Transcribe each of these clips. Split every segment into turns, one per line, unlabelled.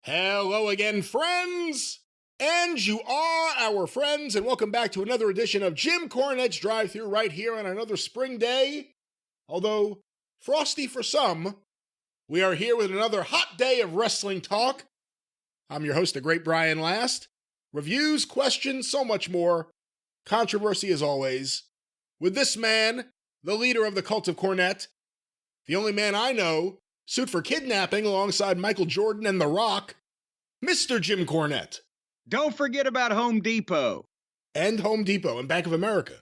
Hello again, friends! And you are our friends, and welcome back to another edition of Jim Cornette's Drive Thru right here on another spring day. Although frosty for some, we are here with another hot day of wrestling talk. I'm your host, the great Brian Last. Reviews, questions, so much more. Controversy as always. With this man, the leader of the cult of Cornette, the only man I know sued for kidnapping alongside Michael Jordan and The Rock, Mr. Jim Cornette.
Don't forget about Home Depot.
And Home Depot and Bank of America.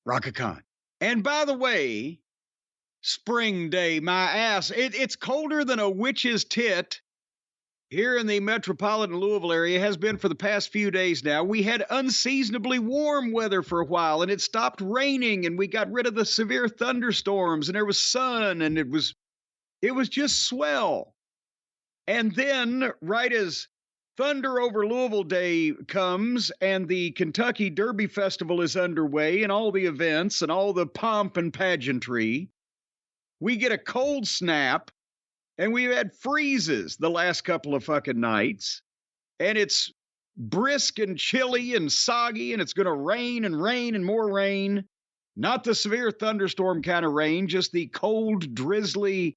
Rockacon. And by the way, spring day, my ass, it's colder than a witch's tit here in the metropolitan Louisville area. Has been for the past few days now. We had unseasonably warm weather for a while, and it stopped raining, and we got rid of the severe thunderstorms, and there was sun, and it was just swell. And then, right as Thunder over Louisville Day comes and the Kentucky Derby Festival is underway and all the events and all the pomp and pageantry, we get a cold snap, and we've had freezes the last couple of fucking nights, and it's brisk and chilly and soggy, and it's going to rain and rain and more rain. Not the severe thunderstorm kind of rain, just the cold, drizzly,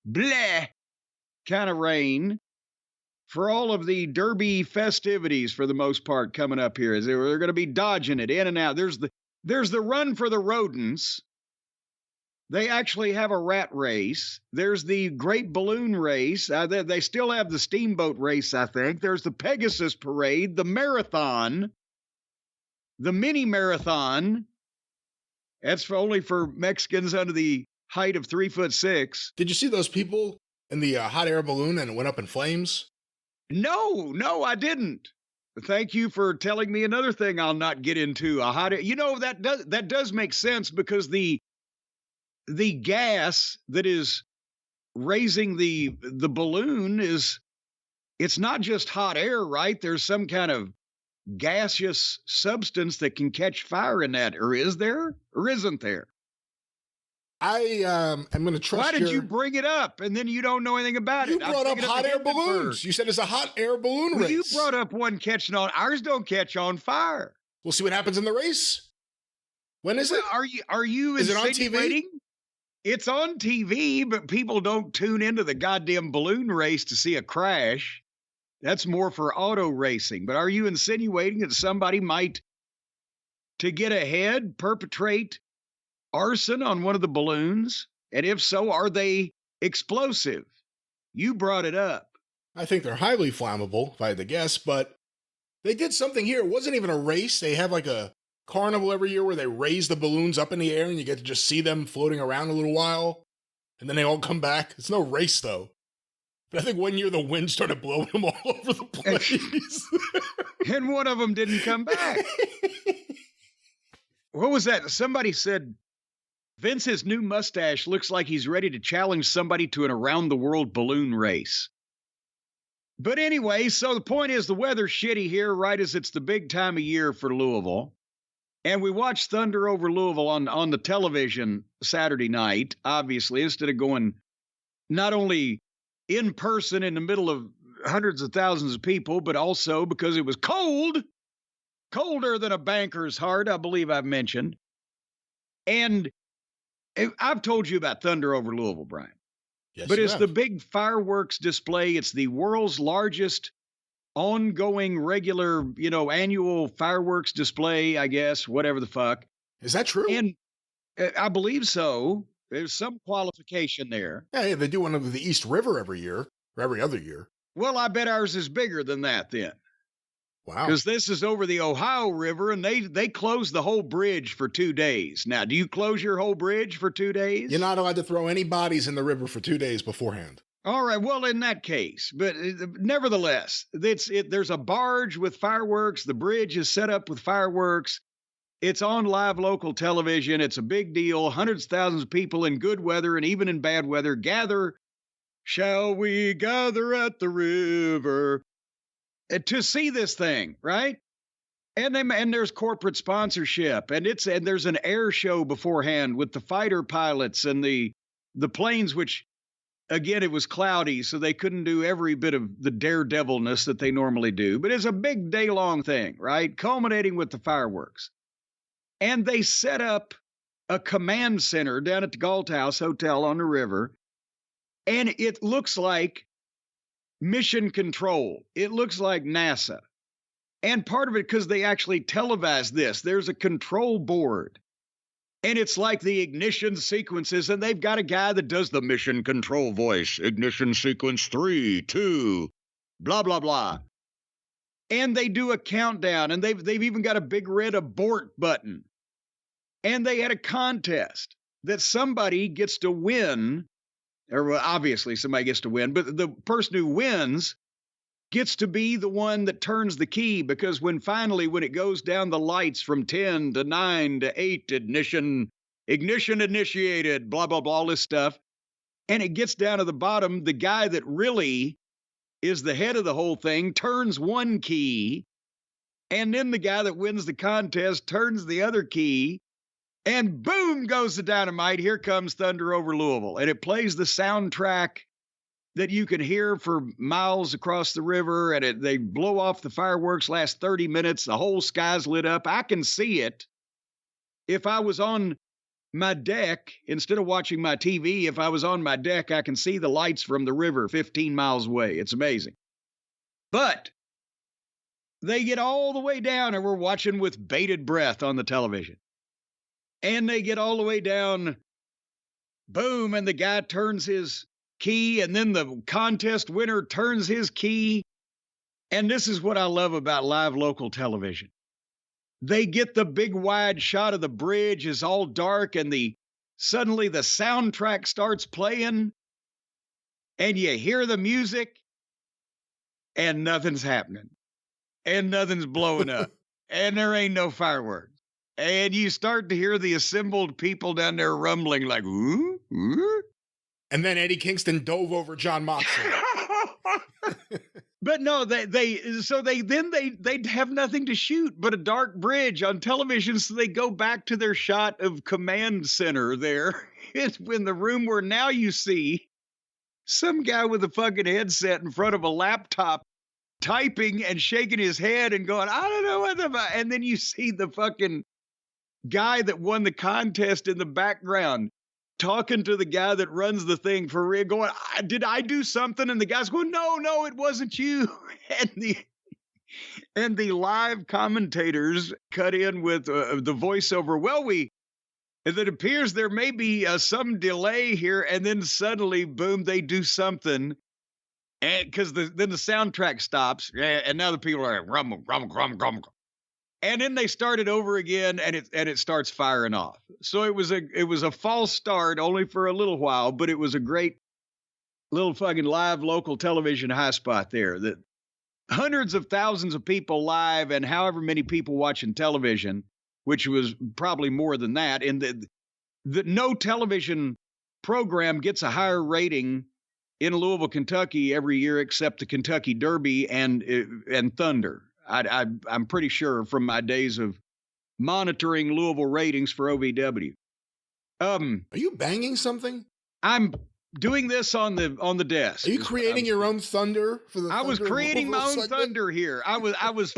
bleh kind of rain for all of the Derby festivities for the most part coming up here. They're going to be dodging it in and out. There's the run for the rodents. They actually have a rat race. There's the great balloon race. They still have the steamboat race, I think. There's the Pegasus parade, the marathon, the mini marathon. That's only for Mexicans under the height of 3'6".
Did you see those people in the hot air balloon and it went up in flames?
No, I didn't. Thank you for telling me another thing I'll not get into. That does make sense, because the gas that is raising the balloon it's not just hot air, right? There's some kind of gaseous substance that can catch fire in that, or is there, or isn't there?
I'm going to trust.
Why did you bring it up and then you don't know anything about it?
You brought up hot air balloons. You said it's a hot air balloon race.
You brought up one catching on. Ours don't catch on fire.
We'll see what happens in the race. When is it?
Are you
Is it on TV?
It's on TV, but people don't tune into the goddamn balloon race to see a crash. That's more for auto racing. But are you insinuating that somebody might, to get ahead, perpetrate arson on one of the balloons? And if so, are they explosive? You brought it up.
I think they're highly flammable, if I had to guess, but they did something here. It wasn't even a race. They have like a carnival every year where they raise the balloons up in the air and you get to just see them floating around a little while, and then they all come back. It's no race, though. But I think one year the wind started blowing them all over the place.
And one of them didn't come back. What was that? Somebody said Vince's new mustache looks like he's ready to challenge somebody to an around-the-world balloon race. But anyway, so the point is, the weather's shitty here right as it's the big time of year for Louisville. And we watched Thunder over Louisville on the television Saturday night, obviously, instead of going not only in person in the middle of hundreds of thousands of people, but also because it was cold, colder than a banker's heart, I believe I've mentioned. And I've told you about Thunder over Louisville, Brian.
Yes,
but it's the big fireworks display. It's the world's largest ongoing, regular, annual fireworks display, I guess, whatever the fuck.
Is that true?
And I believe so. There's some qualification there.
Yeah, they do one of the East River every year, or every other year.
Well, I bet ours is bigger than that then.
Wow.
Because this is over the Ohio River, and they close the whole bridge for 2 days. Now, do you close your whole bridge for 2 days?
You're not allowed to throw any bodies in the river for 2 days beforehand.
All right, well, in that case, but nevertheless, there's a barge with fireworks. The bridge is set up with fireworks. It's on live local television. It's a big deal. Hundreds of thousands of people in good weather and even in bad weather gather. Shall we gather at the river to see this thing, right? And there's corporate sponsorship, and there's an air show beforehand with the fighter pilots and the planes, which again, it was cloudy, so they couldn't do every bit of the daredevilness that they normally do. But it's a big day-long thing, right? Culminating with the fireworks. And they set up a command center down at the Galt House Hotel on the river. And it looks like mission control. It looks like NASA. And part of it, because they actually televised this, there's a control board. And it's like the ignition sequences, and they've got a guy that does the mission control voice. Ignition sequence 3, 2, blah, blah, blah. And they do a countdown, and they've even got a big red abort button. And they had a contest that somebody gets to win, or well, obviously somebody gets to win, but the person who wins gets to be the one that turns the key, because when it goes down the lights from 10 to 9 to 8, ignition initiated, blah, blah, blah, all this stuff, and it gets down to the bottom, the guy that really is the head of the whole thing turns one key, and then the guy that wins the contest turns the other key, and boom goes the dynamite. Here comes Thunder over Louisville, and it plays the soundtrack that you can hear for miles across the river, and they blow off the fireworks, last 30 minutes, the whole sky's lit up. I can see it. If I was on my deck, instead of watching my TV, if I was on my deck, I can see the lights from the river 15 miles away. It's amazing. But they get all the way down, and we're watching with bated breath on the television. And they get all the way down, boom, and the guy turns his key, and then the contest winner turns his key. And this is what I love about live local television. They get the big wide shot of the bridge, is all dark, and suddenly the soundtrack starts playing, and you hear the music, and nothing's happening, and nothing's blowing up, and there ain't no fireworks. And you start to hear the assembled people down there rumbling like, ooh, ooh.
And then Eddie Kingston dove over John Moxley.
But no, they have nothing to shoot but a dark bridge on television, so they go back to their shot of command center there. It's in the room where now you see some guy with a fucking headset in front of a laptop typing and shaking his head and going, I don't know what the fuck. And then you see the fucking guy that won the contest in the background talking to the guy that runs the thing for real, going, did I do something? And the guy's going, no, it wasn't you. And the live commentators cut in with the voiceover. Well, it appears there may be some delay here, and then suddenly, boom, they do something, and because then the soundtrack stops, and now the people are like, rumble, rumble, rumble, rumble. And then they start it over again, and it starts firing off. So it was a false start, only for a little while, but it was a great little fucking live local television high spot there. That hundreds of thousands of people live, and however many people watching television, which was probably more than that. And the no television program gets a higher rating in Louisville, Kentucky every year, except the Kentucky Derby and Thunder. I'm pretty sure from my days of monitoring Louisville ratings for OVW.
Are you banging something?
I'm doing this on the desk.
Are you creating your own thunder for the?
I was creating my own thunder here. I was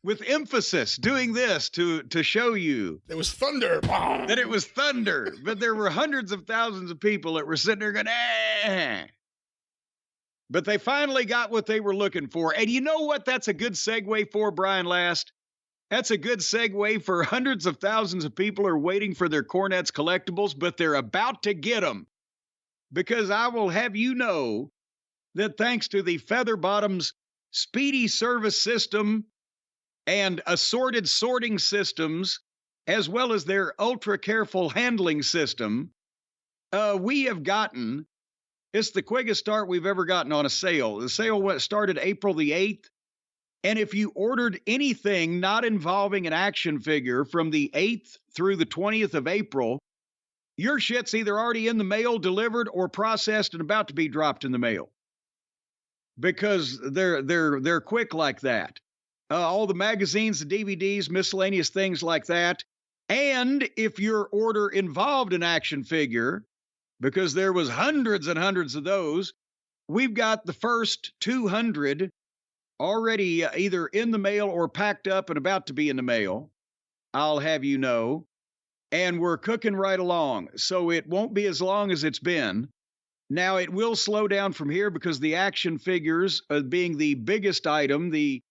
with emphasis doing this to show you
there was thunder.
That it was thunder, but there were hundreds of thousands of people that were sitting there going, eh. But they finally got what they were looking for. And you know what that's a good segue for, Brian Last? That's a good segue for hundreds of thousands of people are waiting for their Cornette's collectibles, but they're about to get them. Because I will have you know that thanks to the Feather Bottoms speedy service system and assorted sorting systems, as well as their ultra careful handling system, we have gotten... It's the quickest start we've ever gotten on a sale. The sale started April the 8th. And if you ordered anything not involving an action figure from the 8th through the 20th of April, your shit's either already in the mail, delivered, or processed and about to be dropped in the mail. Because they're quick like that. All the magazines, the DVDs, miscellaneous things like that. And if your order involved an action figure, because there was hundreds and hundreds of those. We've got the first 200 already either in the mail or packed up and about to be in the mail, I'll have you know. And we're cooking right along. So it won't be as long as it's been. Now, it will slow down from here because the action figures, being the biggest item, the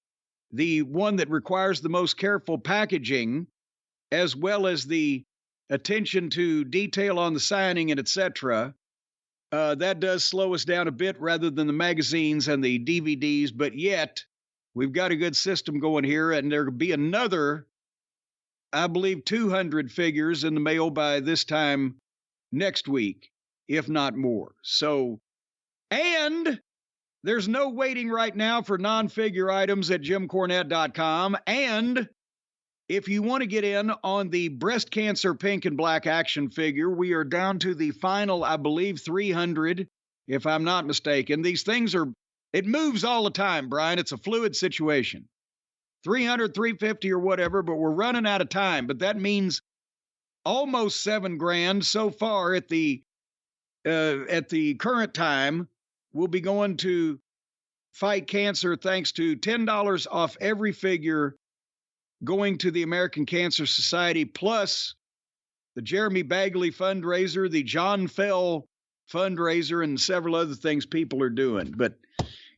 one that requires the most careful packaging, as well as the attention to detail on the signing and etc., that does slow us down a bit rather than the magazines and the DVDs. But yet, we've got a good system going here, and there'll be another, I believe, 200 figures in the mail by this time next week, if not more. So, and there's no waiting right now for non-figure items at JimCornette.com. And if you want to get in on the breast cancer pink and black action figure, we are down to the final, I believe, 300, if I'm not mistaken. These things it moves all the time, Brian. It's a fluid situation. 300, 350 or whatever, but we're running out of time. But that means almost $7,000 so far at the current time. We'll be going to fight cancer thanks to $10 off every figure going to the American Cancer Society, plus the Jeremy Bagley fundraiser, the John Fell fundraiser, and several other things people are doing. But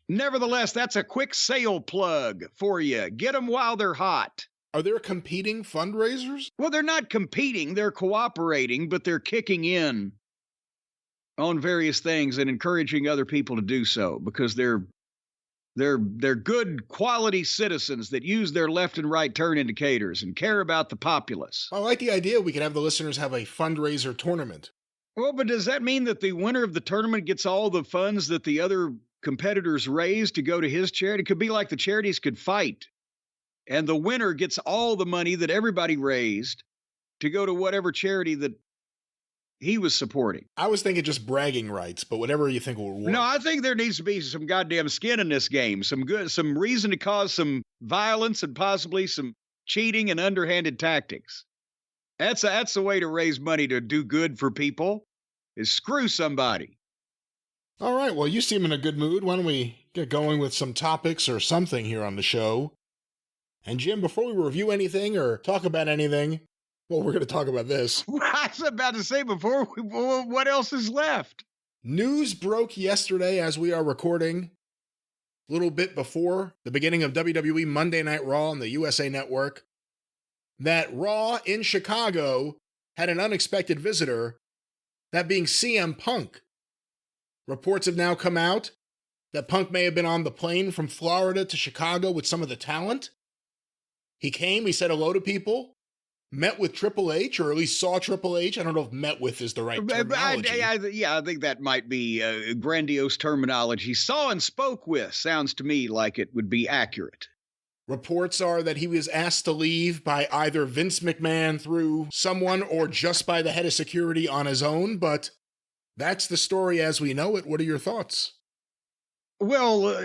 nevertheless, that's a quick sale plug for you. Get them while they're hot.
Are there competing fundraisers?
Well, they're not competing. They're cooperating, but they're kicking in on various things and encouraging other people to do so because they're good quality citizens that use their left and right turn indicators and care about the populace.
I like the idea we could have the listeners have a fundraiser tournament.
Well, but does that mean that the winner of the tournament gets all the funds that the other competitors raise to go to his charity? It could be like the charities could fight, and the winner gets all the money that everybody raised to go to whatever charity that he was supporting.
I was thinking just bragging rights, but whatever you think will work.
No, I think there needs to be some goddamn skin in this game, some reason to cause some violence and possibly some cheating and underhanded tactics. That's the way to raise money to do good for people, is screw somebody.
All right, well, you seem in a good mood. Why don't we get going with some topics or something here on the show? And Jim, before we review anything or talk about anything, well, we're going to talk about this.
I was about to say what else is left?
News broke yesterday as we are recording, a little bit before the beginning of WWE Monday Night Raw on the USA Network, that Raw in Chicago had an unexpected visitor, that being CM Punk. Reports have now come out that Punk may have been on the plane from Florida to Chicago with some of the talent. He came, he said hello to people, met with Triple H, or at least saw Triple H. I don't know if met with is the right terminology.
I think that might be grandiose terminology. Saw and spoke with sounds to me like it would be accurate.
Reports are that he was asked to leave by either Vince McMahon through someone or just by the head of security on his own, but that's the story as we know it. What are your thoughts?
Well,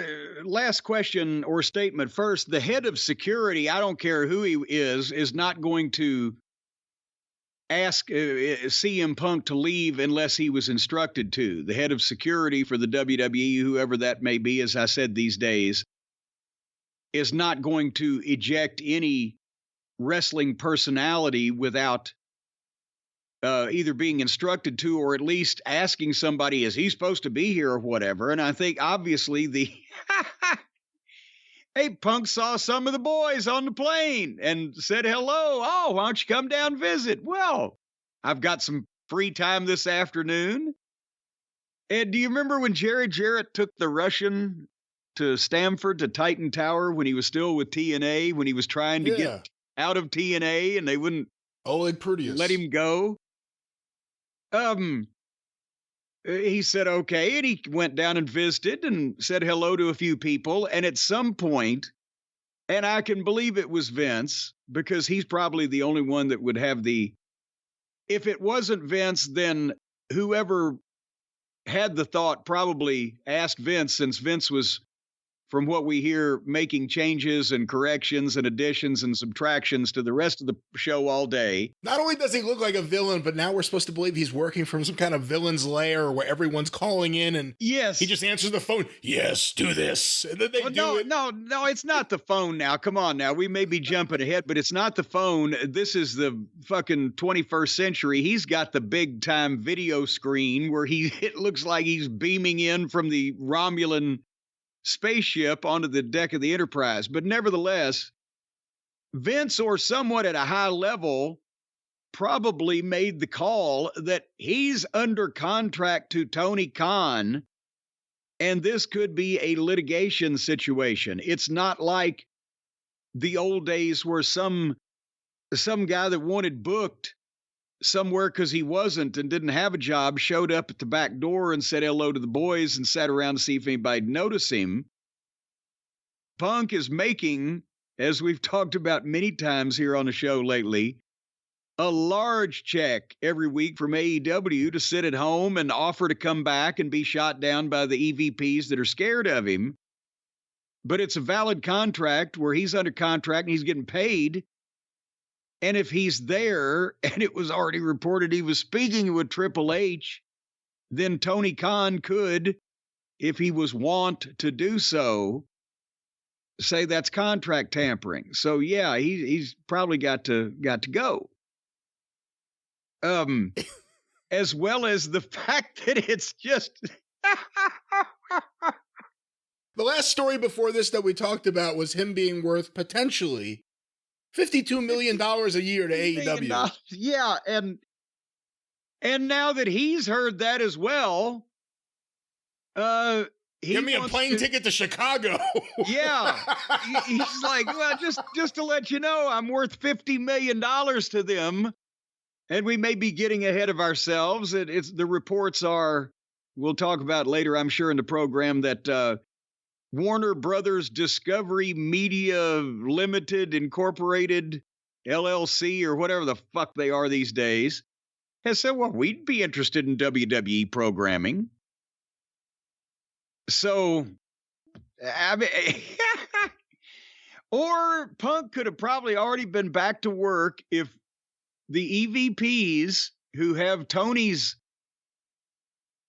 last question or statement first. The head of security, I don't care who he is not going to ask CM Punk to leave unless he was instructed to. The head of security for the WWE, whoever that may be, as I said these days, is not going to eject any wrestling personality without either being instructed to or at least asking somebody, is he supposed to be here or whatever? And I think obviously hey, Punk saw some of the boys on the plane and said hello. Oh, why don't you come down and visit? Well, I've got some free time this afternoon. And do you remember when Jerry Jarrett took the Russian to Stamford to Titan Tower when he was still with TNA, when he was trying to get out of TNA and they wouldn't let him go? He said, okay. And he went down and visited and said hello to a few people. And at some point, and I can believe it was Vince, because he's probably the only one that would have if it wasn't Vince, then whoever had the thought probably asked Vince, since Vince was from what we hear, making changes and corrections and additions and subtractions to the rest of the show all day.
Not only does he look like a villain, but now we're supposed to believe he's working from some kind of villain's lair where everyone's calling in and
yes,
he just answers the phone. Yes, do this. And then they do it.
No, it's not the phone now. Come on now. We may be jumping ahead, but it's not the phone. This is the fucking 21st century. He's got the big time video screen where it looks like he's beaming in from the Romulan spaceship onto the deck of the Enterprise. But nevertheless, Vince, or someone at a high level, probably made the call that he's under contract to Tony Khan, and this could be a litigation situation. It's not like the old days where some guy that wanted booked somewhere because he wasn't and didn't have a job showed up at the back door and said hello to the boys and sat around to see if anybody noticed him. Punk is making, as we've talked about many times here on the show lately, a large check every week from AEW to sit at home and offer to come back and be shot down by the EVPs that are scared of him. But it's a valid contract where he's under contract and he's getting paid. And if he's there, and it was already reported he was speaking with Triple H, then Tony Khan could, if he was wont to do so, say that's contract tampering. So yeah, he's probably got to go. As well as the fact that it's just
the last story before this that we talked about was him being worth potentially $52 million a year to AEW.
Yeah, and now that he's heard that as well,
give me a plane ticket to Chicago.
Yeah, he's like, well, just to let you know, I'm worth $50 million to them, and we may be getting ahead of ourselves. The reports are, we'll talk about later, I'm sure, in the program, that Warner Brothers Discovery Media Limited Incorporated, LLC, or whatever the fuck they are these days, has said, well, we'd be interested in WWE programming. So, I mean, or Punk could have probably already been back to work if the EVPs who have Tony's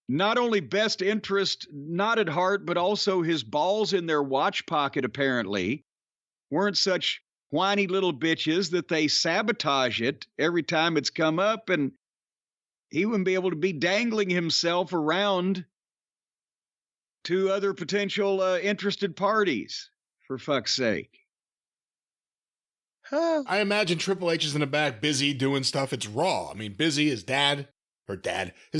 not only best interest not at heart, but also his balls in their watch pocket, apparently, weren't such whiny little bitches that they sabotage it every time it's come up, and he wouldn't be able to be dangling himself around to other potential interested parties, for fuck's sake.
I imagine Triple H is in the back busy doing stuff. It's Raw. I mean, busy, his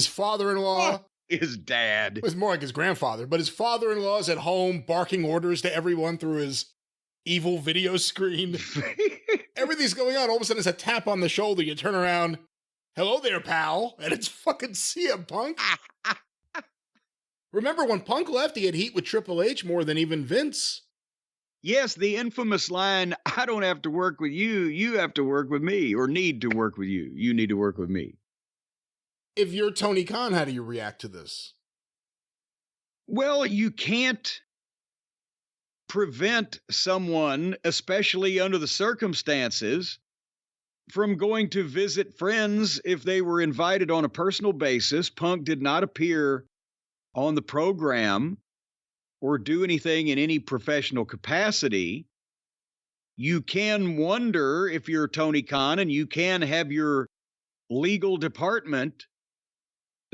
father-in-law.
His dad.
It was more like his grandfather, but his father-in-law is at home barking orders to everyone through his evil video screen. Everything's going on. All of a sudden, it's a tap on the shoulder. You turn around. Hello there, pal. And it's fucking CM Punk. Remember when Punk left, he had heat with Triple H more than even Vince.
Yes, the infamous line, I don't have to work with you. You have to work with me, or need to work with you. You need to work with me.
If you're Tony Khan, how do you react to this?
Well, you can't prevent someone, especially under the circumstances, from going to visit friends if they were invited on a personal basis. Punk did not appear on the program or do anything in any professional capacity. You can wonder if you're Tony Khan, and you can have your legal department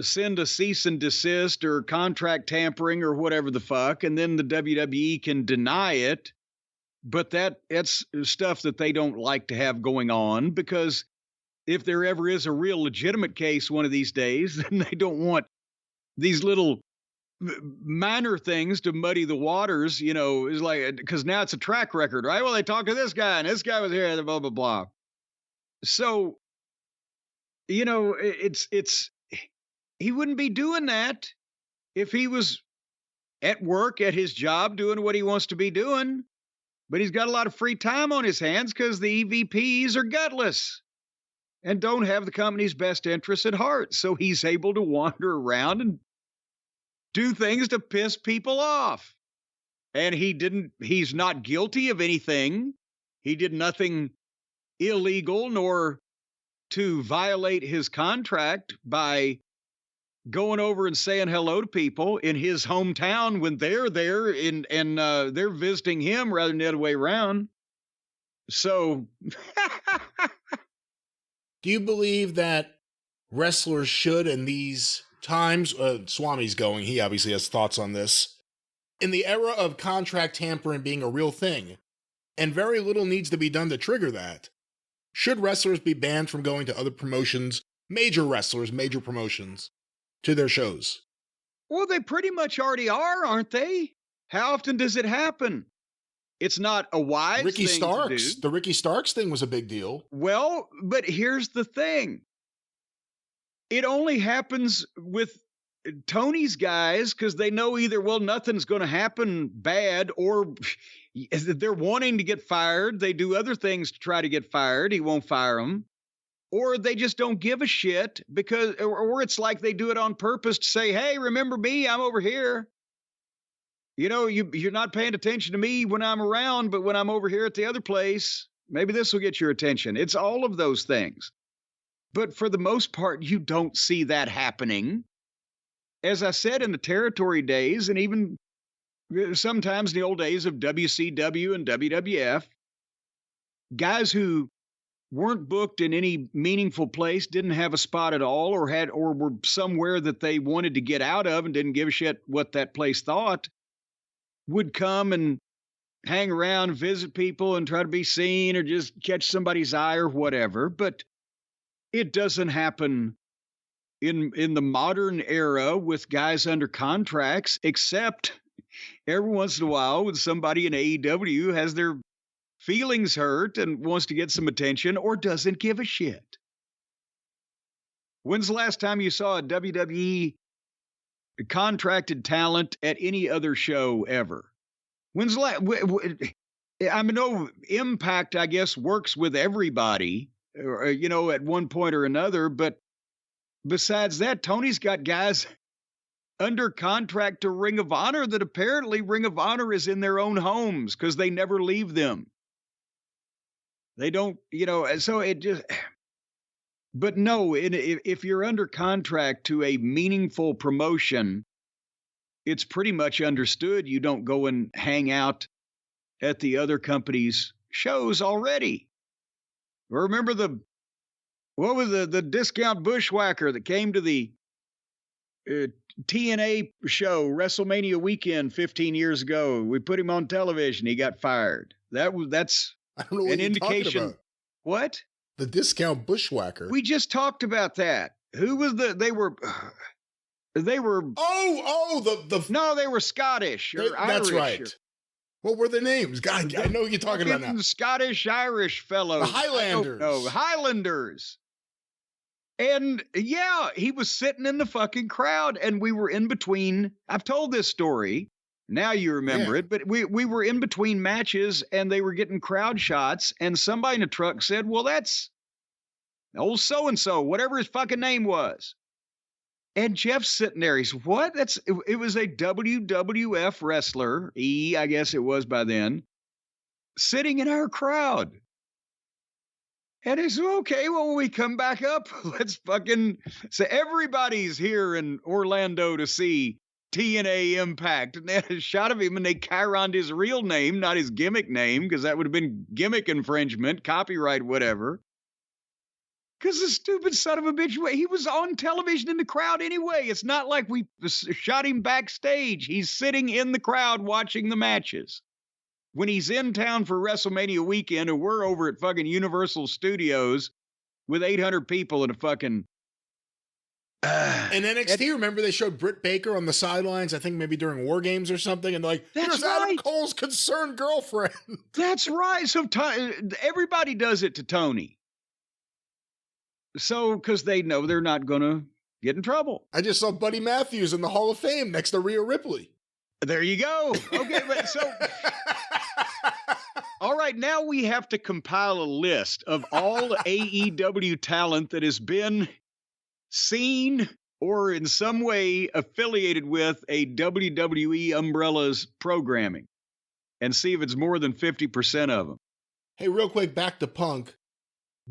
send a cease and desist or contract tampering or whatever the fuck, and then the WWE can deny it. But that's stuff that they don't like to have going on, because if there ever is a real legitimate case one of these days, then they don't want these little minor things to muddy the waters, you know, is like, because now it's a track record, right? Well, they talked to this guy and this guy was here, blah, blah, blah. So, you know, he wouldn't be doing that if he was at work at his job doing what he wants to be doing. But he's got a lot of free time on his hands because the EVPs are gutless and don't have the company's best interests at heart. So he's able to wander around and do things to piss people off. And he's not guilty of anything. He did nothing illegal nor to violate his contract by going over and saying hello to people in his hometown when they're there and they're visiting him rather than the other way around. So
do you believe that wrestlers should in these times, Swami's going, he obviously has thoughts on this, in the era of contract tampering being a real thing, and very little needs to be done to trigger that, should wrestlers be banned from going to other promotions, major wrestlers, major promotions, to their shows?
Well, they pretty much already are, aren't they? How often does it happen? It's not a wise
Ricky
thing
Starks,
to do.
the Ricky Starks thing was a big deal.
Well, but here's the thing. It only happens with Tony's guys because they know either, well, nothing's going to happen bad, or they're wanting to get fired. They do other things to try to get fired. He won't fire them. Or they just don't give a shit because, or it's like they do it on purpose to say, hey, remember me? I'm over here. You know, you're not paying attention to me when I'm around, but when I'm over here at the other place, maybe this will get your attention. It's all of those things. But for the most part, you don't see that happening. As I said, in the territory days, and even sometimes in the old days of WCW and WWF, guys who weren't booked in any meaningful place, didn't have a spot at all, or were somewhere that they wanted to get out of and didn't give a shit what that place thought, would come and hang around, visit people and try to be seen or just catch somebody's eye or whatever. But it doesn't happen in the modern era with guys under contracts, except every once in a while when somebody in AEW has their feelings hurt and wants to get some attention or doesn't give a shit. When's the last time you saw a WWE contracted talent at any other show ever? When's the last? I mean, no, Impact, I guess, works with everybody, you know, at one point or another. But besides that, Tony's got guys under contract to Ring of Honor that apparently Ring of Honor is in their own homes because they never leave them. They don't, you know, so it just, but no, if you're under contract to a meaningful promotion, it's pretty much understood you don't go and hang out at the other company's shows already. Remember what was the discount bushwhacker that came to the TNA show, WrestleMania weekend 15 years ago? We put him on television. He got fired. That's
I don't know what
an
you're
indication.
talking about.
What?
The discount bushwhacker.
We just talked about that. Who was they were
No,
they were Scottish or Irish.
That's right. What were the names? God, I know what you're talking about now.
Scottish Irish fellows.
The Highlanders.
No, Highlanders. And yeah, he was sitting in the fucking crowd and we were in between. I've told this story. Now you remember it, but we were in between matches and they were getting crowd shots and somebody in the truck said, well, that's old so-and-so, whatever his fucking name was. And Jeff's sitting there. He said, what? It was a WWF wrestler, I guess it was by then, sitting in our crowd. And he said, okay, well, when we come back up, let's fucking say everybody's here in Orlando to see TNA Impact. And they had a shot of him and they chironed his real name, not his gimmick name, because that would have been gimmick infringement, copyright, whatever. Because the stupid son of a bitch, he was on television in the crowd anyway. It's not like we shot him backstage. He's sitting in the crowd watching the matches. When he's in town for WrestleMania weekend and we're over at fucking Universal Studios with 800 people in a fucking...
In NXT, remember they showed Britt Baker on the sidelines, I think maybe during War Games or something, and they're like, here's Adam Cole's concerned girlfriend.
That's right. So everybody does it to Tony. So, because they know they're not going to get in trouble.
I just saw Buddy Matthews in the Hall of Fame next to Rhea Ripley.
There you go. Okay, but so... All right, now we have to compile a list of all AEW talent that has been seen or in some way affiliated with a WWE umbrella's programming. and see if it's more than 50% of them.
Hey, real quick, back to Punk.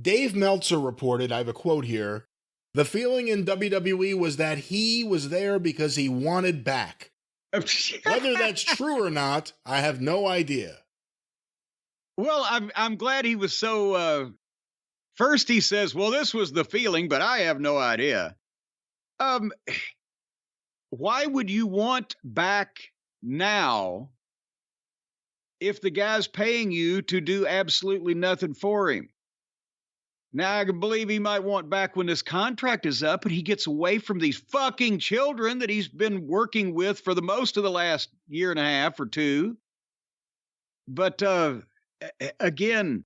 Dave Meltzer reported, I have a quote here, the feeling in WWE was that he was there because he wanted back. Whether that's true or not, I have no idea.
Well, I'm glad he was so, first he says, well, this was the feeling, but I have no idea. Why would you want back now if the guy's paying you to do absolutely nothing for him? Now, I can believe he might want back when his contract is up, but he gets away from these fucking children that he's been working with for the most of the last year and a half or two. But again,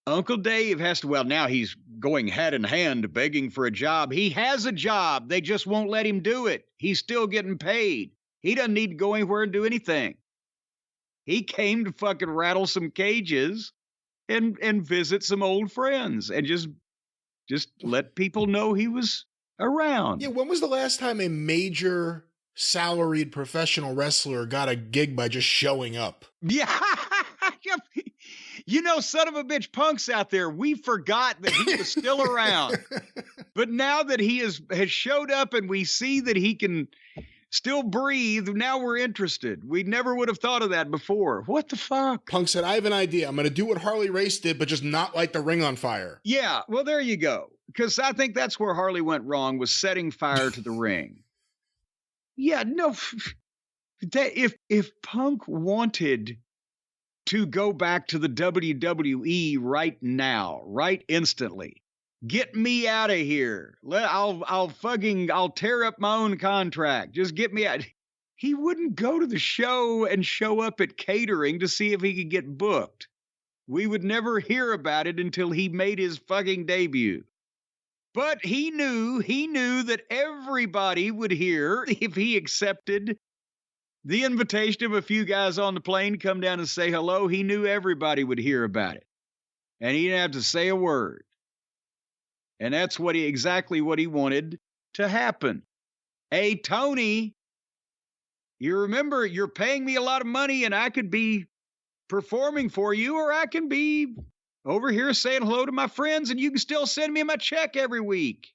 Uncle Dave has to, well, now he's going hand in hand begging for a job. He has a job. They just won't let him do it. He's still getting paid. He doesn't need to go anywhere and do anything. He came to fucking rattle some cages and visit some old friends and just let people know he was around.
Yeah, when was the last time a major salaried professional wrestler got a gig by just showing up?
Yeah. You know, son of a bitch, Punk's out there. We forgot that he was still around. But now that he has showed up and we see that he can still breathe, now we're interested. We never would have thought of that before. What the fuck?
Punk said, I have an idea. I'm going to do what Harley Race did, but just not light the ring on fire.
Yeah, well, there you go. Because I think that's where Harley went wrong, was setting fire to the ring. Yeah, no. If Punk wanted to go back to the WWE right now, right instantly, get me out of here. I'll tear up my own contract. Just get me out. He wouldn't go to the show and show up at catering to see if he could get booked. We would never hear about it until he made his fucking debut. But he knew that everybody would hear if he accepted the invitation of a few guys on the plane to come down and say hello. He knew everybody would hear about it. And he didn't have to say a word. And that's exactly what he wanted to happen. Hey, Tony, you remember, you're paying me a lot of money and I could be performing for you, or I can be over here saying hello to my friends and you can still send me my check every week.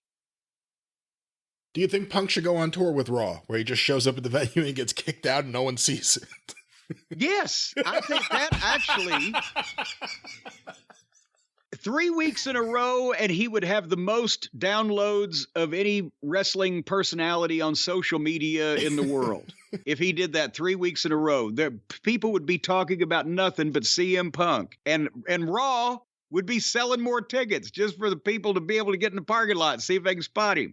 Do you think Punk should go on tour with Raw, where he just shows up at the venue and gets kicked out and no one sees it?
Yes, I think that actually 3 weeks in a row, and he would have the most downloads of any wrestling personality on social media in the world. If he did that 3 weeks in a row, people would be talking about nothing but CM Punk, and Raw would be selling more tickets just for the people to be able to get in the parking lot and see if they can spot him.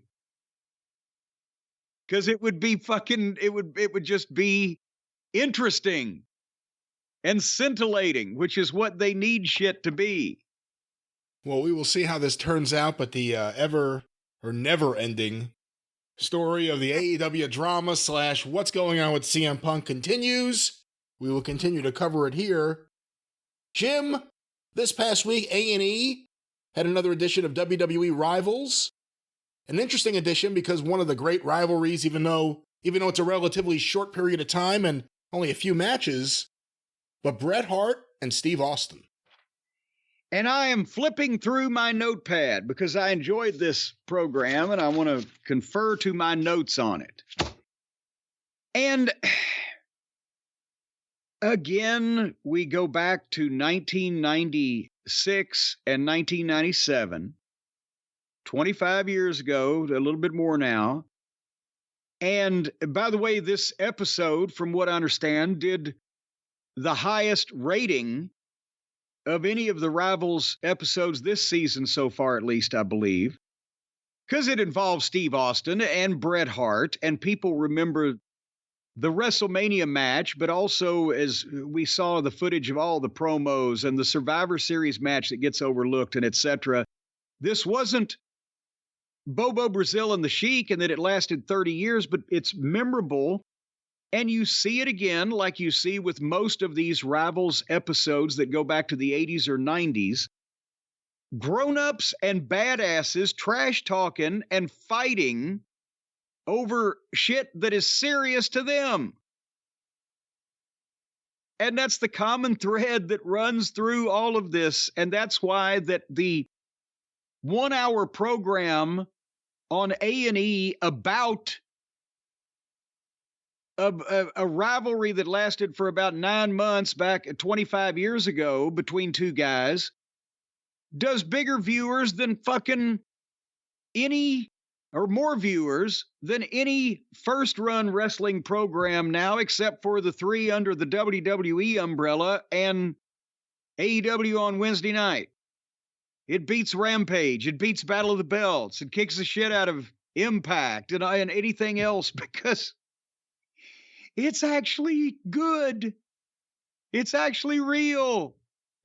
Because it would be it would just be interesting and scintillating, which is what they need shit to be.
Well, we will see how this turns out, but the ever or never ending story of the AEW drama / what's going on with CM Punk continues. We will continue to cover it here. Jim, this past week, A&E had another edition of WWE Rivals. An interesting edition because one of the great rivalries, even though it's a relatively short period of time and only a few matches, but Bret Hart and Steve Austin.
And I am flipping through my notepad because I enjoyed this program and I want to confer to my notes on it. And again, we go back to 1996 and 1997. 25 years ago, a little bit more now. And by the way, this episode, from what I understand, did the highest rating of any of the Rivals episodes this season so far, at least, I believe. Because it involves Steve Austin and Bret Hart, and people remember the WrestleMania match, but also as we saw the footage of all the promos and the Survivor Series match that gets overlooked and etc. This wasn't Bobo Brazil and the Sheik and that it lasted 30 years, but it's memorable. And you see it again, like you see with most of these Rivals episodes that go back to the 80s or 90s. Grown-ups and badasses trash talking and fighting over shit that is serious to them. And that's the common thread that runs through all of this. And that's why that the 1 hour program on A&E about a rivalry that lasted for about 9 months back 25 years ago between two guys does bigger viewers than fucking any, or more viewers than any first run wrestling program now, except for the three under the WWE umbrella and AEW on Wednesday night. It beats Rampage. It beats Battle of the Belts. It kicks the shit out of Impact and anything else because it's actually good. It's actually real.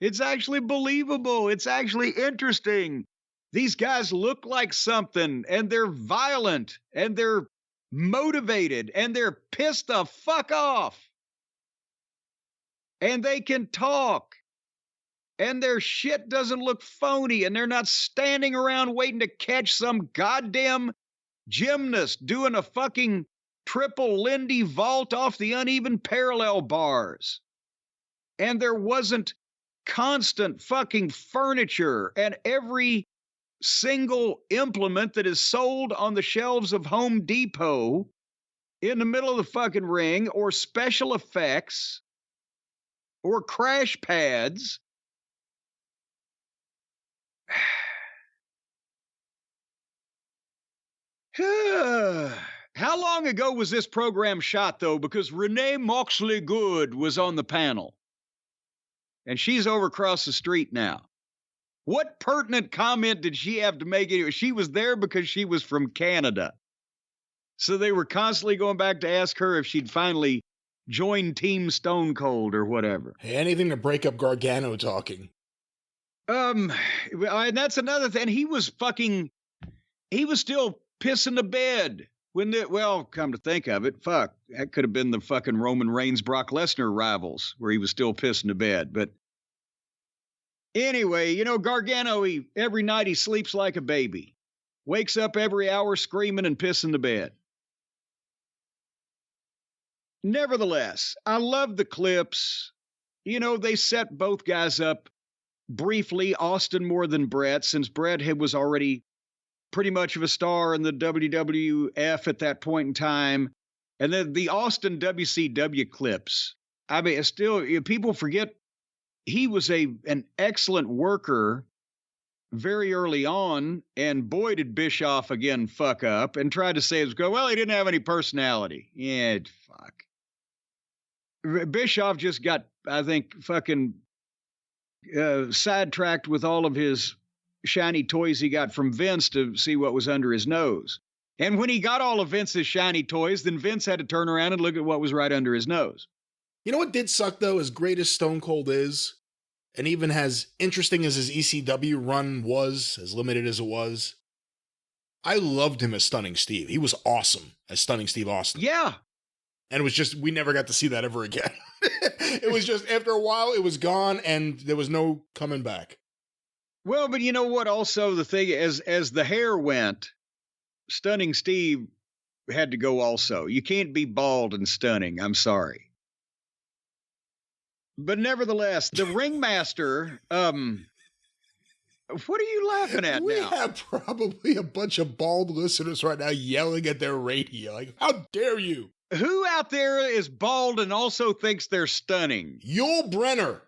It's actually believable. It's actually interesting. These guys look like something, and they're violent, and they're motivated, and they're pissed the fuck off. And they can talk. And their shit doesn't look phony, and they're not standing around waiting to catch some goddamn gymnast doing a fucking triple Lindy vault off the uneven parallel bars. And there wasn't constant fucking furniture and every single implement that is sold on the shelves of Home Depot in the middle of the fucking ring, or special effects, or crash pads. How long ago was this program shot, though? Because Renee Moxley Good was on the panel. And she's over across the street now. What pertinent comment did she have to make? She was there because she was from Canada. So they were constantly going back to ask her if she'd finally joined Team Stone Cold or whatever.
Hey, anything to break up Gargano talking.
And that's another thing. He was still pissing the bed when come to think of it, fuck, that could have been the fucking Roman Reigns, Brock Lesnar rivals where he was still pissing the bed. But anyway, Gargano, every night he sleeps like a baby, wakes up every hour screaming and pissing the bed. Nevertheless, I love the clips. They set both guys up briefly, Austin more than Bret, since Bret was already pretty much of a star in the WWF at that point in time. And then the Austin WCW clips. I mean, still, people forget he was an excellent worker very early on, and boy, did Bischoff again fuck up and tried to say he didn't have any personality. Yeah, fuck. Bischoff just got, I think, fucking sidetracked with all of his shiny toys he got from Vince to see what was under his nose. And when he got all of Vince's shiny toys, then Vince had to turn around and look at what was right under his nose.
You know what did suck, though, as great as Stone Cold is, and even as interesting as his ECW run was, as limited as it was, I loved him as Stunning Steve. He was awesome as Stunning Steve Austin.
Yeah.
And it was just, we never got to see that ever again. It was just, after a while, it was gone, and there was no coming back.
Well, but you know what? Also, the thing, as the hair went, Stunning Steve had to go also. You can't be bald and stunning. I'm sorry. But nevertheless, the ringmaster, what are you laughing at now?
We have probably a bunch of bald listeners right now yelling at their radio. Like, how dare you?
Who out there is bald and also thinks they're stunning?
Yul Brenner.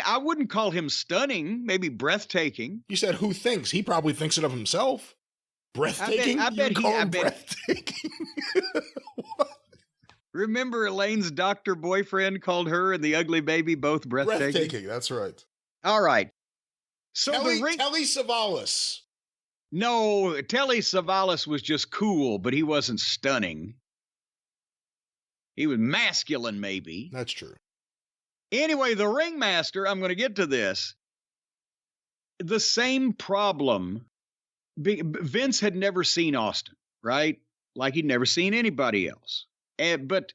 I wouldn't call him stunning, maybe breathtaking.
You said who thinks? He probably thinks it of himself. Breathtaking?
I bet
breathtaking.
Remember Elaine's doctor boyfriend called her and the ugly baby both breathtaking?
Breathtaking, that's right.
All right. So
Telly Savalas.
No, Telly Savalas was just cool, but he wasn't stunning. He was masculine, maybe.
That's true.
Anyway, the ringmaster, I'm going to get to this. The same problem. Vince had never seen Austin, right? Like he'd never seen anybody else. But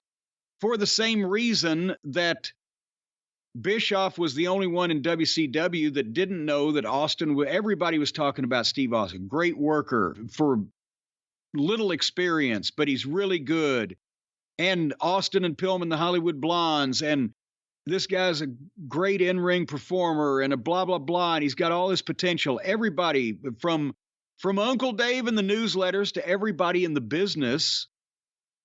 for the same reason that Bischoff was the only one in WCW that didn't know that Austin, everybody was talking about Steve Austin. Great worker for little experience, but he's really good. and Austin and Pillman, the Hollywood Blondes, and this guy's a great in-ring performer and a blah, blah, blah, and he's got all this potential. Everybody from Uncle Dave in the newsletters to everybody in the business,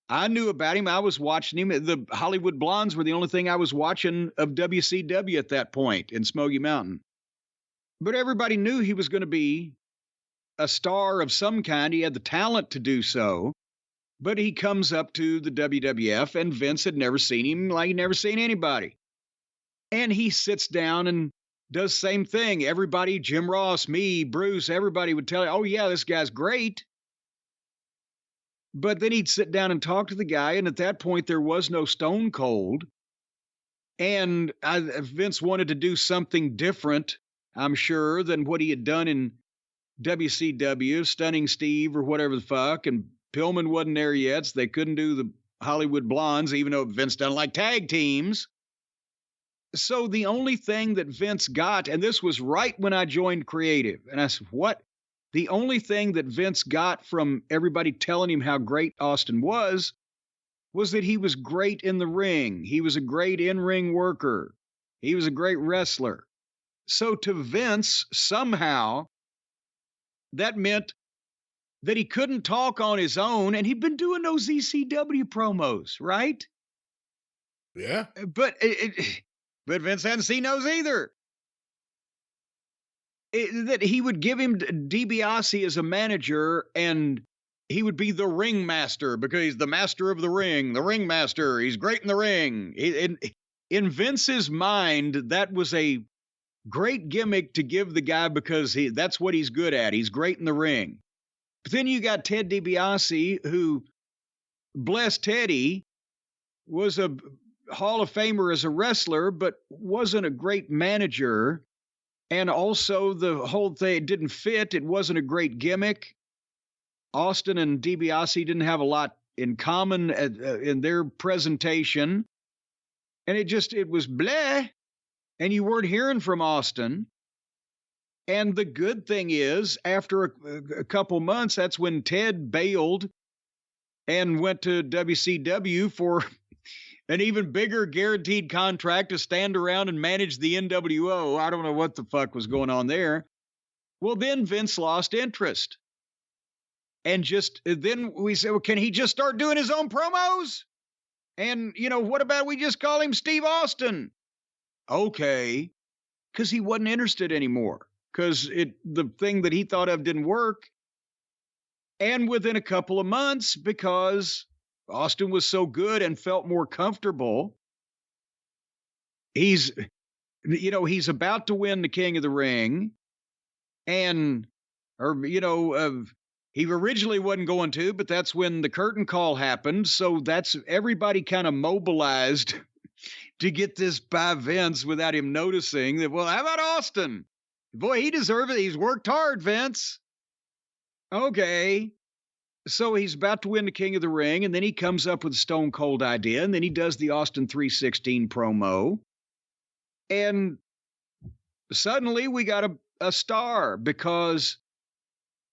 I knew about him. I was watching him. The Hollywood Blondes were the only thing I was watching of WCW at that point in Smoky Mountain. But everybody knew he was going to be a star of some kind. He had the talent to do so. But he comes up to the WWF, and Vince had never seen him like he'd never seen anybody. And he sits down and does the same thing. Everybody, Jim Ross, me, Bruce, everybody would tell you, oh, yeah, this guy's great. But then he'd sit down and talk to the guy, and at that point, there was no Stone Cold. And Vince wanted to do something different, I'm sure, than what he had done in WCW, Stunning Steve or whatever the fuck, and Pillman wasn't there yet, so they couldn't do the Hollywood Blondes, even though Vince doesn't like tag teams. So the only thing that Vince got, and this was right when I joined Creative, and I said, what? The only thing that Vince got from everybody telling him how great Austin was that he was great in the ring. He was a great in-ring worker. He was a great wrestler. So to Vince, somehow, that meant that he couldn't talk on his own, and he'd been doing those ECW promos, right?
Yeah.
But Vince hadn't seen those either. That he would give him DiBiase as a manager, and he would be the ring master because he's the master of the ring master. He's great in the ring. In Vince's mind, that was a great gimmick to give the guy because that's what he's good at. He's great in the ring. But then you got Ted DiBiase, who, bless Teddy, was a Hall of Famer as a wrestler, but wasn't a great manager. And also the whole thing didn't fit. It wasn't a great gimmick. Austin and DiBiase didn't have a lot in common in their presentation. And it was bleh. And you weren't hearing from Austin. And the good thing is, after a couple months, that's when Ted bailed and went to WCW for an even bigger guaranteed contract to stand around and manage the NWO. I don't know what the fuck was going on there. Well, then Vince lost interest. And then we said, well, can he just start doing his own promos? And, what about we just call him Steve Austin? Okay. Because he wasn't interested anymore. Because the thing that he thought of didn't work. And within a couple of months, because Austin was so good and felt more comfortable, he's about to win the King of the Ring. He originally wasn't going to, but that's when the curtain call happened. So that's everybody kind of mobilized to get this by Vince without him noticing that, well, how about Austin? Boy, he deserves it. He's worked hard, Vince. Okay. So he's about to win the King of the Ring, and then he comes up with a Stone Cold idea, and then he does the Austin 316 promo. And suddenly we got a star because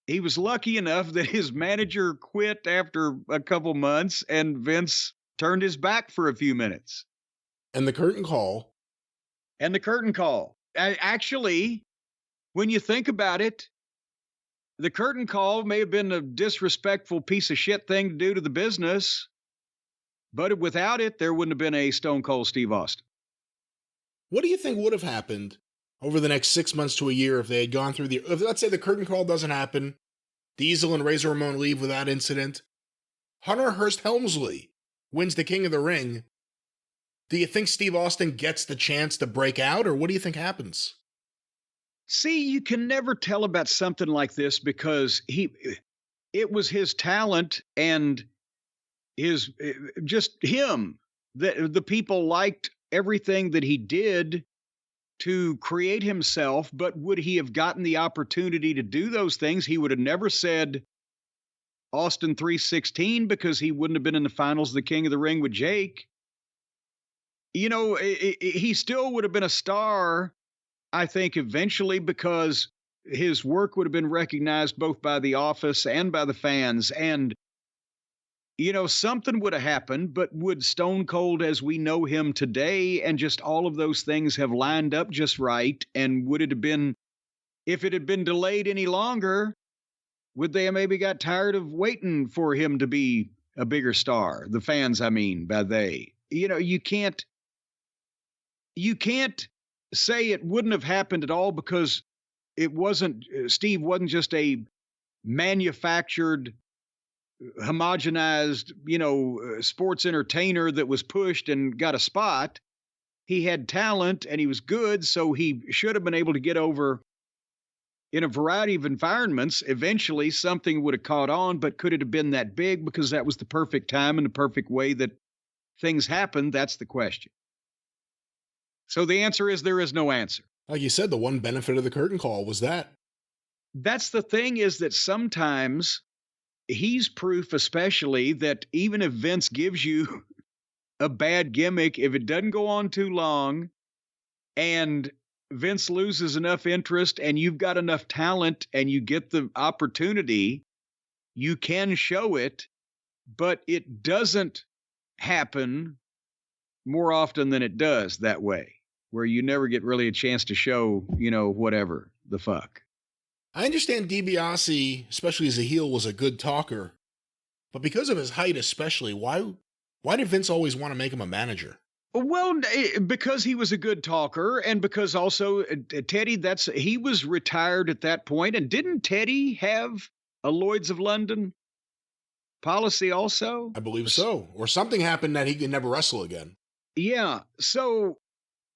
he was lucky enough that his manager quit after a couple months, and Vince turned his back for a few minutes.
And the curtain call.
Actually, when you think about it, the curtain call may have been a disrespectful piece of shit thing to do to the business, but without it, there wouldn't have been a Stone Cold Steve Austin.
What do you think would have happened over the next 6 months to a year if they had gone through let's say the curtain call doesn't happen, Diesel and Razor Ramon leave without incident, Hunter Hearst Helmsley wins the King of the Ring? Do you think Steve Austin gets the chance to break out, or what do you think happens?
See, you can never tell about something like this because it was his talent and just him that the people liked everything that he did to create himself. But would he have gotten the opportunity to do those things? He would have never said Austin 316 because he wouldn't have been in the finals of the King of the Ring with Jake. He still would have been a star, I think, eventually, because his work would have been recognized both by the office and by the fans. And something would have happened, but would Stone Cold as we know him today and just all of those things have lined up just right? And would it have been, if it had been delayed any longer, would they have maybe got tired of waiting for him to be a bigger star? The fans, I mean, by they. You can't say it wouldn't have happened at all because Steve wasn't just a manufactured, homogenized, sports entertainer that was pushed and got a spot. He had talent and he was good, so he should have been able to get over in a variety of environments. Eventually, something would have caught on, but could it have been that big because that was the perfect time and the perfect way that things happened? That's the question. So the answer is there is no answer.
Like you said, the one benefit of the curtain call was that.
That's the thing, is that sometimes he's proof, especially, that even if Vince gives you a bad gimmick, if it doesn't go on too long and Vince loses enough interest and you've got enough talent and you get the opportunity, you can show it, but it doesn't happen more often than it does that way, where you never get really a chance to show, whatever the fuck.
I understand DiBiase, especially as a heel, was a good talker, but because of his height especially, why did Vince always want to make him a manager?
Well, because he was a good talker, and because also Teddy, he was retired at that point, and didn't Teddy have a Lloyd's of London policy also?
I believe so. Or something happened that he could never wrestle again.
Yeah, so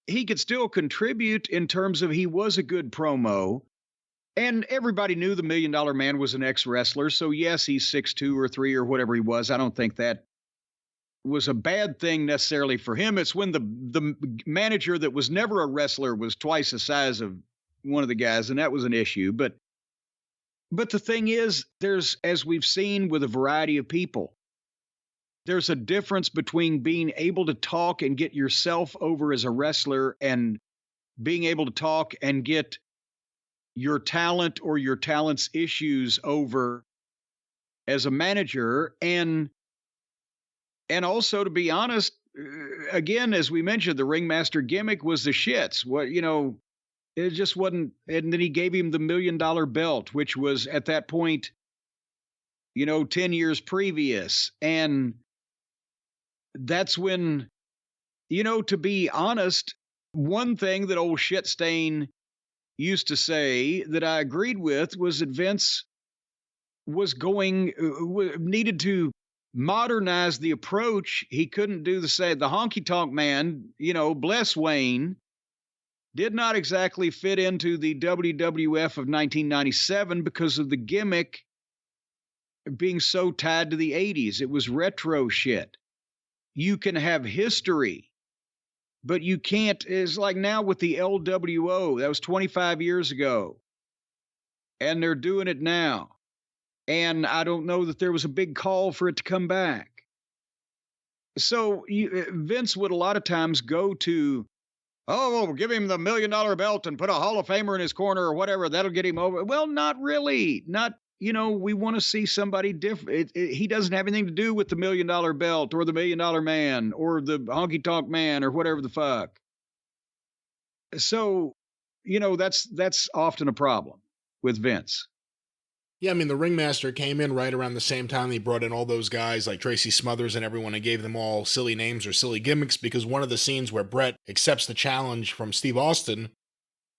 he could still contribute in terms of he was a good promo. And everybody knew the $1 Million Man was an ex-wrestler. So, yes, he's 6'2" or 3 or whatever he was. I don't think that was a bad thing necessarily for him. It's when the manager that was never a wrestler was twice the size of one of the guys, and that was an issue. But the thing is, there's, as we've seen with a variety of people, there's a difference between being able to talk and get yourself over as a wrestler and being able to talk and get your talent or your talent's issues over as a manager. And also, to be honest, again, as we mentioned, the ringmaster gimmick was the shits. It just wasn't. And then he gave him the $1 million belt, which was at that point, 10 years previous. And that's when, to be honest, one thing that old Shitstain used to say that I agreed with was that Vince was needed to modernize the approach. He couldn't do the honky tonk man, bless Wayne, did not exactly fit into the WWF of 1997 because of the gimmick being so tied to the 80s. It was retro shit. You can have history, but you can't. It's like now with the LWO, that was 25 years ago, and they're doing it now. And I don't know that there was a big call for it to come back. So Vince would a lot of times go to, we'll give him the $1 million belt and put a Hall of Famer in his corner or whatever. That'll get him over. Well, not really. Not, we want to see somebody different. He doesn't have anything to do with the $1 million belt or the $1 Million Man or the honky tonk man or whatever the fuck. So, that's often a problem with Vince.
Yeah, I mean, the ringmaster came in right around the same time they brought in all those guys like Tracy Smothers and everyone and gave them all silly names or silly gimmicks, because one of the scenes where Bret accepts the challenge from Steve Austin,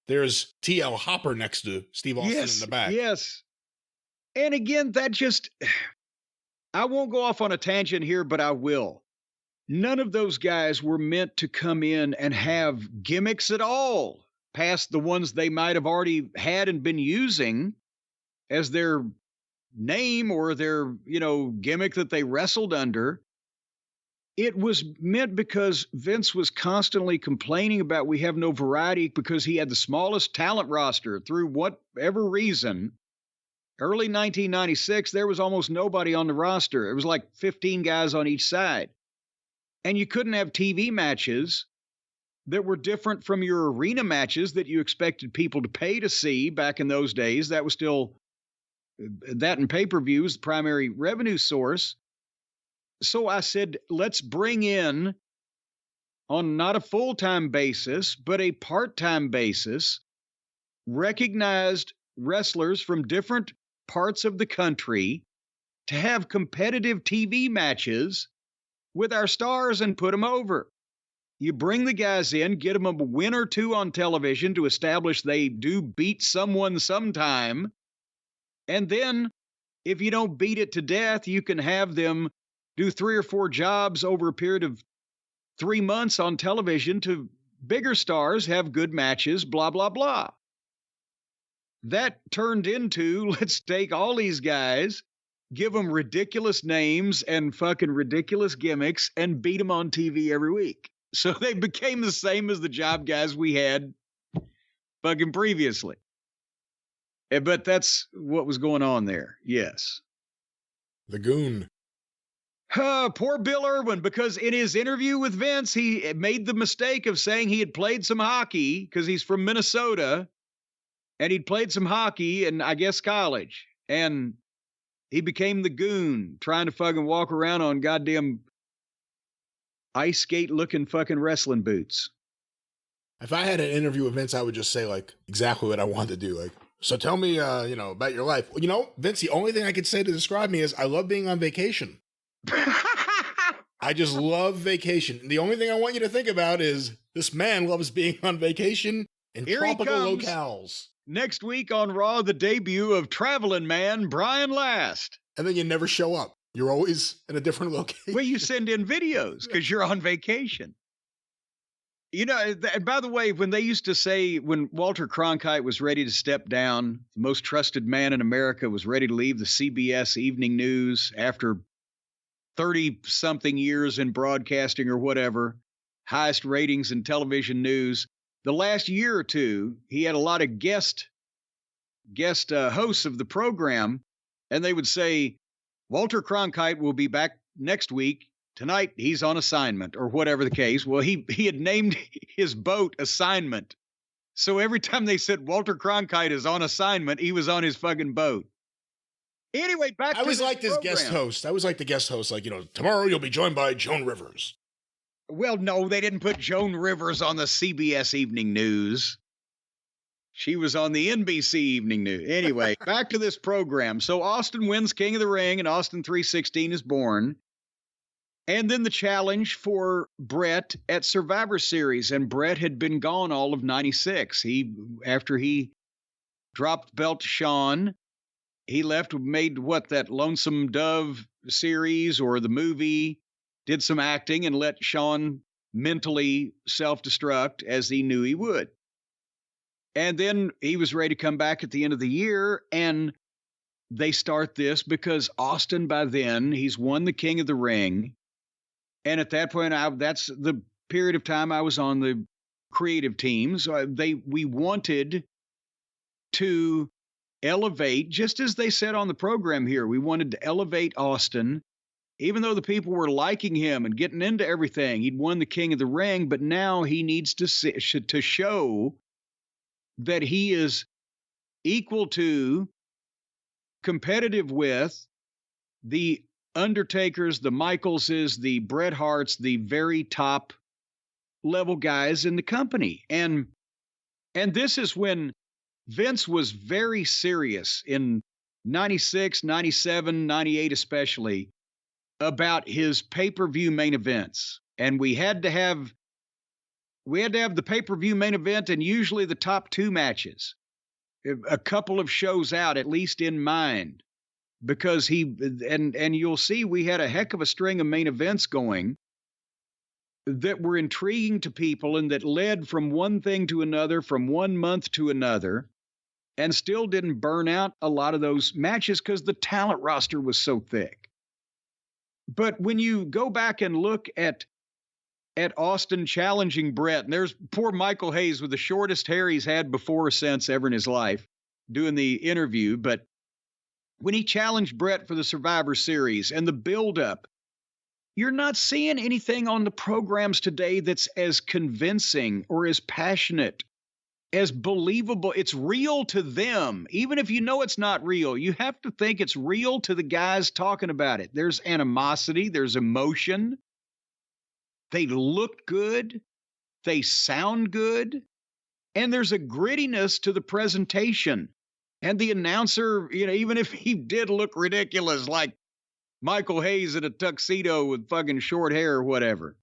there's T.L. Hopper next to Steve Austin in the back.
Yes. And again, I won't go off on a tangent here, but I will. None of those guys were meant to come in and have gimmicks at all past the ones they might have already had and been using as their name or their, gimmick that they wrestled under. It was meant because Vince was constantly complaining about we have no variety because he had the smallest talent roster through whatever reason. Early 1996, there was almost nobody on the roster. It was like 15 guys on each side. And you couldn't have TV matches that were different from your arena matches that you expected people to pay to see back in those days. That was still, that and pay-per-view was the primary revenue source. So I said, let's bring in, on not a full-time basis, but a part-time basis, recognized wrestlers from different parts of the country to have competitive TV matches with our stars and put them over. You bring the guys in, get them a win or two on television to establish they do beat someone sometime. And then if you don't beat it to death, you can have them do 3 or 4 jobs over a period of 3 months on television to bigger stars, have good matches, blah, blah, blah. That turned into, let's take all these guys, give them ridiculous names and fucking ridiculous gimmicks and beat them on TV every week. So they became the same as the job guys we had fucking previously. But that's what was going on there. Yes.
The goon.
Poor Bill Irwin, because in his interview with Vince, he made the mistake of saying he had played some hockey because he's from Minnesota and he'd played some hockey in, I guess, college. And he became the goon trying to fucking walk around on goddamn ice skate looking fucking wrestling boots.
If I had an interview with Vince, I would just say like exactly what I wanted to do. Like, so tell me, about your life. Vince, the only thing I could say to describe me is I love being on vacation. I just love vacation. The only thing I want you to think about is this man loves being on vacation in tropical locales.
Next week on Raw, the debut of traveling man Brian Last.
And then you never show up. You're always in a different location.
Well, you send in videos because you're on vacation. And by the way, when they used to say, when Walter Cronkite was ready to step down, the most trusted man in America was ready to leave the CBS Evening News after 30-something years in broadcasting or whatever, highest ratings in television news. The last year or two, he had a lot of guest hosts of the program, and they would say, Walter Cronkite will be back next week. Tonight, he's on assignment, or whatever the case. Well, he had named his boat Assignment. So every time they said Walter Cronkite is on assignment, he was on his fucking boat. Anyway, back to
I was like this guest host. I was like the guest host, like, tomorrow you'll be joined by Joan Rivers.
Well, no, they didn't put Joan Rivers on the CBS Evening News. She was on the NBC Evening News. Anyway, back to this program. So Austin wins King of the Ring, and Austin 316 is born. And then the challenge for Bret at Survivor Series, and Bret had been gone all of 96. After he dropped belt to Shawn, he left, made that Lonesome Dove series or the movie, did some acting and let Shawn mentally self-destruct as he knew he would. And then he was ready to come back at the end of the year, and they start this because Austin, by then, he's won the King of the Ring. And at that point, that's the period of time I was on the creative team. So we wanted to elevate, just as they said on the program here, we wanted to elevate Austin, even though the people were liking him and getting into everything. He'd won the King of the Ring, but now he needs to show that he is equal to, competitive with the Undertakers, the Michaelses, the Bret Harts, the very top level guys in the company. And this is when Vince was very serious in 96, 97, 98 especially about his pay-per-view main events. And we had to have the pay-per-view main event and usually the top 2 matches, a couple of shows out, at least in mind. Because and you'll see we had a heck of a string of main events going that were intriguing to people and that led from one thing to another, from one month to another, and still didn't burn out a lot of those matches because the talent roster was so thick. But when you go back and look at Austin challenging Bret, and there's poor Michael Hayes with the shortest hair he's had before or since ever in his life doing the interview, but when he challenged Bret for the Survivor Series and the buildup, you're not seeing anything on the programs today that's as convincing or as passionate as believable. It's real to them. Even if you know it's not real, you have to think it's real to the guys talking about it. There's animosity, there's emotion. They look good, they sound good, and there's a grittiness to the presentation. And the announcer, even if he did look ridiculous, like Michael Hayes in a tuxedo with fucking short hair or whatever,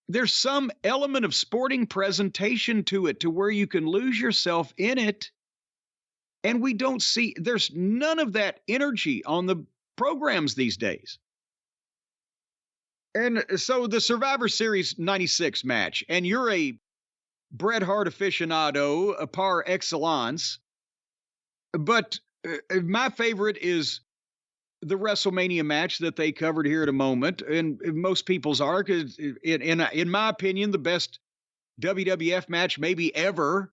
there's some element of sporting presentation to it to where you can lose yourself in it. And we don't see, there's none of that energy on the programs these days. And so the Survivor Series 96 match, and you're a Bret Hart aficionado, a par excellence, but my favorite is the WrestleMania match that they covered here in a moment, and most people's are, because in my opinion, the best WWF match maybe ever.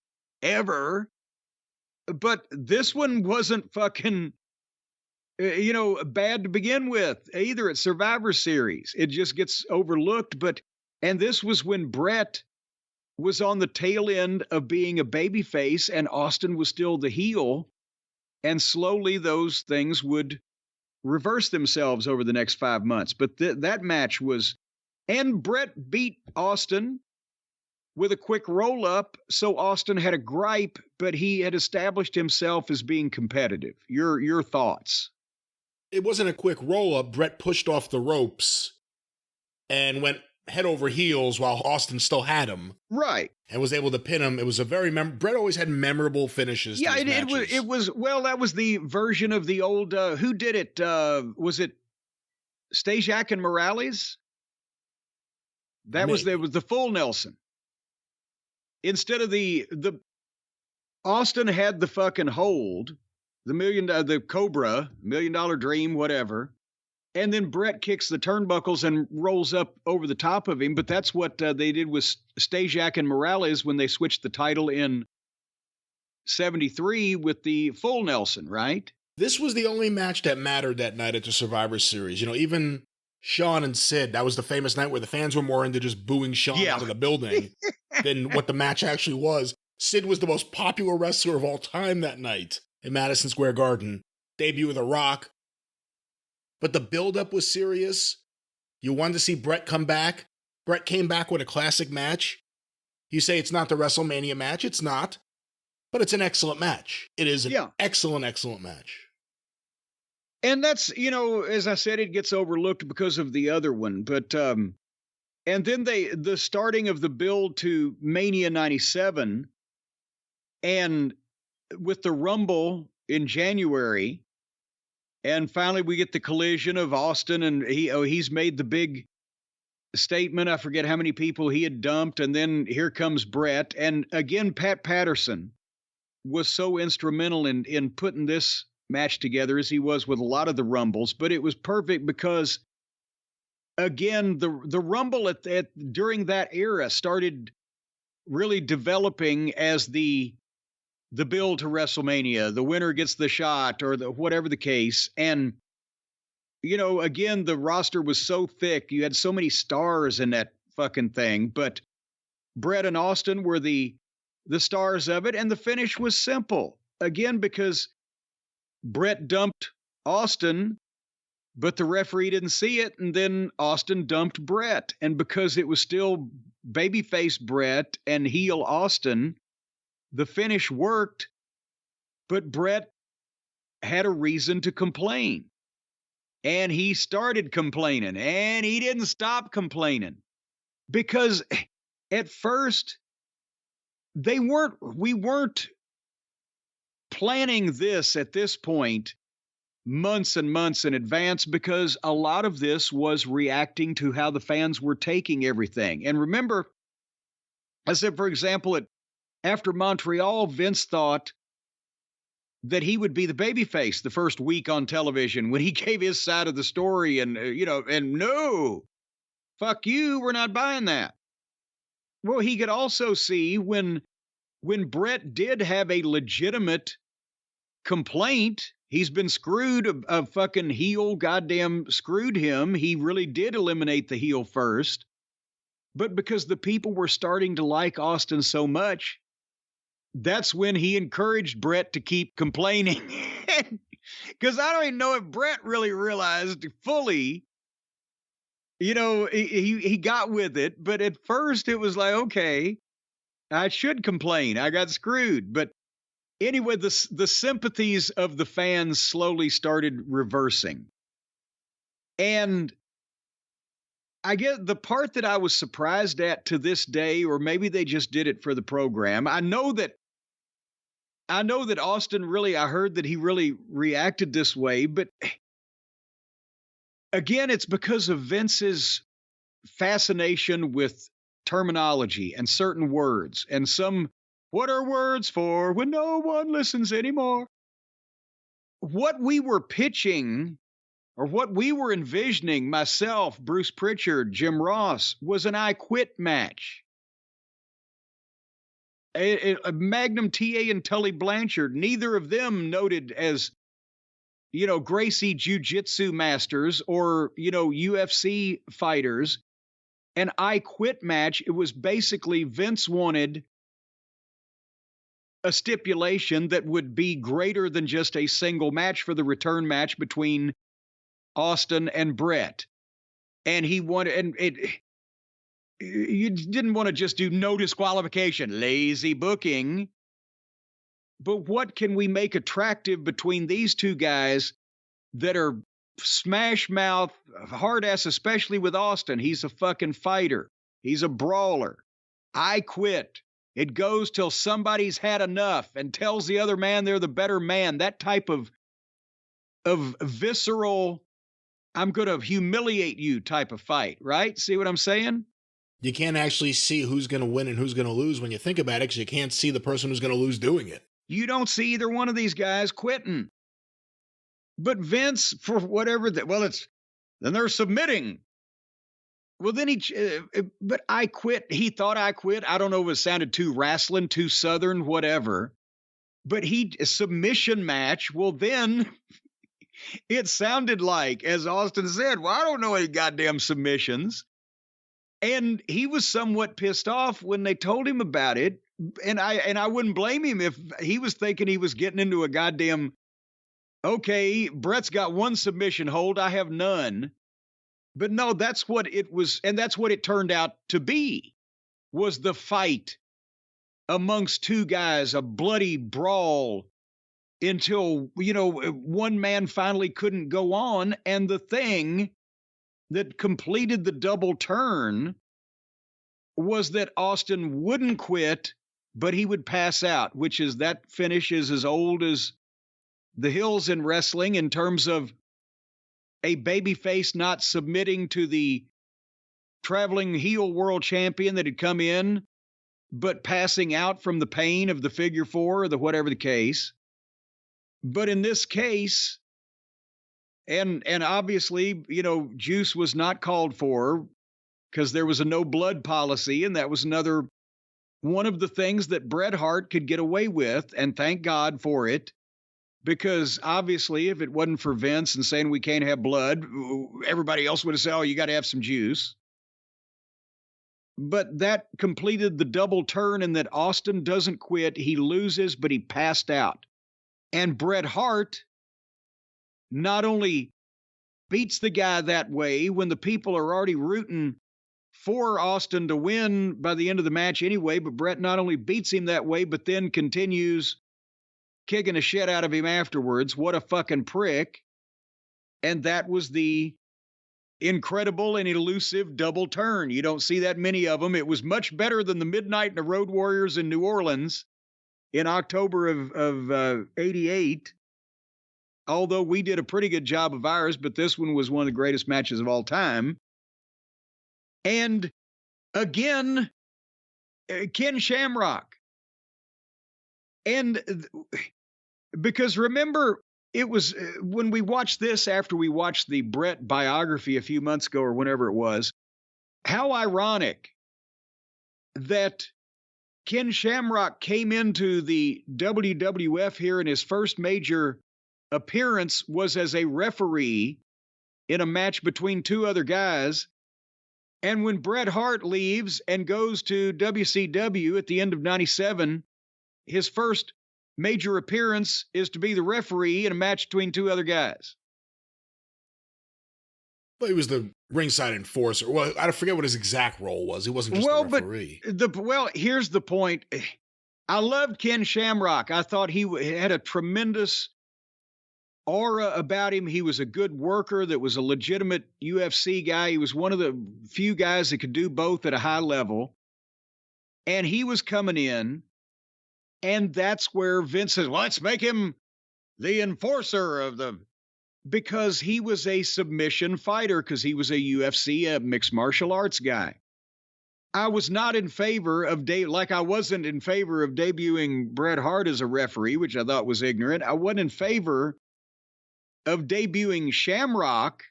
But this one wasn't fucking, bad to begin with, either at Survivor Series. It just gets overlooked. And this was when Bret was on the tail end of being a babyface and Austin was still the heel. And slowly those things would reverse themselves over the next 5 months. But that match was, and Bret beat Austin with a quick roll up. So Austin had a gripe, but he had established himself as being competitive. Your thoughts?
It wasn't a quick roll up. Bret pushed off the ropes and went head over heels while Austin still had him.
Right.
And was able to pin him. It was a very Bret always had memorable finishes.
Yeah, it was well, that was the version of the old who did it? Was it Stasiak and Morales? That was the full Nelson. Instead of the Austin had the fucking hold, the Cobra, $1 Million Dream, whatever. And then Bret kicks the turnbuckles and rolls up over the top of him. But that's what they did with Stasiak and Morales when they switched the title in 73 with the full Nelson, right?
This was the only match that mattered that night at the Survivor Series. Even Shawn and Sid, that was the famous night where the fans were more into just booing Shawn out of the building than what the match actually was. Sid was the most popular wrestler of all time that night in Madison Square Garden. Debut of The Rock. But the build-up was serious. You wanted to see Bret come back. Bret came back with a classic match. You say it's not the WrestleMania match. It's not. But it's an excellent match. It is an excellent, excellent match.
And that's, as I said, it gets overlooked because of the other one. But, and then the starting of the build to Mania 97, and with the Rumble in January, and finally we get the collision of Austin, and he's made the big statement. I forget how many people he had dumped. And then here comes Bret. And again, Pat Patterson was so instrumental in putting this match together as he was with a lot of the Rumbles. But it was perfect because, again, the Rumble during that era started really developing as the build to WrestleMania. The winner gets the shot, or whatever the case. And, again, the roster was so thick. You had so many stars in that fucking thing. But Bret and Austin were the stars of it. And the finish was simple. Again, because Bret dumped Austin, but the referee didn't see it. And then Austin dumped Bret. And because it was still babyface Bret and heel Austin, the finish worked, but Bret had a reason to complain. And he started complaining, and he didn't stop complaining. Because at first, we weren't planning this at this point months and months in advance, because a lot of this was reacting to how the fans were taking everything. And remember, I said, for example, after Montreal, Vince thought that he would be the babyface the first week on television when he gave his side of the story. And, and no, fuck you, we're not buying that. Well, he could also see when Bret did have a legitimate complaint, he's been screwed, a fucking heel goddamn screwed him. He really did eliminate the heel first. But because the people were starting to like Austin so much, that's when he encouraged Bret to keep complaining. Because I don't even know if Bret really realized fully, he got with it. But at first it was like, okay, I should complain. I got screwed. But anyway, the sympathies of the fans slowly started reversing. And I get the part that I was surprised at to this day, or maybe they just did it for the program. I know that Austin really, I heard that he really reacted this way, but again, it's because of Vince's fascination with terminology and certain words and what are words for when no one listens anymore? What we were pitching or what we were envisioning, myself, Bruce Pritchard, Jim Ross, was an I Quit match. A Magnum TA and Tully Blanchard, neither of them noted as, Gracie Jiu-Jitsu masters or, UFC fighters. An I Quit match, it was basically Vince wanted a stipulation that would be greater than just a single match for the return match between Austin and Bret. And he wanted, you didn't want to just do no disqualification, lazy booking. But what can we make attractive between these two guys that are smash mouth, hard ass, especially with Austin? He's a fucking fighter. He's a brawler. I quit. It goes till somebody's had enough and tells the other man they're the better man. That type of visceral, I'm going to humiliate you type of fight, right? See what I'm saying?
You can't actually see who's going to win and who's going to lose when you think about it, because you can't see the person who's going to lose doing it.
You don't see either one of these guys quitting. But Vince, for whatever, then they're submitting. Well, then but I quit. He thought I quit. I don't know if it sounded too wrestling, too Southern, whatever. But a submission match. Well, then it sounded like, as Austin said, well, I don't know any goddamn submissions. And he was somewhat pissed off when they told him about it. And I wouldn't blame him if he was thinking he was getting into a goddamn, okay, Bret's got one submission hold, I have none. But no, that's what it was. And that's what it turned out to be, was the fight amongst two guys, a bloody brawl until, one man finally couldn't go on. And the thing that completed the double turn was that Austin wouldn't quit, but he would pass out, which is, that finish is as old as the hills in wrestling in terms of a babyface not submitting to the traveling heel world champion that had come in, but passing out from the pain of the figure four or the whatever the case. But in this case, and obviously, juice was not called for because there was a no blood policy. And that was another one of the things that Bret Hart could get away with. And thank God for it, because obviously if it wasn't for Vince and saying we can't have blood, everybody else would have said, oh, you got to have some juice. But that completed the double turn, and that Austin doesn't quit. He loses, but he passed out. And Bret Hart not only beats the guy that way when the people are already rooting for Austin to win by the end of the match anyway, but Bret not only beats him that way, but then continues kicking the shit out of him afterwards. What a fucking prick. And that was the incredible and elusive double turn. You don't see that many of them. It was much better than the Midnight and the Road Warriors in New Orleans in October of 88. Although we did a pretty good job of ours, but this one was one of the greatest matches of all time. And again, Ken Shamrock. And because remember, it was when we watched this after we watched the Bret biography a few months ago or whenever it was, how ironic that Ken Shamrock came into the WWF here, and his first major appearance was as a referee in a match between two other guys. And when Bret Hart leaves and goes to WCW at the end of 97, his first major appearance is to be the referee in a match between two other guys.
But he was the ringside enforcer. Well, I forget what his exact role was. He wasn't just the referee.
Here's the point. I loved Ken Shamrock. I thought he had a tremendous aura about him. He was a good worker that was a legitimate UFC guy. He was one of the few guys that could do both at a high level. And he was coming in, and that's where Vince says, well, let's make him the enforcer of the... Because he was a submission fighter, because he was a UFC, a mixed martial arts guy. I was not in favor of, like I wasn't in favor of debuting Bret Hart as a referee, which I thought was ignorant. I wasn't in favor of debuting Shamrock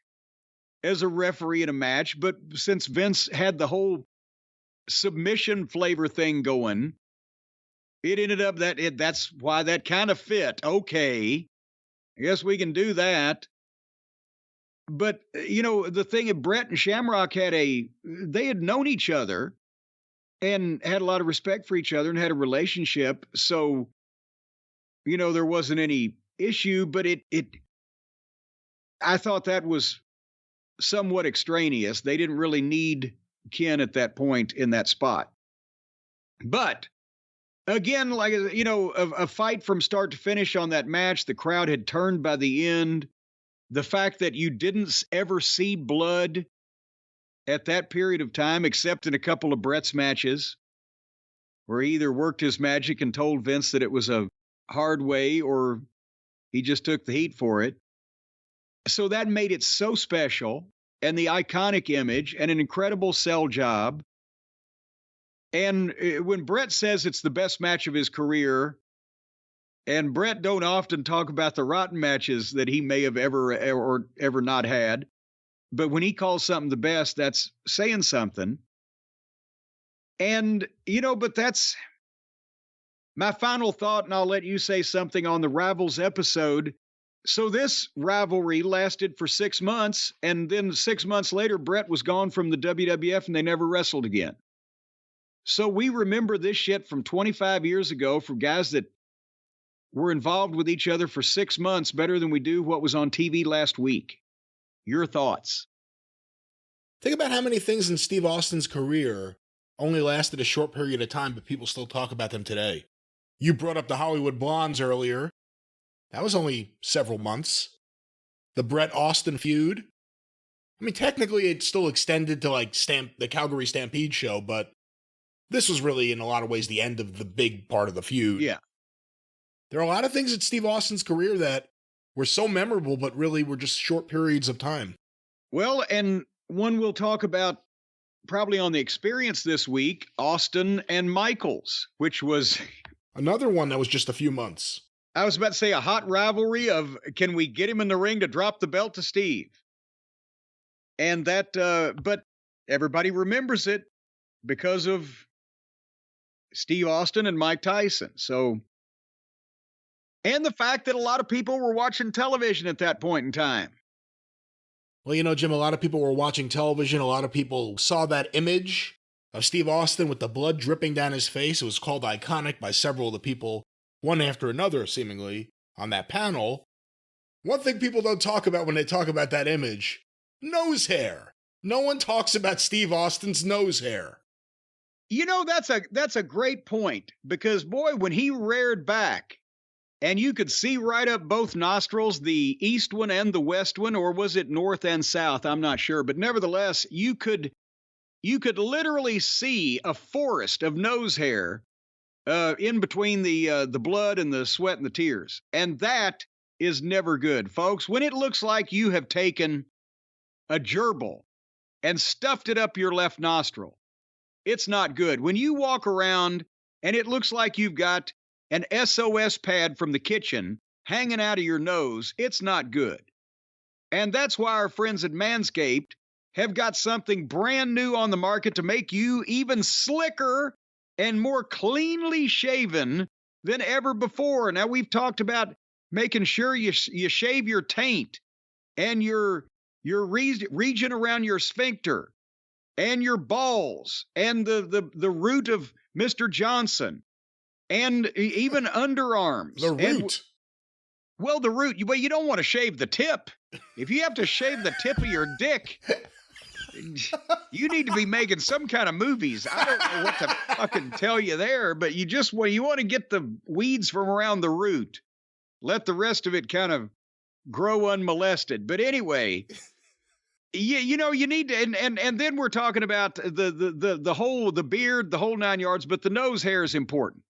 as a referee in a match, but since Vince had the whole submission flavor thing going, it ended up that's why that kind of fit. Okay, I guess we can do that. But, the thing of Bret and Shamrock they had known each other and had a lot of respect for each other and had a relationship. So, there wasn't any issue, but I thought that was somewhat extraneous. They didn't really need Ken at that point in that spot. But again, like, a fight from start to finish on that match, the crowd had turned by the end. The fact that you didn't ever see blood at that period of time, except in a couple of Bret's matches, where he either worked his magic and told Vince that it was a hard way, or he just took the heat for it. So that made it so special, and the iconic image, and an incredible sell job. And when Bret says it's the best match of his career, and Bret don't often talk about the rotten matches that he may have ever not had, but when he calls something the best, that's saying something. And, but that's my final thought, and I'll let you say something on the Rivals episode. So this rivalry lasted for 6 months, and then 6 months later, Bret was gone from the WWF, and they never wrestled again. So we remember this shit from 25 years ago from guys that were involved with each other for 6 months better than we do what was on TV last week. Your thoughts?
Think about how many things in Steve Austin's career only lasted a short period of time, but people still talk about them today. You brought up the Hollywood Blondes earlier. That was only several months. The Bret Austin feud. I mean, technically it still extended to like the Calgary Stampede show, but this was really in a lot of ways the end of the big part of the feud.
Yeah.
There are a lot of things in Steve Austin's career that were so memorable, but really were just short periods of time.
Well, and one we'll talk about probably on the Experience this week, Austin and Michaels, which was...
Another one that was just a few months.
I was about to say a hot rivalry of, can we get him in the ring to drop the belt to Steve? And that, but everybody remembers it because of Steve Austin and Mike Tyson. So... And the fact that a lot of people were watching television at that point in time.
Well, Jim, a lot of people were watching television. A lot of people saw that image of Steve Austin with the blood dripping down his face. It was called iconic by several of the people, one after another, seemingly, on that panel. One thing people don't talk about when they talk about that image, nose hair. No one talks about Steve Austin's nose hair.
That's a great point, because, boy, when he reared back, and you could see right up both nostrils, the east one and the west one, or was it north and south? I'm not sure. But nevertheless, you could literally see a forest of nose hair in between the blood and the sweat and the tears. And that is never good, folks. When it looks like you have taken a gerbil and stuffed it up your left nostril, it's not good. When you walk around and it looks like you've got an SOS pad from the kitchen hanging out of your nose, it's not good. And that's why our friends at Manscaped have got something brand new on the market to make you even slicker and more cleanly shaven than ever before. Now, we've talked about making sure you shave your taint and your region around your sphincter and your balls and the root of Mr. Johnson and even underarms.
The root.
Well, the root. Well, you don't want to shave the tip. If you have to shave the tip of your dick, you need to be making some kind of movies. I don't know what to fucking tell you there, but you want to get the weeds from around the root. Let the rest of it kind of grow unmolested. But anyway, you need to, and then we're talking about the beard, the whole 9 yards, but the nose hair is important.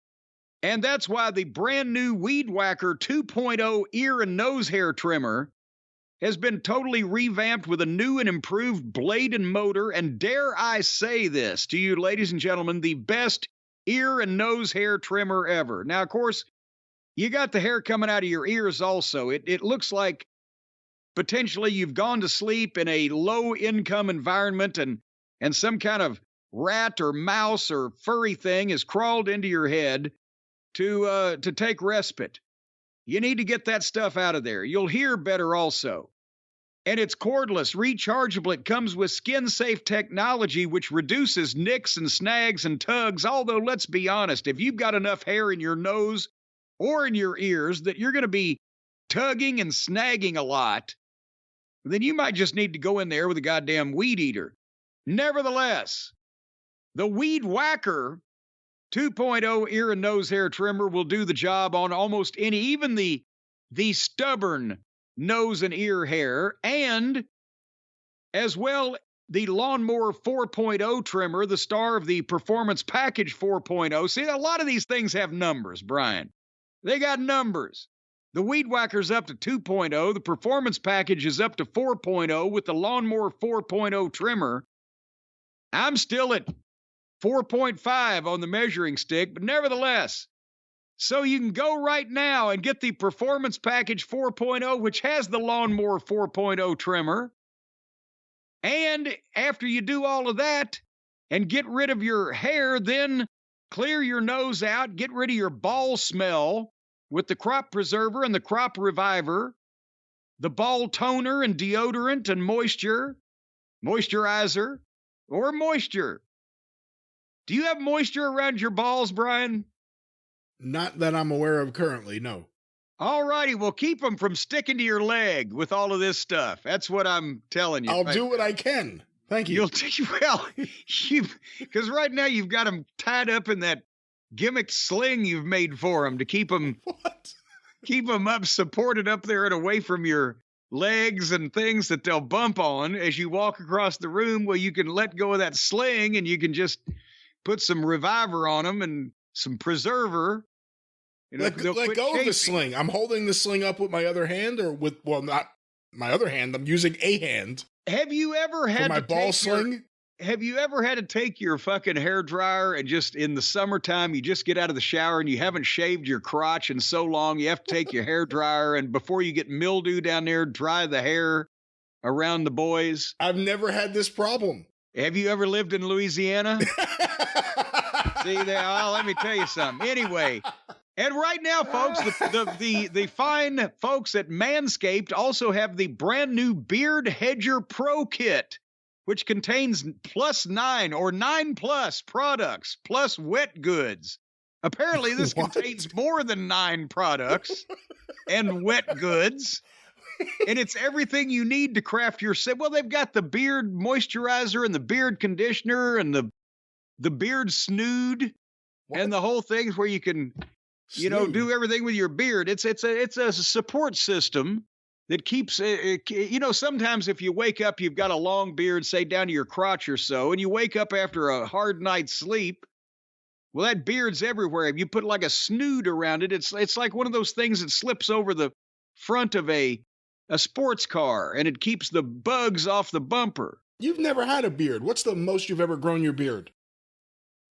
And that's why the brand new Weed Whacker 2.0 ear and nose hair trimmer has been totally revamped with a new and improved blade and motor. And dare I say this to you, ladies and gentlemen, the best ear and nose hair trimmer ever. Now, of course, you got the hair coming out of your ears also. It looks like potentially you've gone to sleep in a low-income environment and some kind of rat or mouse or furry thing has crawled into your head to take respite. You need to get that stuff out of there. You'll hear better also. And it's cordless, rechargeable. It comes with skin-safe technology, which reduces nicks and snags and tugs. Although, let's be honest, if you've got enough hair in your nose or in your ears that you're going to be tugging and snagging a lot, then you might just need to go in there with a goddamn weed eater. Nevertheless, the Weed Whacker 2.0 ear and nose hair trimmer will do the job on almost any, even the stubborn nose and ear hair, and as well the Lawnmower 4.0 trimmer, the star of the Performance Package 4.0. See, a lot of these things have numbers, Brian. They got numbers. The Weed Whacker's up to 2.0. The Performance Package is up to 4.0 with the Lawnmower 4.0 trimmer. I'm still at 4.5 on the measuring stick, but nevertheless, so you can go right now and get the Performance Package 4.0, which has the Lawnmower 4.0 trimmer. And after you do all of that and get rid of your hair, then clear your nose out, get rid of your ball smell with the Crop Preserver and the Crop Reviver, the ball toner and deodorant and moisturizer, or moisture. Do you have moisture around your balls, Brian?
Not that I'm aware of currently, no.
All righty, well, keep them from sticking to your leg with all of this stuff. That's what I'm telling you.
I'll do what I can. Thank you.
Because right now you've got them tied up in that gimmick sling you've made for them to keep them, keep them up, supported up there and away from your legs and things that they'll bump on as you walk across the room. Well, you can let go of that sling and you can just put some Reviver on them and some Preserver.
Let go of the sling. I'm holding the sling up with my other hand, or with, well, not my other hand. I'm using a hand.
Have you ever had
my ball sling?
Have you ever had to take your fucking hair dryer and just in the summertime, you just get out of the shower and you haven't shaved your crotch in so long, you have to take your hair dryer and before you get mildew down there, dry the hair around the boys?
I've never had this problem.
Have you ever lived in Louisiana? See there, well, let me tell you something. Anyway, and right now, folks, the fine folks at Manscaped also have the brand new Beard Hedger Pro Kit, which contains +9 or 9+ products, plus wet goods. Apparently, this contains more than 9 products and wet goods. And it's everything you need to craft your set. Well, they've got the beard moisturizer and the beard conditioner and the beard snood and the whole thing where you can, do everything with your beard. It's a support system that keeps, sometimes if you wake up, you've got a long beard, say down to your crotch or so, and you wake up after a hard night's sleep. Well, that beard's everywhere. If you put like a snood around it, it's like one of those things that slips over the front of a sports car, and it keeps the bugs off the bumper.
You've never had a beard. What's the most you've ever grown your beard?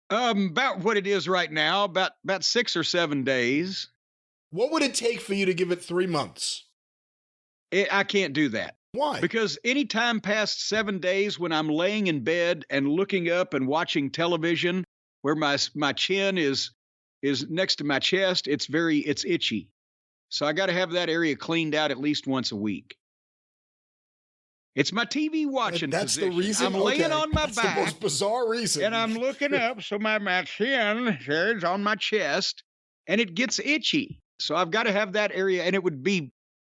About what it is right now, about 6 or 7 days.
What would it take for you to give it 3 months?
I can't do that.
Why?
Because any time past 7 days when I'm laying in bed and looking up and watching television where my chin is next to my chest, it's itchy. So I got to have that area cleaned out at least once a week. It's my TV watching
That's
position.
The reason?
I'm laying on my back.
That's the most bizarre reason.
And I'm looking up, so my chin is on my chest. and it gets itchy. So I've got to have that area, and it would be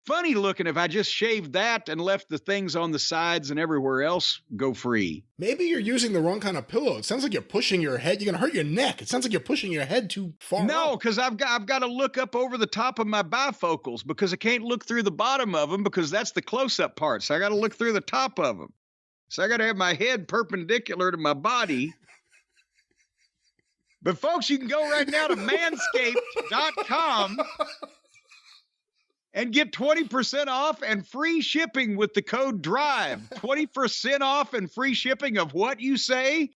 funny looking if I just shaved that and left the things on the sides and everywhere else go free.
Maybe you're using the wrong kind of pillow. It sounds like you're pushing your head. You're going to hurt your neck. It sounds like you're pushing your head too far.
No, because I've got to look up over the top of my bifocals because I can't look through the bottom of them because that's the close-up part. So I got to look through the top of them. So I got to have my head perpendicular to my body. But folks, you can go right now to Manscaped.com and get 20% off and free shipping with the code DRIVE. 20% off and free shipping of what you say?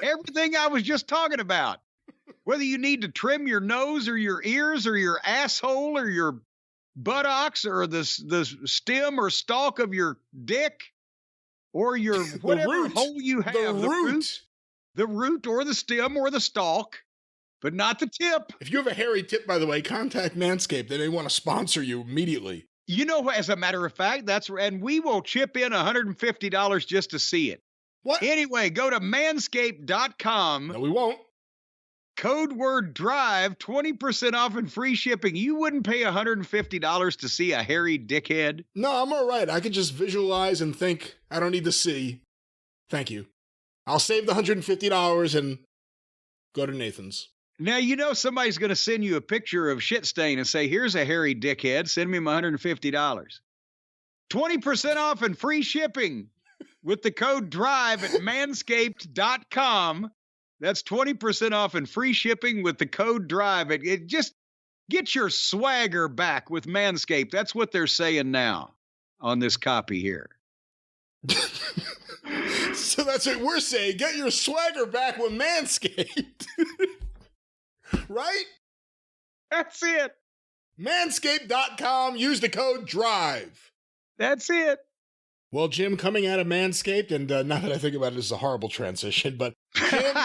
Everything I was just talking about. Whether you need to trim your nose or your ears or your asshole or your buttocks or the stem or stalk of your dick or your whatever hole you have. The root or the stem or the stalk. But not the tip.
If you have a hairy tip, by the way, contact Manscaped. They may want to sponsor you immediately.
You know, as a matter of fact, and we will chip in $150 just to see it.
What?
Anyway, go to manscaped.com.
No, we won't.
Code word DRIVE, 20% off and free shipping. You wouldn't pay $150 to see a hairy dickhead?
No, I'm all right. I could just visualize and think, I don't need to see. Thank you. I'll save the $150 and go to Nathan's.
Now, you know somebody's going to send you a picture of shit stain and say, here's a hairy dickhead. Send me my $150. 20% off and free shipping with the code DRIVE at manscaped.com. That's 20% off and free shipping with the code DRIVE. It just get your swagger back with Manscaped. That's what they're saying now on this copy here.
So that's what we're saying. Get your swagger back with Manscaped. Right?
That's it.
Manscaped.com. Use the code DRIVE.
That's it.
Well, Jim, coming out of Manscaped, and now that I think about it, it's a horrible transition, but Jim,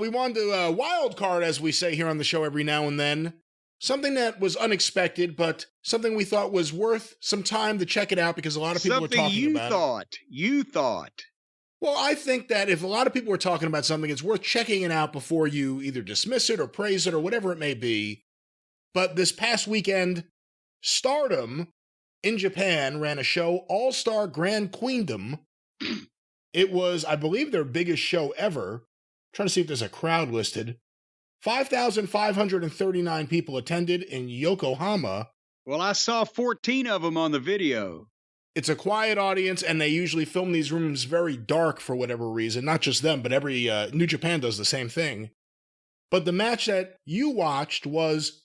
we wanted to wild card, as we say here on the show every now and then, something that was unexpected, but something we thought was worth some time to check it out because a lot of people were talking about it.
You thought.
Well, I think that if a lot of people are talking about something, it's worth checking it out before you either dismiss it or praise it or whatever it may be. But this past weekend, Stardom in Japan ran a show, All-Star Grand Queendom. It was, I believe, their biggest show ever. I'm trying to see if there's a crowd listed. 5,539 people attended in Yokohama.
Well, I saw 14 of them on the video.
It's a quiet audience, and they usually film these rooms very dark for whatever reason. Not just them, but every New Japan does the same thing. But the match that you watched was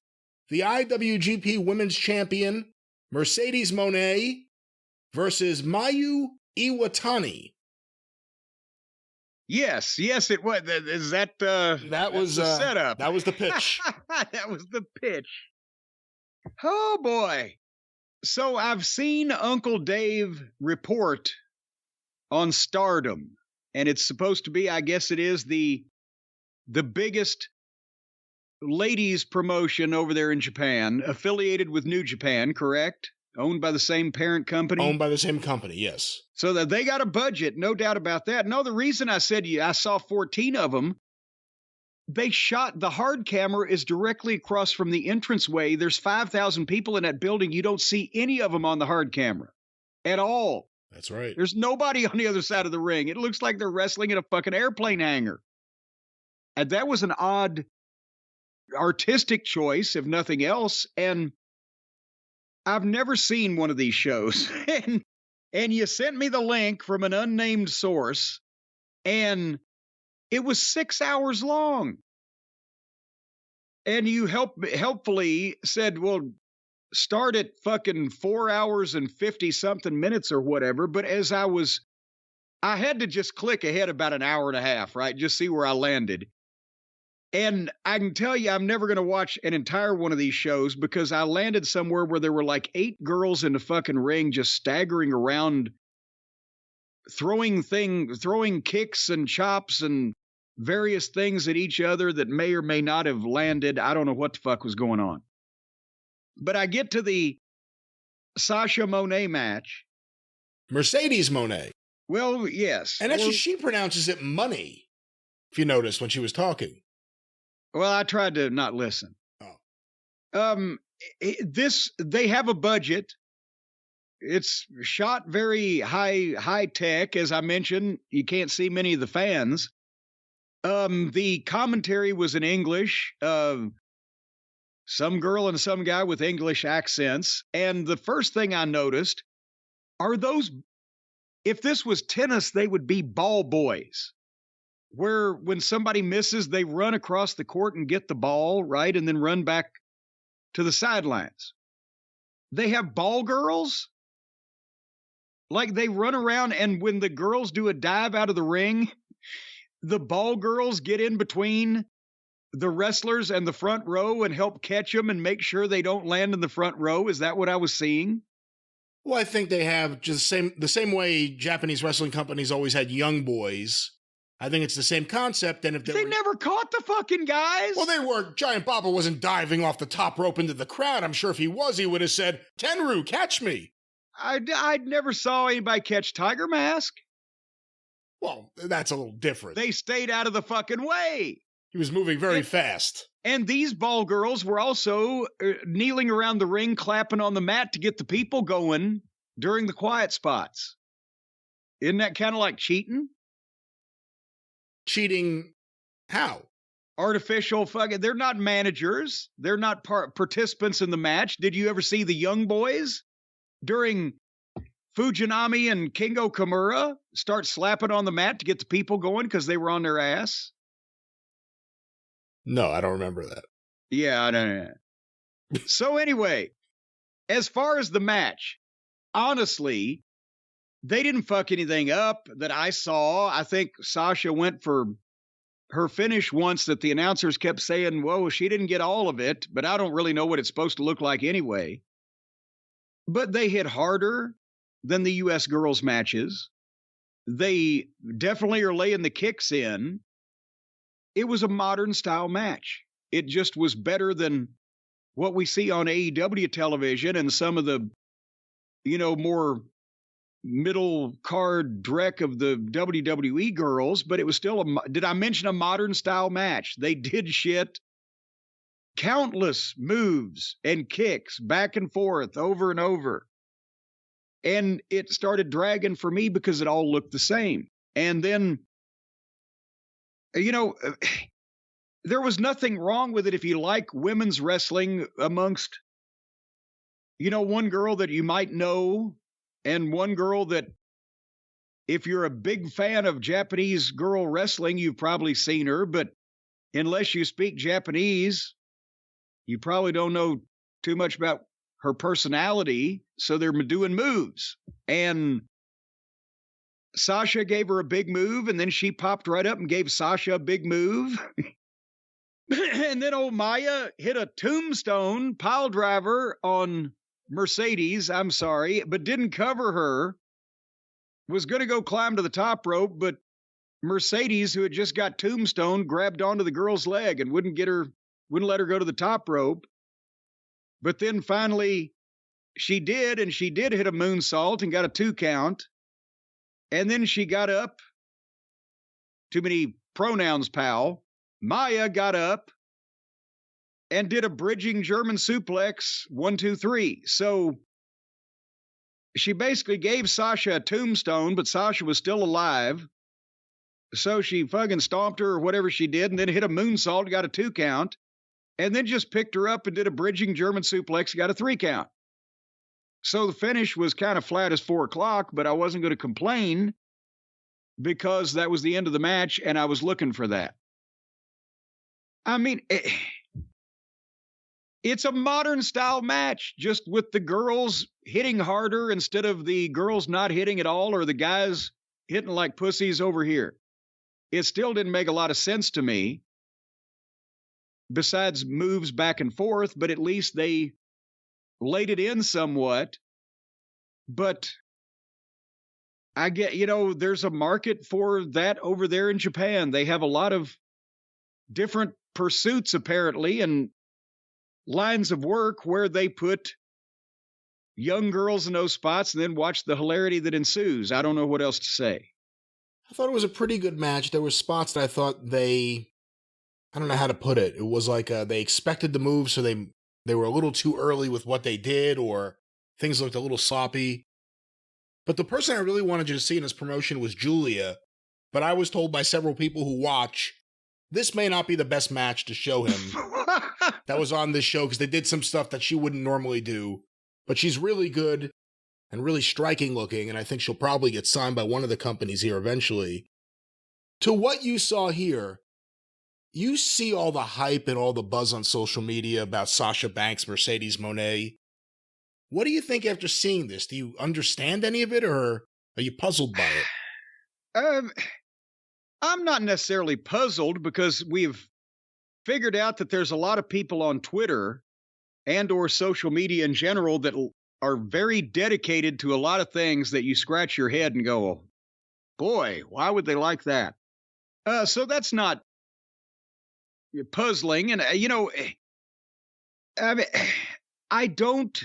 the IWGP Women's Champion, Mercedes Moné, versus Mayu Iwatani.
Yes, it was. Is that
that was
the setup?
That was the pitch.
That was the pitch. Oh boy. So I've seen Uncle Dave report on Stardom, and it's supposed to be, I guess it is, the biggest ladies promotion over there in Japan, affiliated with New Japan, correct? Owned by the same parent company?
Owned by the same company, yes.
So that they got a budget, no doubt about that. No, the reason I said I saw 14 of them, they shot, the hard camera is directly across from the entranceway. There's 5,000 people in that building. You don't see any of them on the hard camera at all.
That's right.
There's nobody on the other side of the ring. It looks like they're wrestling in a fucking airplane hangar. And that was an odd artistic choice, if nothing else. And I've never seen one of these shows. and you sent me the link from an unnamed source, and it was 6 hours long. And you helpfully said, well, start at fucking 4 hours and 50 something minutes or whatever. But as I had to just click ahead about an hour and a half, right? Just see where I landed. And I can tell you, I'm never going to watch an entire one of these shows because I landed somewhere where there were like 8 girls in the fucking ring just staggering around, throwing kicks and chops and various things at each other that may or may not have landed. I don't know what the fuck was going on. But I get to the Sasha Moné match.
Mercedes Moné.
Well, yes.
And actually, she pronounces it money, if you noticed when she was talking.
Well, I tried to not listen. They have a budget. It's shot very high tech. As I mentioned, you can't see many of the fans. The commentary was in English. Some girl and some guy with English accents. And the first thing I noticed are those, if this was tennis, they would be ball boys, where when somebody misses, they run across the court and get the ball, right? And then run back to the sidelines. They have ball girls. Like they run around, and when the girls do a dive out of the ring, the ball girls get in between the wrestlers and the front row and help catch them and make sure they don't land in the front row. Is that what I was seeing?
Well, I think they have just the same way Japanese wrestling companies always had young boys. I think it's the same concept. And if
they never caught the fucking guys.
Well, they were. Giant Baba wasn't diving off the top rope into the crowd. I'm sure if he was, he would have said, "Tenryu, catch me."
I never saw anybody catch Tiger Mask.
Well, that's a little different.
They stayed out of the fucking way.
He was moving very fast.
And these ball girls were also kneeling around the ring, clapping on the mat to get the people going during the quiet spots. Isn't that kind of like cheating?
Cheating how?
Artificial fucking. They're not managers. They're not participants in the match. Did you ever see the young boys during Fujinami and Kingo Kimura start slapping on the mat to get the people going because they were on their ass?
No, I don't remember that.
Yeah, I don't know. So anyway, as far as the match, honestly, they didn't fuck anything up that I saw. I think Sasha went for her finish once that the announcers kept saying, whoa, she didn't get all of it, but I don't really know what it's supposed to look like anyway. But they hit harder than the U.S. girls matches. They definitely are laying the kicks in. It was a modern style match. It just was better than what we see on AEW television and some of the, more middle card dreck of the WWE girls, but it was still did I mention a modern style match? They did shit. Countless moves and kicks back and forth over and over. And it started dragging for me because it all looked the same. And then, there was nothing wrong with it if you like women's wrestling amongst, one girl that you might know and one girl that if you're a big fan of Japanese girl wrestling, you've probably seen her, but unless you speak Japanese, you probably don't know too much about her personality, so they're doing moves. And Sasha gave her a big move, and then she popped right up and gave Sasha a big move. And then old Maya hit a tombstone pile driver on Mercedes, I'm sorry, but didn't cover her. Was going to go climb to the top rope, but Mercedes, who had just got tombstone, grabbed onto the girl's leg and wouldn't let her go to the top rope. But then finally she did, and she did hit a moonsault and got a 2 count. And then she got up. Too many pronouns, pal. Maya got up and did a bridging German suplex, 1, 2, 3. So she basically gave Sasha a tombstone, but Sasha was still alive. So she fucking stomped her or whatever she did, and then hit a moonsault, got a 2 count, and then just picked her up and did a bridging German suplex, got a 3 count. So the finish was kind of flat as 4 o'clock, but I wasn't going to complain because that was the end of the match, and I was looking for that. I mean, it's a modern style match, just with the girls hitting harder instead of the girls not hitting at all or the guys hitting like pussies over here. It still didn't make a lot of sense to me, besides moves back and forth, but at least they laid it in somewhat. But I get, there's a market for that over there in Japan. They have a lot of different pursuits, apparently, and lines of work where they put young girls in those spots and then watch the hilarity that ensues. I don't know what else to say.
I thought it was a pretty good match. There were spots that I thought I don't know how to put it. It was like they expected the move, so they they were a little too early with what they did, or things looked a little sloppy. But the person I really wanted you to see in this promotion was Julia, but I was told by several people who watch, this may not be the best match to show him that was on this show, because they did some stuff that she wouldn't normally do. But she's really good and really striking looking, and I think she'll probably get signed by one of the companies here eventually. To what you saw here, you see all the hype and all the buzz on social media about Sasha Banks, Mercedes Moné. What do you think after seeing this? Do you understand any of it, or are you puzzled by it?
I'm not necessarily puzzled, because we've figured out that there's a lot of people on Twitter and or social media in general that are very dedicated to a lot of things that you scratch your head and go, boy, why would they like that? So that's not puzzling. And, I mean, I don't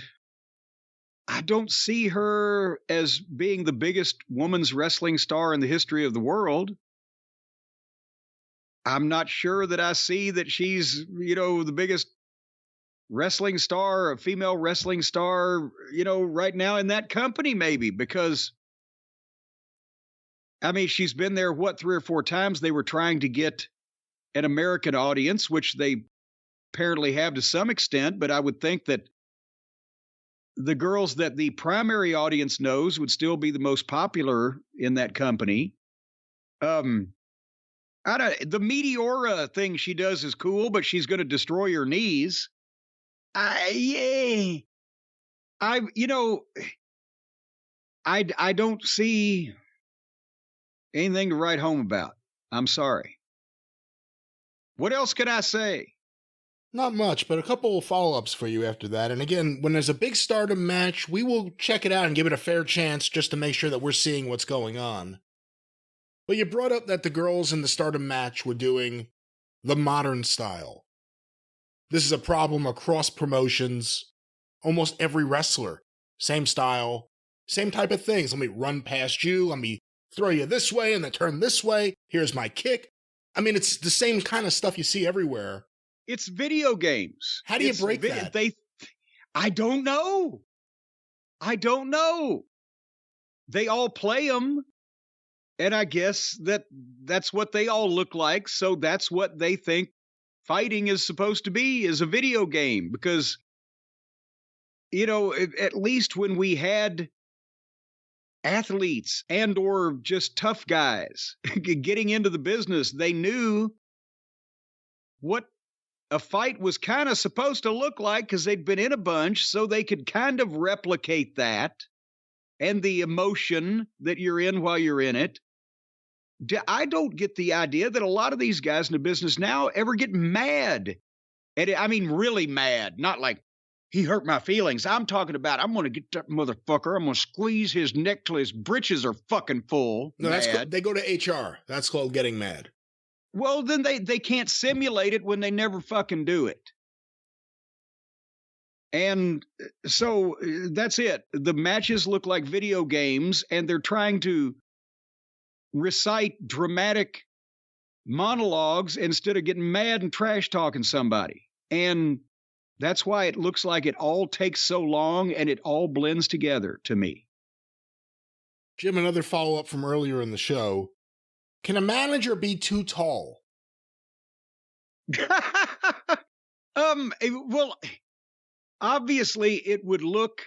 see her as being the biggest women's wrestling star in the history of the world. I'm not sure that I see that she's, the biggest wrestling star, a female wrestling star, right now in that company, maybe, because, I mean, she's been there, 3 or 4 times. They were trying to get an American audience, which they apparently have to some extent, but I would think that the girls that the primary audience knows would still be the most popular in that company. The Meteora thing she does is cool, but she's going to destroy your knees. I don't see anything to write home about. I'm sorry. What else can I say?
Not much, but a couple of follow-ups for you after that. And again, when there's a big Stardom match, we will check it out and give it a fair chance just to make sure that we're seeing what's going on. But you brought up that the girls in the Stardom match were doing the modern style. This is a problem across promotions. Almost every wrestler, same style, same type of things. Let me run past you. Let me throw you this way and then turn this way. Here's my kick. I mean, it's the same kind of stuff you see everywhere.
It's video games.
How do you break that?
I don't know. They all play them. And I guess that's what they all look like. So that's what they think fighting is supposed to be, is a video game. Because, at least when we had athletes and or just tough guys getting into the business, they knew what a fight was kind of supposed to look like, because they'd been in a bunch, so they could kind of replicate that and the emotion that you're in while you're in it. I don't get the idea that a lot of these guys in the business now ever get mad. And I mean, really mad, not like, he hurt my feelings. I'm talking about, I'm going to get that motherfucker. I'm going to squeeze his neck till his britches are fucking full.
No, they go to HR. That's called getting mad.
Well, then they can't simulate it when they never fucking do it. And so that's it. The matches look like video games, and they're trying to recite dramatic monologues instead of getting mad and trash talking somebody. And that's why it looks like it all takes so long and it all blends together to me.
Jim, another follow-up from earlier in the show. Can a manager be too tall?
Well, obviously it would look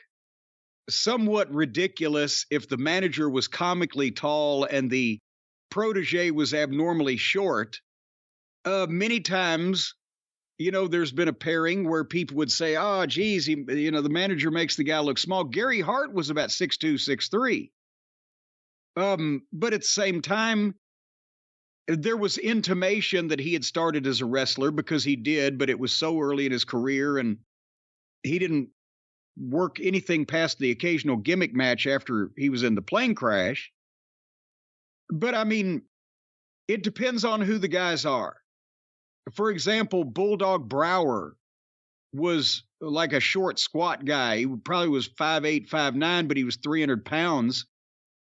somewhat ridiculous if the manager was comically tall and the protege was abnormally short. Many times, there's been a pairing where people would say, oh, geez, the manager makes the guy look small. Gary Hart was about 6'2", 6'3". But at the same time, there was intimation that he had started as a wrestler, because he did, but it was so early in his career, and he didn't work anything past the occasional gimmick match after he was in the plane crash. But I mean, it depends on who the guys are. For example, Bulldog Brower was like a short, squat guy. He probably was 5'8", 5'9", but he was 300 pounds.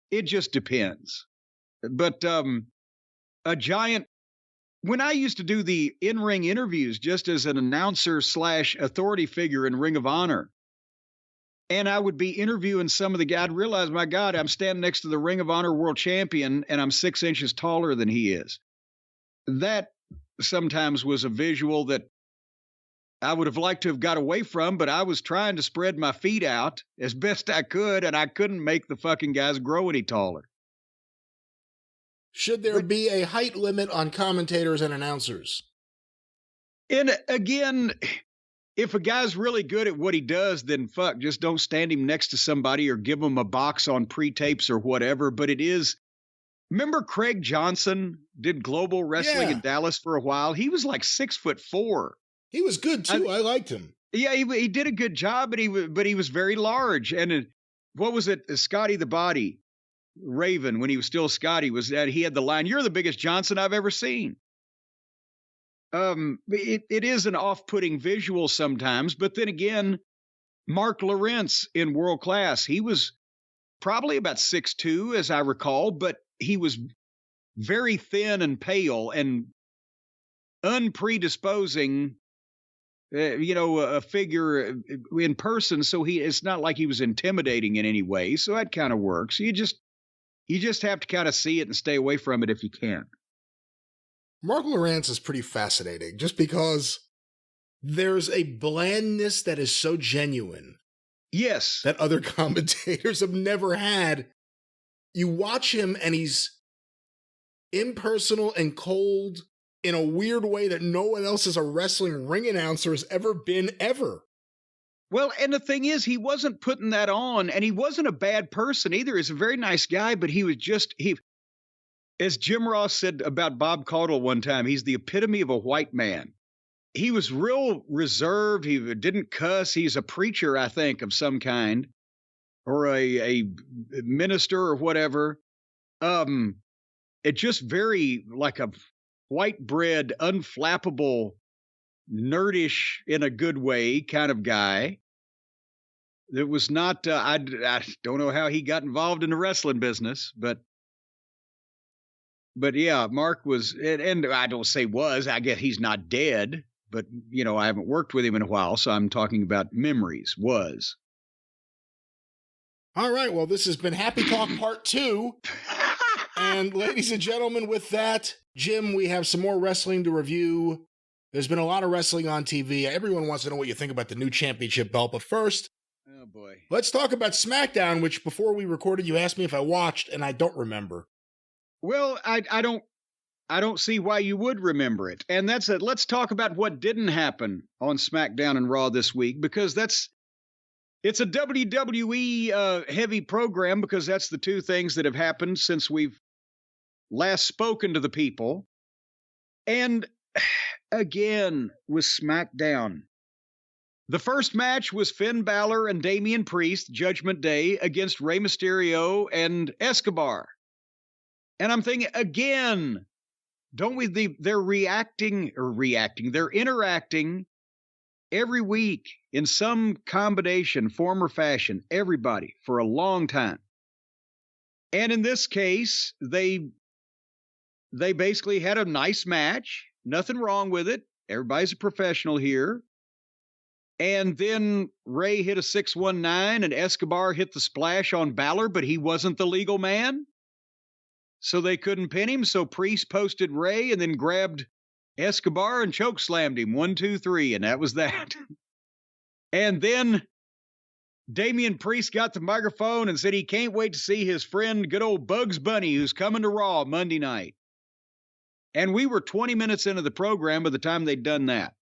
It just depends. But a giant when I used to do the in-ring interviews just as an announcer / authority figure in Ring of Honor, and I would be interviewing some of the guys, I'd realize, my God, I'm standing next to the Ring of Honor world champion and I'm 6 inches taller than he is. That sometimes was a visual that I would have liked to have got away from, but I was trying to spread my feet out as best I could, and I couldn't make the fucking guys grow any taller.
Should there be a height limit on commentators and announcers?
And again, if a guy's really good at what he does, then fuck, just don't stand him next to somebody or give him a box on pre-tapes or whatever. But it is, remember Craig Johnson did global wrestling in Dallas for a while? He was like 6'4".
He was good too. I liked him.
Yeah, he did a good job, but he was very large. And what was it? Scotty the Body, Raven, when he was still Scotty, was that he had the line, "You're the biggest Johnson I've ever seen." It is an off-putting visual sometimes, but then again, Mark Lawrence in World Class, he was probably about 6'2", as I recall, but he was very thin and pale and unpredisposing, a figure in person. So it's not like he was intimidating in any way. So that kind of works. You just have to kind of see it and stay away from it if you can.
Mark Lawrence is pretty fascinating just because there's a blandness that is so genuine.
Yes.
That other commentators have never had. You watch him and he's impersonal and cold in a weird way that no one else as a wrestling ring announcer has ever been, ever.
Well, and the thing is, he wasn't putting that on, and he wasn't a bad person either. He's a very nice guy, but he was as Jim Ross said about Bob Caudle one time, he's the epitome of a white man. He was real reserved. He didn't cuss. He's a preacher, I think, of some kind, or a minister or whatever. It just very like a white bread, unflappable, nerdish in a good way kind of guy. It was not, I don't know how he got involved in the wrestling business, but yeah, Mark was, and I don't say was, I guess he's not dead, but I haven't worked with him in a while, so I'm talking about memories, was.
All right, well, this has been Happy Talk Part 2. And ladies and gentlemen, with that, Jim, we have some more wrestling to review. There's been a lot of wrestling on TV. Everyone wants to know what you think about the new championship belt. But first,
oh boy,
let's talk about Smackdown, which before we recorded, you asked me if I watched, and I don't remember.
Well, I don't see why you would remember it. And that's it. Let's talk about what didn't happen on SmackDown and Raw this week, because it's a WWE heavy program, because that's the two things that have happened since we've last spoken to the people. And again, with SmackDown, the first match was Finn Balor and Damian Priest, Judgment Day, against Rey Mysterio and Escobar. And I'm thinking, again, they're they're interacting every week in some combination, form or fashion, everybody, for a long time. And in this case, they basically had a nice match. Nothing wrong with it. Everybody's a professional here. And then Ray hit a 619 and Escobar hit the splash on Balor, but he wasn't the legal man. So they couldn't pin him. So Priest posted Ray and then grabbed Escobar and chokeslammed him. 1, 2, 3. And that was that. And then Damian Priest got the microphone and said he can't wait to see his friend, good old Bugs Bunny, who's coming to Raw Monday night. And we were 20 minutes into the program by the time they'd done that.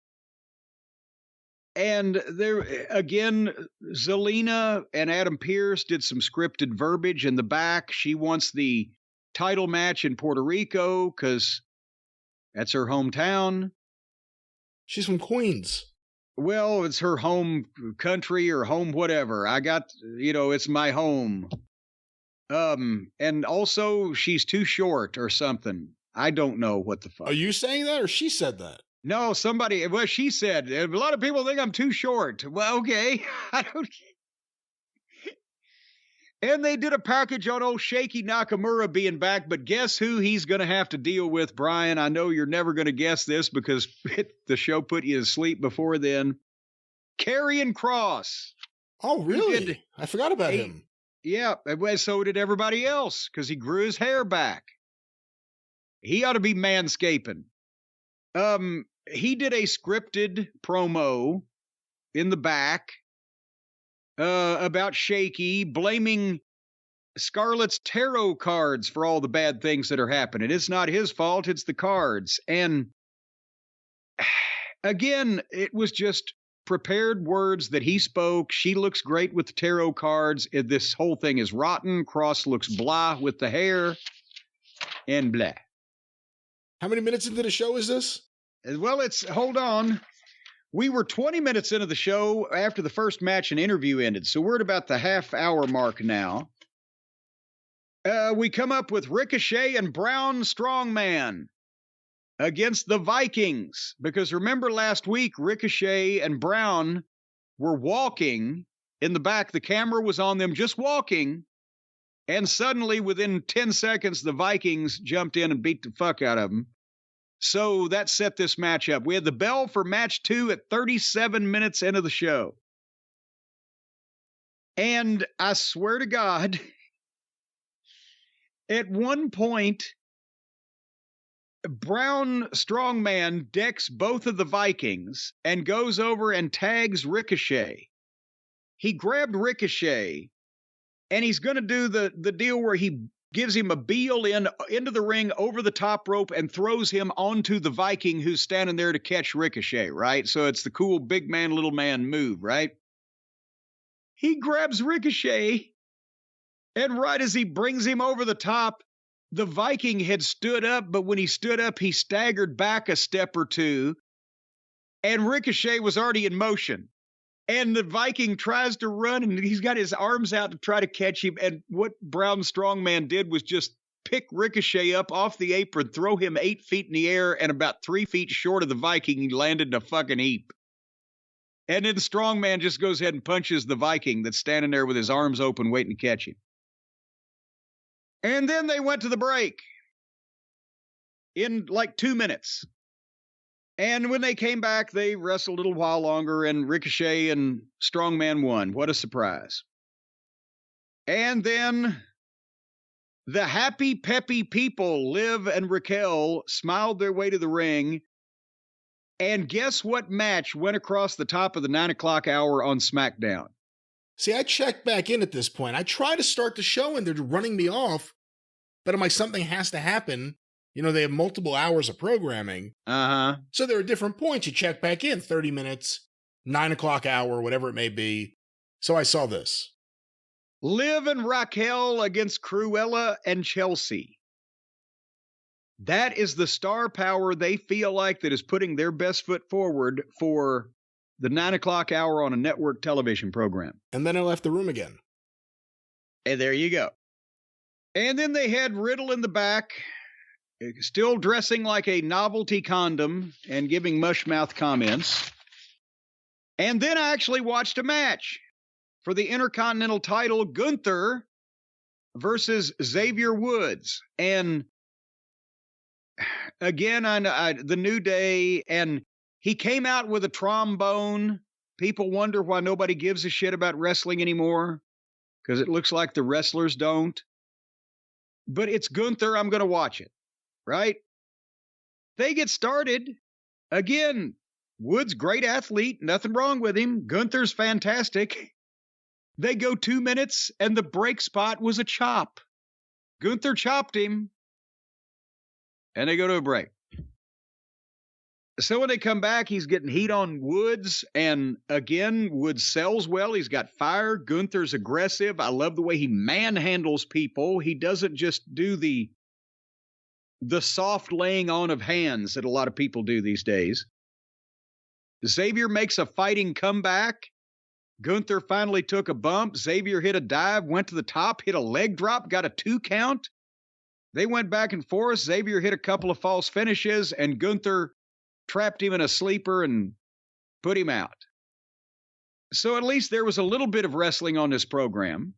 And there again, Zelina and Adam Pearce did some scripted verbiage in the back. She wants the title match in Puerto Rico because that's her hometown.
She's from Queens.
Well, it's her home country or home whatever. I got, it's my home. And also she's too short or something. I don't know what the fuck.
Are you saying that or she said that?
No, she said. A lot of people think I'm too short. Well, okay. I don't. And they did a package on old Shaky Nakamura being back, but guess who he's going to have to deal with, Brian? I know you're never going to guess this because the show put you to sleep before then. Karrion Kross.
Oh, really? I forgot about him.
Yeah, so did everybody else because he grew his hair back. He ought to be manscaping. He did a scripted promo in the back about Shaky, blaming Scarlett's tarot cards for all the bad things that are happening. It's not his fault, it's the cards. And again, it was just prepared words that he spoke. She looks great with the tarot cards. This whole thing is rotten. Kross looks blah with the hair and blah.
How many minutes into the show is this?
Well, hold on. We were 20 minutes into the show after the first match and interview ended, so we're at about the half-hour mark now. We come up with Ricochet and Brown Strongman against the Vikings, because remember last week, Ricochet and Brown were walking in the back. The camera was on them just walking, and suddenly, within 10 seconds, the Vikings jumped in and beat the fuck out of them. So that set this match up. We had the bell for match 2 at 37 minutes into the show. And I swear to God, at one point, Brown Strongman decks both of the Vikings and goes over and tags Ricochet. He grabbed Ricochet, and he's going to do the deal where he gives him a heel into the ring over the top rope and throws him onto the Viking who's standing there to catch Ricochet, right? So it's the cool big man, little man move, right? He grabs Ricochet, and right as he brings him over the top, the Viking had stood up, but when he stood up, he staggered back a step or two, and Ricochet was already in motion. And the Viking tries to run, and he's got his arms out to try to catch him. And what Brown Strongman did was just pick Ricochet up off the apron, throw him 8 feet in the air, and about 3 feet short of the Viking, he landed in a fucking heap. And then the Strongman just goes ahead and punches the Viking that's standing there with his arms open waiting to catch him. And then they went to the break in like 2 minutes. And when they came back, they wrestled a little while longer, and Ricochet and Strongman won. What a surprise. And then the happy, peppy people, Liv and Raquel, smiled their way to the ring. And guess what match went across the top of the 9 o'clock hour on SmackDown?
See, I checked back in at this point. I try to start the show, and they're running me off. But I'm like, something has to happen. You know, they have multiple hours of programming.
Uh-huh.
So there are different points. You check back in, 30 minutes, 9 o'clock hour, whatever it may be. So I saw this.
Liv and Raquel against Cruella and Chelsea. That is the star power they feel like that is putting their best foot forward for the 9 o'clock hour on a network television program.
And then I left the room again.
And there you go. And then they had Riddle in the back, still dressing like a novelty condom and giving mushmouth comments. And then I actually watched a match for the Intercontinental title, Gunther versus Xavier Woods. And again, the New Day, and he came out with a trombone. People wonder why nobody gives a shit about wrestling anymore, because it looks like the wrestlers don't. But it's Gunther, I'm going to watch it, right? They get started. Again, Woods, great athlete, nothing wrong with him. Gunther's fantastic. They go 2 minutes, and the break spot was a chop. Gunther chopped him, and they go to a break. So when they come back, he's getting heat on Woods, and again, Woods sells well. He's got fire. Gunther's aggressive. I love the way he manhandles people. He doesn't just do the soft laying on of hands that a lot of people do these days. Xavier makes a fighting comeback. Gunther finally took a bump. Xavier hit a dive, went to the top, hit a leg drop, got a 2 count. They went back and forth. Xavier hit a couple of false finishes, and Gunther trapped him in a sleeper and put him out. So at least there was a little bit of wrestling on this program.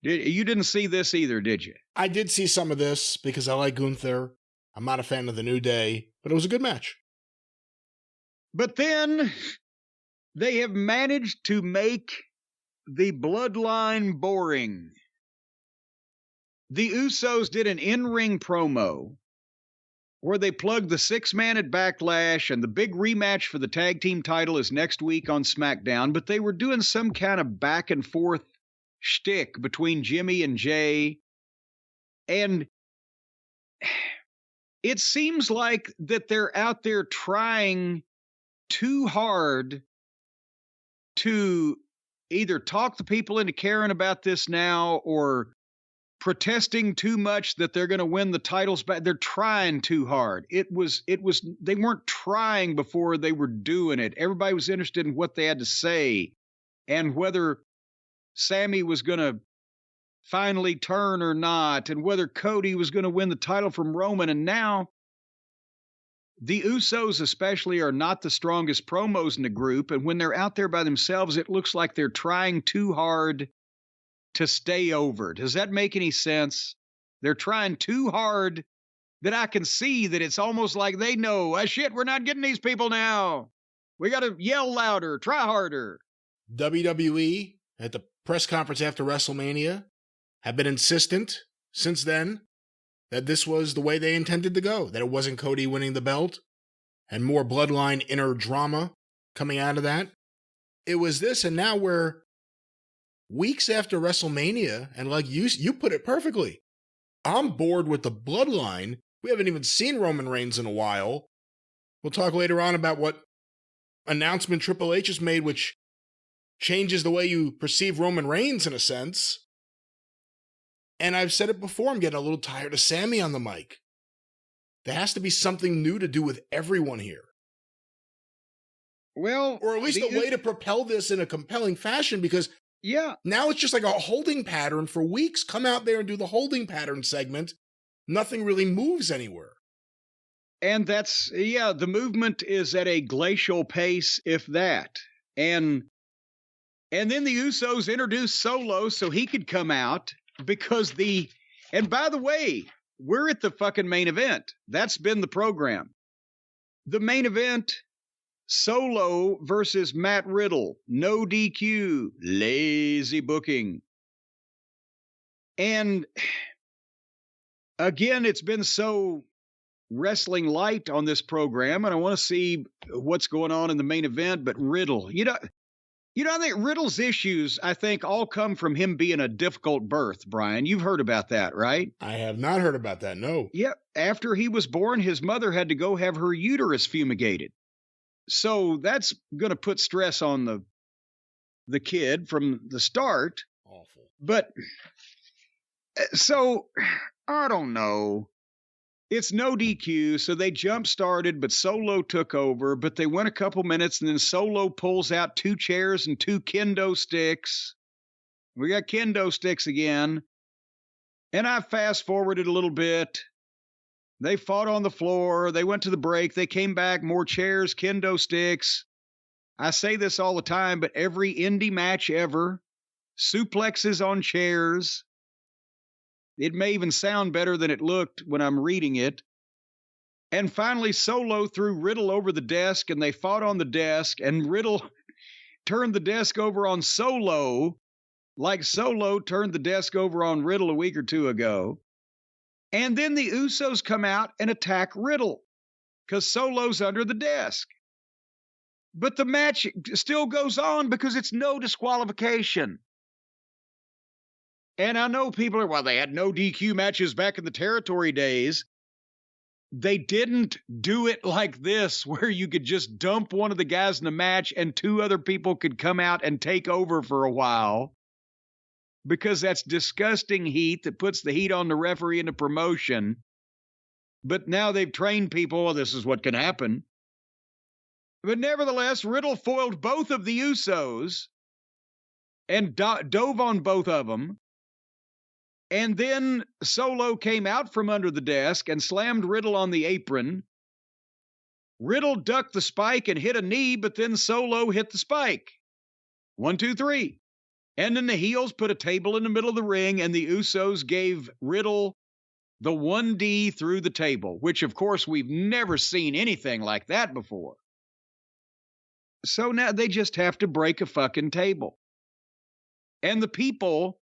You didn't see this either, did you?
I did see some of this because I like Gunther. I'm not a fan of the New Day, but it was a good match.
But then they have managed to make the bloodline boring. The Usos did an in-ring promo where they plugged the 6-man at Backlash, and the big rematch for the tag team title is next week on SmackDown, but they were doing some kind of back and forth shtick between Jimmy and Jay, and it seems like that they're out there trying too hard to either talk the people into caring about this now or protesting too much that they're going to win the titles back. They're trying too hard. They weren't trying before they were doing it. Everybody was interested in what they had to say and whether Sammy was going to finally turn or not, and whether Cody was going to win the title from Roman. And now the Usos especially are not the strongest promos in the group, and when they're out there by themselves, it looks like they're trying too hard to stay over. Does that make any sense? They're trying too hard that I can see that it's almost like they know, shit, we're not getting these people now. We got to yell louder, try harder.
WWE at the press conference after WrestleMania have been insistent since then that this was the way they intended to go, that it wasn't Cody winning the belt and more bloodline inner drama coming out of that. It was this, and now we're weeks after WrestleMania, and like you put it perfectly, I'm bored with the bloodline. We haven't even seen Roman Reigns in a while. We'll talk later on about what announcement Triple H has made, which changes the way you perceive Roman Reigns in a sense. And I've said it before, I'm getting a little tired of Sammy on the mic. There has to be something new to do with everyone here.
Well,
or at least a way to propel this in a compelling fashion, because now it's just like a holding pattern for weeks. Come out there and do the holding pattern segment. Nothing really moves anywhere.
And that's, the movement is at a glacial pace, if that. And then the Usos introduced Solo so he could come out because and by the way, we're at the fucking main event. That's been the program. The main event, Solo versus Matt Riddle, no DQ, lazy booking. And again, it's been so wrestling light on this program, and I want to see what's going on in the main event, but Riddle, I think Riddle's issues, all come from him being a difficult birth, Brian. You've heard about that, right?
I have not heard about that, no.
Yeah, after he was born, his mother had to go have her uterus fumigated. So that's going to put stress on the kid from the start.
Awful.
But, so, I don't know. It's no DQ, so they jump-started, but Solo took over, but they went a couple minutes, and then Solo pulls out 2 chairs and 2 kendo sticks. We got kendo sticks again. And I fast-forwarded a little bit. They fought on the floor. They went to the break. They came back, more chairs, kendo sticks. I say this all the time, but every indie match ever, suplexes on chairs. It may even sound better than it looked when I'm reading it. And finally, Solo threw Riddle over the desk, and they fought on the desk, and Riddle turned the desk over on Solo, like Solo turned the desk over on Riddle a week or 2 ago. And then the Usos come out and attack Riddle, because Solo's under the desk. But the match still goes on because it's no disqualification. And I know people are, they had no DQ matches back in the territory days. They didn't do it like this, where you could just dump one of the guys in the match and 2 other people could come out and take over for a while. Because that's disgusting heat that puts the heat on the referee in the promotion. But now they've trained people, this is what can happen. But nevertheless, Riddle foiled both of the Usos and dove on both of them. And then Solo came out from under the desk and slammed Riddle on the apron. Riddle ducked the spike and hit a knee, but then Solo hit the spike. 1, 2, 3. And then the heels put a table in the middle of the ring, and the Usos gave Riddle the 1D through the table, which, of course, we've never seen anything like that before. So now they just have to break a fucking table. And the people,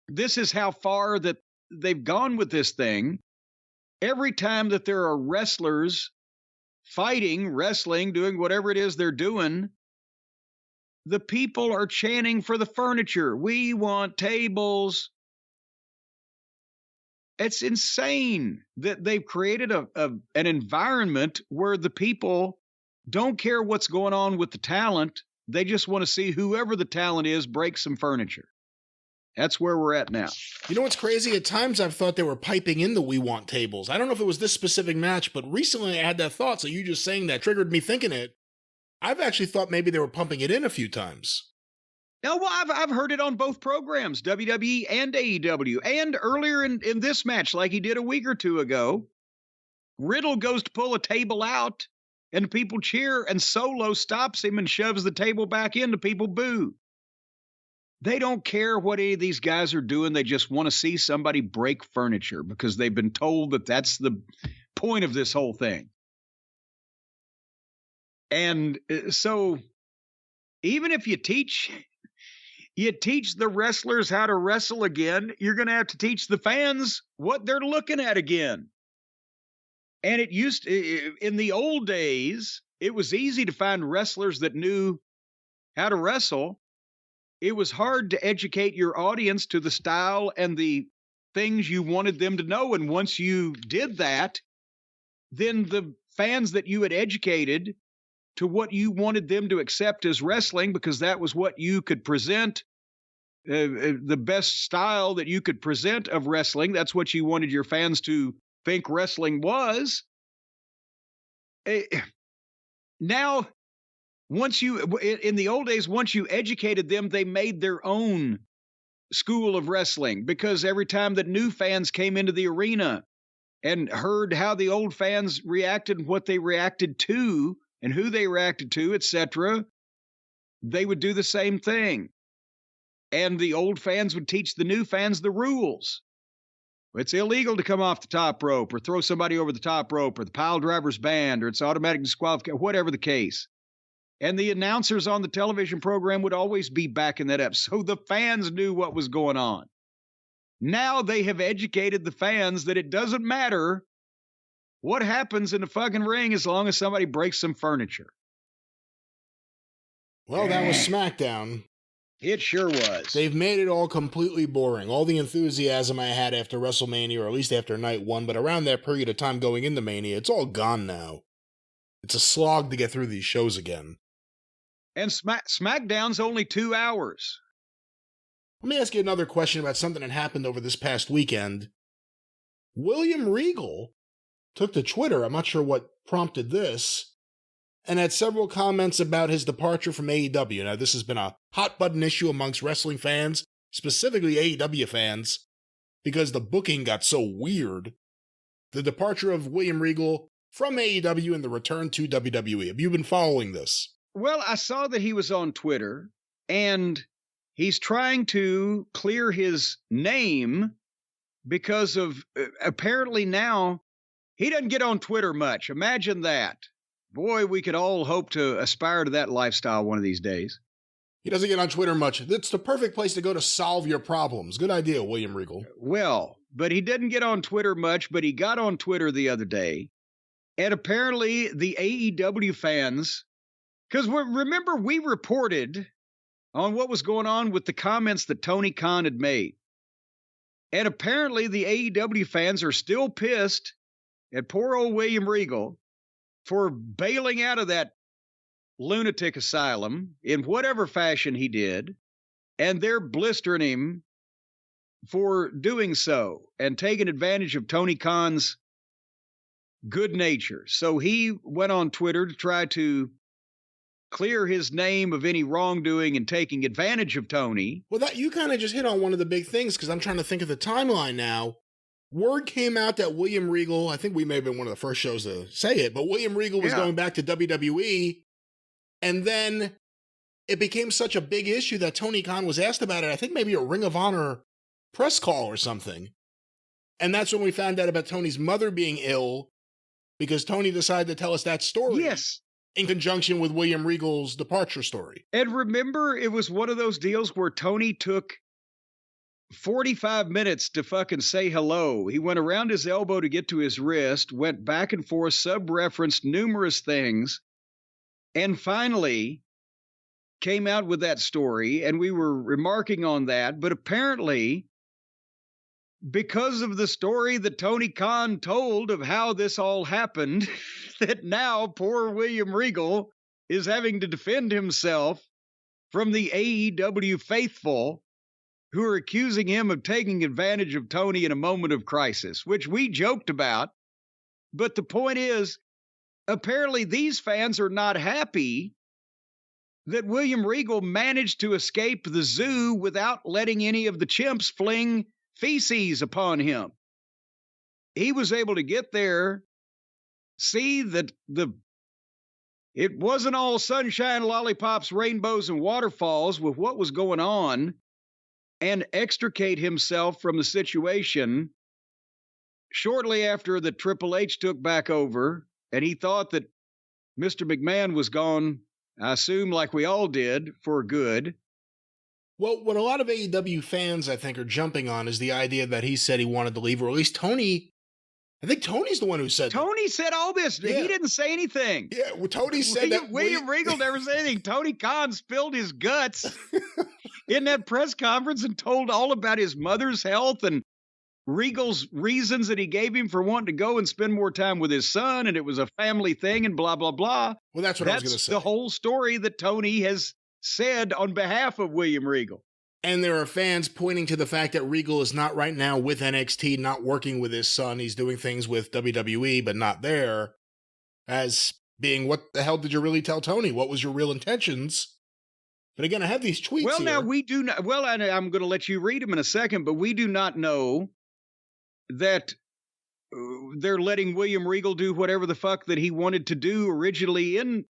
this is how far that they've gone with this thing. Every time that there are wrestlers fighting, wrestling, doing whatever it is they're doing, the people are chanting for the furniture. We want tables. It's insane that they've created an environment where the people don't care what's going on with the talent. They just want to see whoever the talent is break some furniture. That's where we're at now.
You know what's crazy? At times I've thought they were piping in the We Want tables. I don't know if it was this specific match, but recently I had that thought, so you just saying that triggered me thinking it. I've actually thought maybe they were pumping it in a few times.
No, well, I've heard it on both programs, WWE and AEW, and earlier in this match, like he did a week or two ago, Riddle goes to pull a table out, and people cheer, and Solo stops him and shoves the table back in, and people boo. They don't care what any of these guys are doing. They just want to see somebody break furniture because they've been told that that's the point of this whole thing. And so even if you teach the wrestlers how to wrestle again, you're going to have to teach the fans what they're looking at again. And in the old days, it was easy to find wrestlers that knew how to wrestle. It was hard to educate your audience to the style and the things you wanted them to know. And once you did that, then the fans that you had educated to what you wanted them to accept as wrestling, because that was what you could present, the best style that you could present of wrestling. That's what you wanted your fans to think wrestling was. Now, in the old days, once you educated them, they made their own school of wrestling, because every time that new fans came into the arena and heard how the old fans reacted and what they reacted to and who they reacted to, etc., they would do the same thing. And the old fans would teach the new fans the rules. It's illegal to come off the top rope or throw somebody over the top rope or the pile driver's banned or it's automatic disqualification, whatever the case. And the announcers on the television program would always be backing that up. So the fans knew what was going on. Now they have educated the fans that it doesn't matter what happens in the fucking ring as long as somebody breaks some furniture.
Well, that was SmackDown.
It sure was.
They've made it all completely boring. All the enthusiasm I had after WrestleMania, or at least after Night 1, but around that period of time going into Mania, it's all gone now. It's a slog to get through these shows again.
And SmackDown's only 2 hours.
Let me ask you another question about something that happened over this past weekend. William Regal took to Twitter, I'm not sure what prompted this, and had several comments about his departure from AEW. Now, this has been a hot-button issue amongst wrestling fans, specifically AEW fans, because the booking got so weird. The departure of William Regal from AEW and the return to WWE. Have you been following this?
Well, I saw that he was on Twitter, and he's trying to clear his name because of, apparently now, he doesn't get on Twitter much. Imagine that. Boy, we could all hope to aspire to that lifestyle one of these days.
He doesn't get on Twitter much. It's the perfect place to go to solve your problems. Good idea, William Regal.
Well, but he didn't get on Twitter much, but he got on Twitter the other day. And apparently the AEW fans, because remember we reported on what was going on with the comments that Tony Khan had made. And apparently the AEW fans are still pissed at poor old William Regal for bailing out of that lunatic asylum in whatever fashion he did, and they're blistering him for doing so and taking advantage of Tony Khan's good nature. So he went on Twitter to try to clear his name of any wrongdoing and taking advantage of Tony.
Well, that you kind of just hit on one of the big things, because I'm trying to think of the timeline now. Word came out that William Regal, I think we may have been one of the first shows to say it, but William Regal was going back to WWE. And then it became such a big issue that Tony Khan was asked about it. I think maybe a Ring of Honor press call or something. And that's when we found out about Tony's mother being ill, because Tony decided to tell us that story.
Yes.
In conjunction with William Regal's departure story.
And remember, it was one of those deals where Tony took 45 minutes to fucking say hello. He went around his elbow to get to his wrist, went back and forth, sub-referenced numerous things, and finally came out with that story. And we were remarking on that. But apparently, because of the story that Tony Khan told of how this all happened, that now poor William Regal is having to defend himself from the AEW faithful who are accusing him of taking advantage of Tony in a moment of crisis, which we joked about. But the point is, apparently these fans are not happy that William Regal managed to escape the zoo without letting any of the chimps fling feces upon him. He was able to get there, see that it wasn't all sunshine, lollipops, rainbows, and waterfalls with what was going on, and extricate himself from the situation shortly after the Triple H took back over, and he thought that Mr. McMahon was gone, I assume like we all did, for good.
Well, what a lot of AEW fans, I think, are jumping on is the idea that he said he wanted to leave, or at least Tony. I think Tony's the one who said
Tony said all this.
Yeah.
He didn't say anything.
Yeah, well, Tony said that.
William Regal never said anything. Tony Khan spilled his guts in that press conference and told all about his mother's health and Regal's reasons that he gave him for wanting to go and spend more time with his son, and it was a family thing and blah, blah, blah.
Well, that's what I was going to say.
That's the whole story that Tony has said on behalf of William Regal.
And there are fans pointing to the fact that Regal is not right now with NXT, not working with his son. He's doing things with WWE, but not there, as being, what the hell did you really tell Tony? What was your real intentions? But again, I have these tweets
Well,
here.
now we do not, well, I'm going to let you read them in a second, but we do not know that they're letting William Regal do whatever the fuck that he wanted to do originally in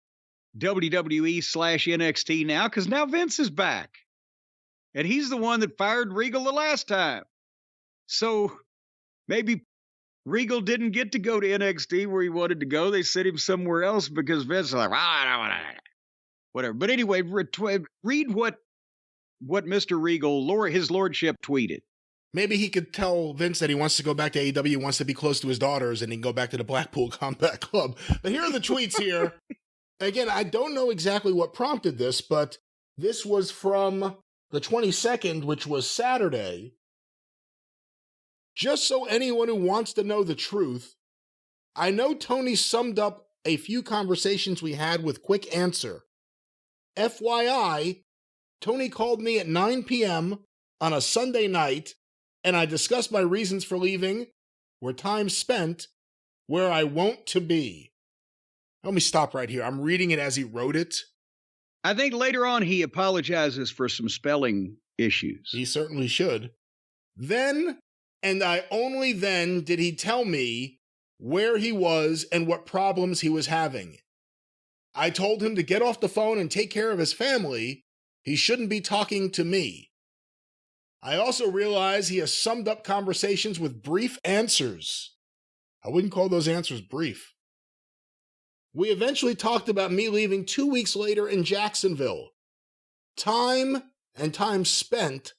WWE/NXT now, because now Vince is back. And he's the one that fired Regal the last time. So maybe Regal didn't get to go to NXT where he wanted to go. They sent him somewhere else because Vince is like, I don't want to. Whatever. But anyway, read what Mr. Regal, his lordship, tweeted.
Maybe he could tell Vince that he wants to go back to AEW, wants to be close to his daughters, and he can go back to the Blackpool Combat Club. But here are the tweets here. Again, I don't know exactly what prompted this, but this was from the 22nd, which was Saturday. Just so anyone who wants to know the truth, I know Tony summed up a few conversations we had with quick answer. FYI, Tony called me at 9 p.m. on a Sunday night, and I discussed my reasons for leaving, where time spent, where I want to be. Let me stop right here. I'm reading it as he wrote it.
I think later on he apologizes for some spelling issues.
He certainly should. Then, and I only then, did he tell me where he was and what problems he was having. I told him to get off the phone and take care of his family. He shouldn't be talking to me. I also realize he has summed up conversations with brief answers. I wouldn't call those answers brief. We eventually talked about me leaving 2 weeks later in Jacksonville. Time and time spent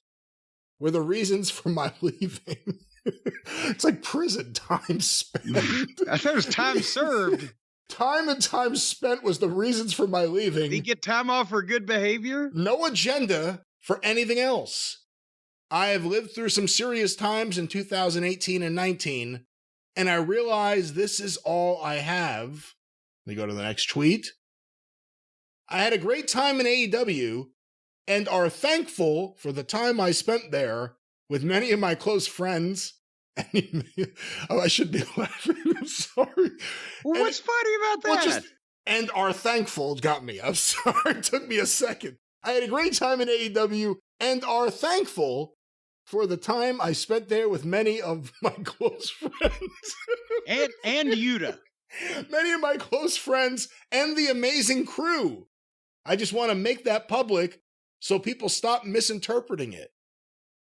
were the reasons for my leaving. It's like prison, time spent.
I thought it was time served.
Time and time spent was the reasons for my leaving.
Did he get time off for good behavior?
No agenda for anything else. I have lived through some serious times in 2018 and 19, and I realize this is all I have. Let me go to the next tweet. I had a great time in AEW and are thankful for the time I spent there with many of my close friends. Oh, I should be laughing. I'm sorry.
Well, what's funny about that?
And are thankful got me. I'm sorry. It took me a second. I had a great time in AEW and are thankful for the time I spent there with many of my close friends.
and Yuta.
Many of my close friends and the amazing crew. I just want to make that public so people stop misinterpreting it.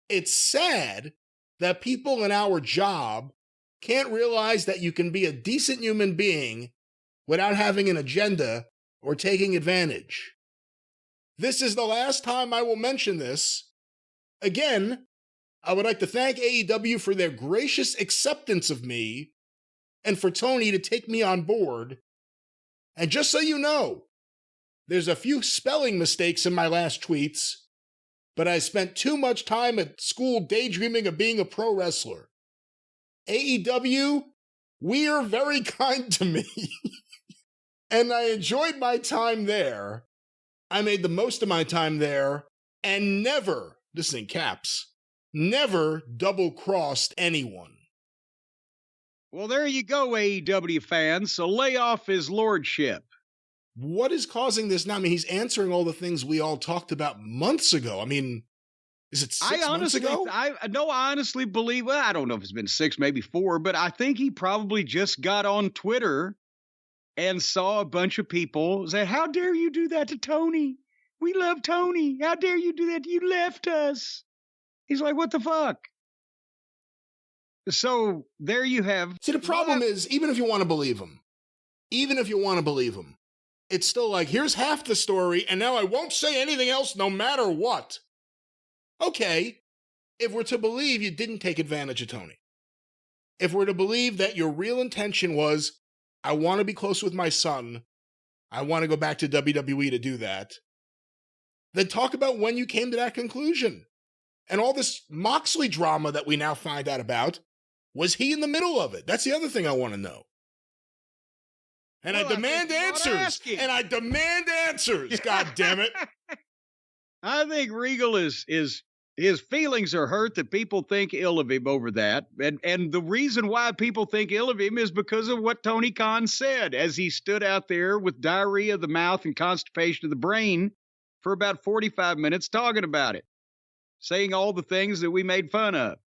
It's sad that people in our job can't realize that you can be a decent human being without having an agenda or taking advantage. This is the last time I will mention this. Again, I would like to thank AEW for their gracious acceptance of me and for Tony to take me on board. And just so you know, there's a few spelling mistakes in my last tweets, but I spent too much time at school daydreaming of being a pro wrestler. AEW, we are very kind to me. And I enjoyed my time there. I made the most of my time there and never, this is in caps, never double-crossed anyone.
Well, there you go, AEW fans. So lay off his lordship.
What is causing this now? I mean, he's answering all the things we all talked about months ago. I mean, is it 6 months ago?
I honestly believe, well, I don't know if it's been 6, maybe 4, but I think he probably just got on Twitter and saw a bunch of people say, how dare you do that to Tony? We love Tony. How dare you do that? You left us. He's like, what the fuck? So there you have.
See, the problem is, even if you want to believe him, it's still like, here's half the story, and now I won't say anything else no matter what. Okay, if we're to believe you didn't take advantage of Tony, if we're to believe that your real intention was, I want to be close with my son, I want to go back to WWE to do that, then talk about when you came to that conclusion. And all this Moxley drama that we now find out about, was he in the middle of it? That's the other thing I want to know. And well, I demand answers. And I demand answers. God damn it.
I think Regal is his feelings are hurt that people think ill of him over that. And the reason why people think ill of him is because of what Tony Khan said as he stood out there with diarrhea of the mouth and constipation of the brain for about 45 minutes talking about it, saying all the things that we made fun of.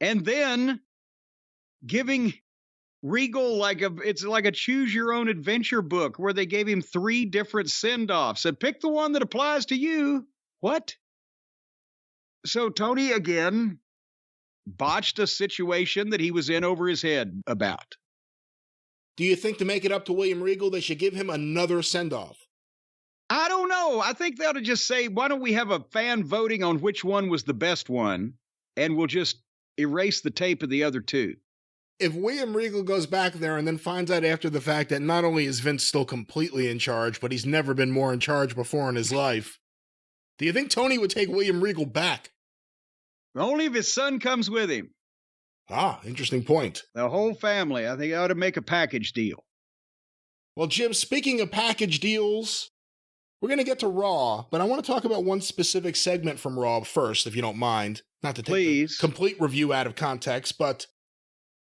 And then giving Regal it's like a choose your own adventure book where they gave him 3 different send-offs and pick the one that applies to you. What? So Tony, again, botched a situation that he was in over his head about.
Do you think to make it up to William Regal, they should give him another send-off?
I don't know. I think they ought to just say, why don't we have a fan voting on which one was the best one, and we'll just erase the tape of the other 2.
If William Regal goes back there and then finds out after the fact that not only is Vince still completely in charge, but he's never been more in charge before in his life, do you think Tony would take William Regal back?
Only if his son comes with him.
Ah, interesting point.
The whole family. I think I ought to make a package deal.
Well, Jim, speaking of package deals, we're going to get to Raw, but I want to talk about one specific segment from Raw first, if you don't mind. Not to take the complete review out of context, but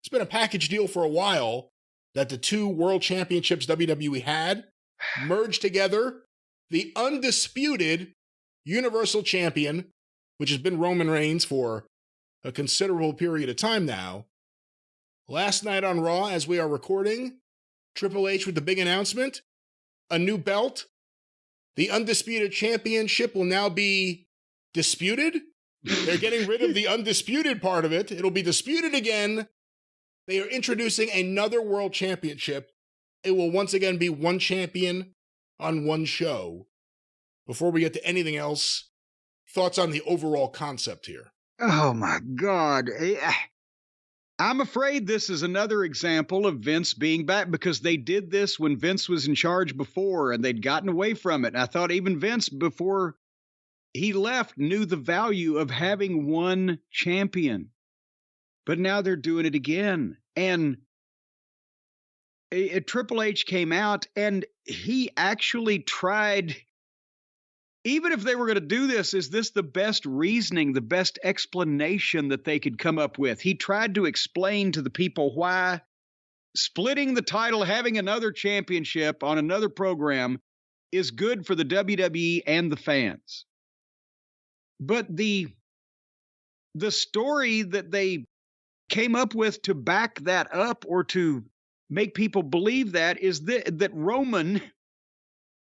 it's been a package deal for a while that the 2 world championships WWE had merged together. The undisputed Universal Champion, which has been Roman Reigns for a considerable period of time now. Last night on Raw, as we are recording, Triple H with the big announcement, a new belt. The Undisputed Championship will now be disputed. They're getting rid of the undisputed part of it. It'll be disputed again. They are introducing another world championship. It will once again be one champion on one show. Before we get to anything else, thoughts on the overall concept here?
Oh, my God. I'm afraid this is another example of Vince being back because they did this when Vince was in charge before and they'd gotten away from it. And I thought even Vince, before he left, knew the value of having one champion. But now they're doing it again. And Triple H came out and he actually tried, even if they were going to do this, is this the best reasoning, the best explanation that they could come up with? He tried to explain to the people why splitting the title, having another championship on another program is good for the WWE and the fans. But the story that they came up with to back that up or to make people believe that is that Roman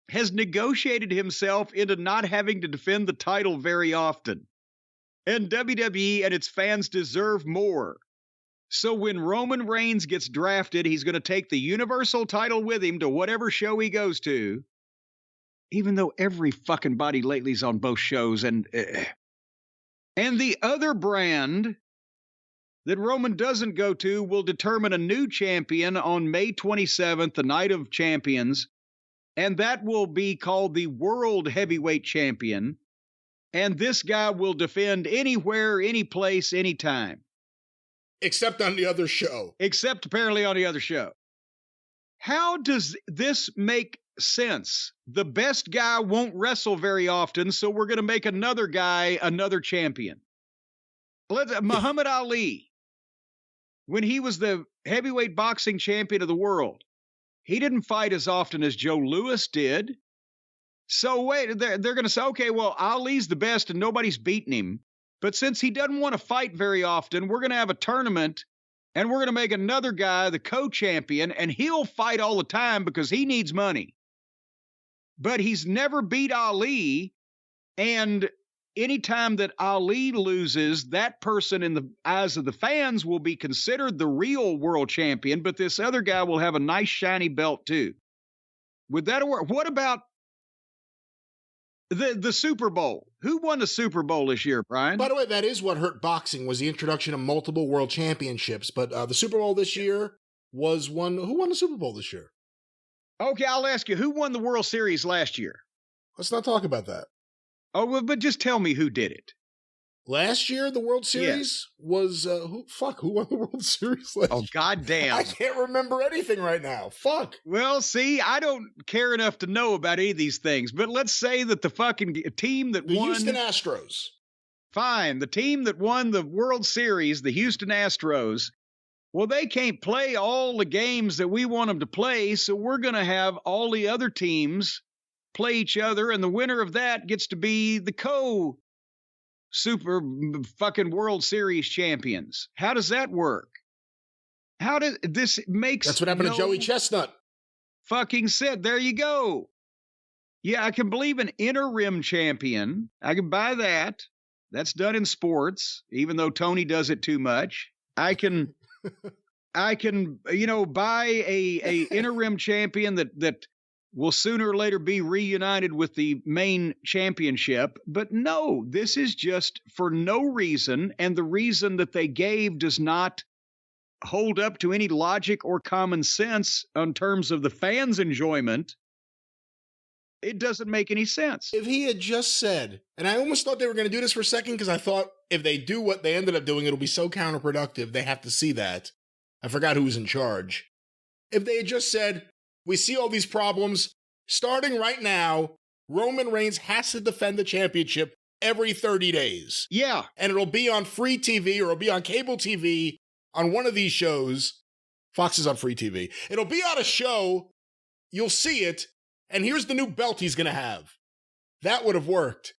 has negotiated himself into not having to defend the title very often. And WWE and its fans deserve more. So when Roman Reigns gets drafted, he's going to take the Universal title with him to whatever show he goes to, even though every fucking body lately is on both shows. And the other brand that Roman doesn't go to will determine a new champion on May 27th, the Night of Champions, and that will be called the World Heavyweight Champion. And this guy will defend anywhere, any place, anytime.
Except on the other show.
Except apparently on the other show. How does this make sense? The best guy won't wrestle very often, so we're going to make another guy another champion. Muhammad Ali, when he was the heavyweight boxing champion of the world, he didn't fight as often as Joe Louis did. So wait, they're going to say, okay, well, Ali's the best and nobody's beaten him. But since he doesn't want to fight very often, we're going to have a tournament and we're going to make another guy the co-champion, and he'll fight all the time because he needs money. But he's never beat Ali, and anytime that Ali loses, that person in the eyes of the fans will be considered the real world champion, but this other guy will have a nice shiny belt too. Would that work? What about the Super Bowl? Who won the Super Bowl this year, Brian?
By the way, that is what hurt boxing, was the introduction of multiple world championships. But the Super Bowl this year was one. Who won the Super Bowl this year?
Okay, I'll ask you, who won the World Series last year?
Let's not talk about that.
Oh, well, but just tell me who did it.
Last year, the World Series was, who won the World Series last year?
Oh, goddamn.
I can't remember anything right now. Fuck.
Well, see, I don't care enough to know about any of these things, but let's say that the fucking team that
won... The
won...
Houston Astros.
Fine, the team that won the World Series, the Houston Astros, well, they can't play all the games that we want them to play, so we're going to have all the other teams play each other, and the winner of that gets to be the super fucking World Series champions. How does that work? How does this makes
That's what happened to Joey Chestnut.
Fucking said, there you go. Yeah, I can believe an interim champion. I can buy that. That's done in sports, even though Tony does it too much. I can buy a interim champion that will sooner or later be reunited with the main championship. But no, this is just for no reason, and the reason that they gave does not hold up to any logic or common sense in terms of the fans' enjoyment. It doesn't make any sense.
If he had just said, and I almost thought they were going to do this for a second, because I thought if they do what they ended up doing, it'll be so counterproductive, they have to see that. I forgot who was in charge. If they had just said, we see all these problems, starting right now, Roman Reigns has to defend the championship every 30 days.
Yeah.
And it'll be on free TV, or it'll be on cable TV on one of these shows. Fox is on free TV. It'll be on a show, you'll see it, and here's the new belt he's going to have. That would have worked.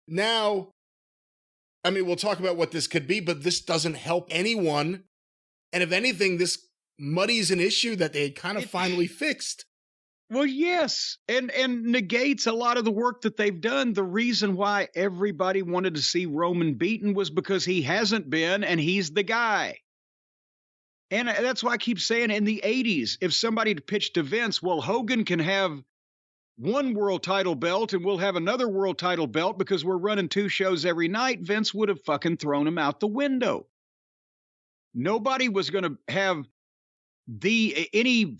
Now, I mean, we'll talk about what this could be, but this doesn't help anyone. And if anything, this muddies an issue that they had kind of finally fixed.
Well, yes, and negates a lot of the work that they've done. The reason why everybody wanted to see Roman beaten was because he hasn't been, and he's the guy. And that's why I keep saying in the 80s, if somebody pitched to Vince, well, Hogan can have one world title belt and we'll have another world title belt because we're running 2 shows every night, Vince would have fucking thrown him out the window. Nobody was going to have any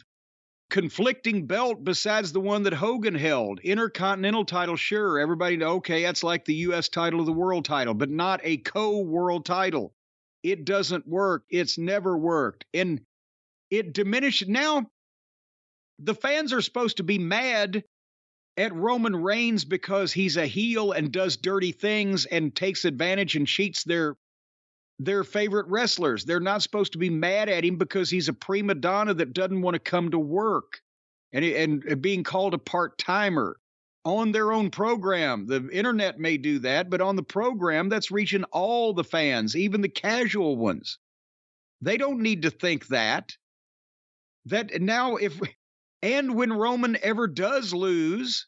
conflicting belt besides the one that Hogan held. Intercontinental title, sure, everybody know, okay, that's like the U.S. title or the world title, but not a co-world title. It doesn't work. It's never worked. And it diminished. Now, the fans are supposed to be mad at Roman Reigns because he's a heel and does dirty things and takes advantage and cheats their favorite wrestlers. They're not supposed to be mad at him because he's a prima donna that doesn't want to come to work and being called a part-timer on their own program. The internet may do that, but on the program, that's reaching all the fans, even the casual ones. They don't need to think that now And when Roman ever does lose,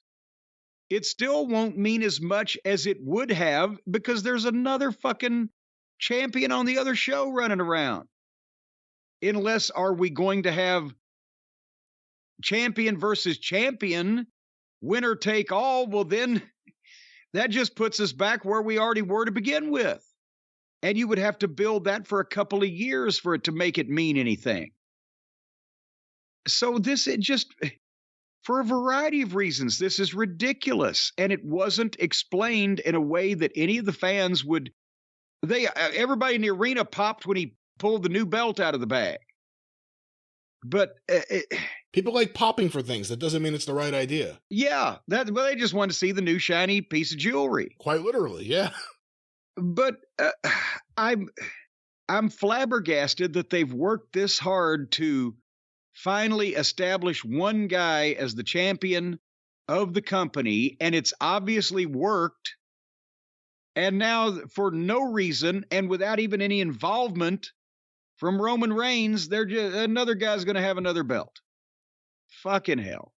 it still won't mean as much as it would have because there's another fucking champion on the other show running around. Unless are we going to have champion versus champion, winner take all? Well, then that just puts us back where we already were to begin with. And you would have to build that for a couple of years for it to make it mean anything. So it just, for a variety of reasons, this is ridiculous. And it wasn't explained in a way that any of the fans would. Everybody in the arena popped when he pulled the new belt out of the bag. But
people like popping for things. That doesn't mean it's the right idea.
Yeah, they just want to see the new shiny piece of jewelry.
Quite literally, yeah.
But I'm flabbergasted that they've worked this hard to finally establish one guy as the champion of the company, and it's obviously worked. And now, for no reason and without even any involvement from Roman Reigns, another guy's going to have another belt. Fucking hell.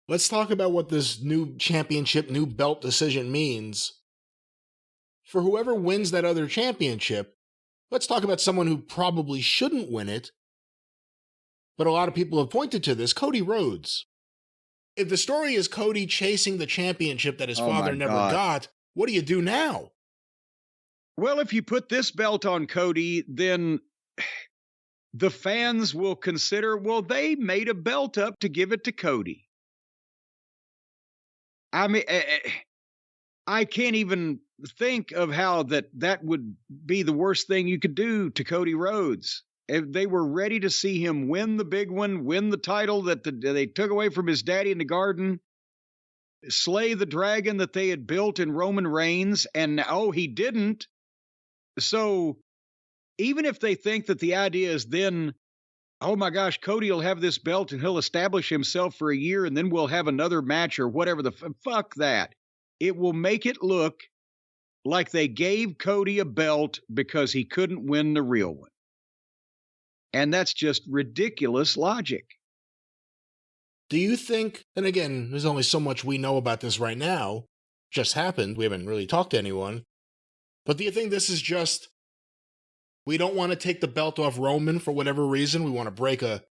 Let's talk about what this new championship, new belt decision means. For whoever wins that other championship, let's talk about someone who probably shouldn't win it. But a lot of people have pointed to this, Cody Rhodes. If the story is Cody chasing the championship that his father never got, what do you do now?
Well, if you put this belt on Cody, then the fans will consider, well, they made a belt up to give it to Cody. I mean, I can't even think of how that would be the worst thing you could do to Cody Rhodes. If they were ready to see him win the big one, win the title that they took away from his daddy in the garden, slay the dragon that they had built in Roman Reigns, and he didn't. So even if they think that the idea is then, oh my gosh, Cody will have this belt and he'll establish himself for a year and then we'll have another match or whatever, fuck that. It will make it look like they gave Cody a belt because he couldn't win the real one. And that's just ridiculous logic.
Do you think, and again, there's only so much we know about this right now, just happened, we haven't really talked to anyone, but do you think this is just, we don't want to take the belt off Roman for whatever reason, we want to break a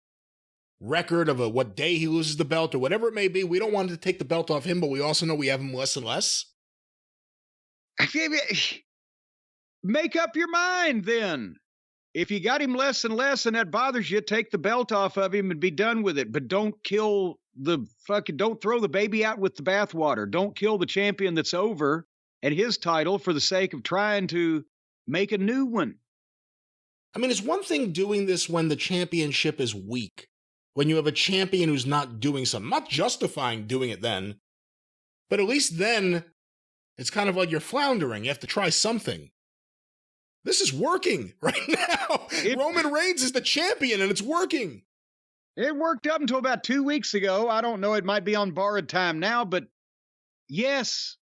record of what day he loses the belt or whatever it may be, we don't want to take the belt off him, but we also know we have him less and less?
Make up your mind then. If you got him less and less and that bothers you, take the belt off of him and be done with it. But don't throw the baby out with the bathwater. Don't kill the champion that's over and his title for the sake of trying to make a new one.
I mean, it's one thing doing this when the championship is weak. When you have a champion who's not doing something, not justifying doing it then, but at least then it's kind of like you're floundering. You have to try something. This is working right now. Roman Reigns is the champion and it's working.
It worked up until about 2 weeks ago. I don't know. It might be on borrowed time now, but yes.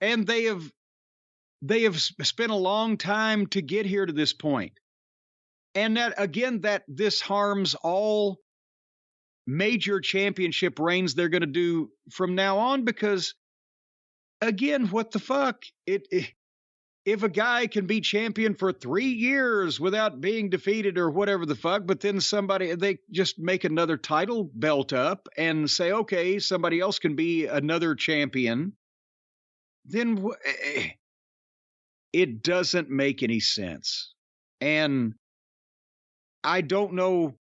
And they have spent a long time to get here to this point. And that this harms all major championship reigns they're going to do from now on because, again, what the fuck? If a guy can be champion for 3 years without being defeated or whatever the fuck, but then they just make another title belt up and say, okay, somebody else can be another champion, then it doesn't make any sense. And I don't know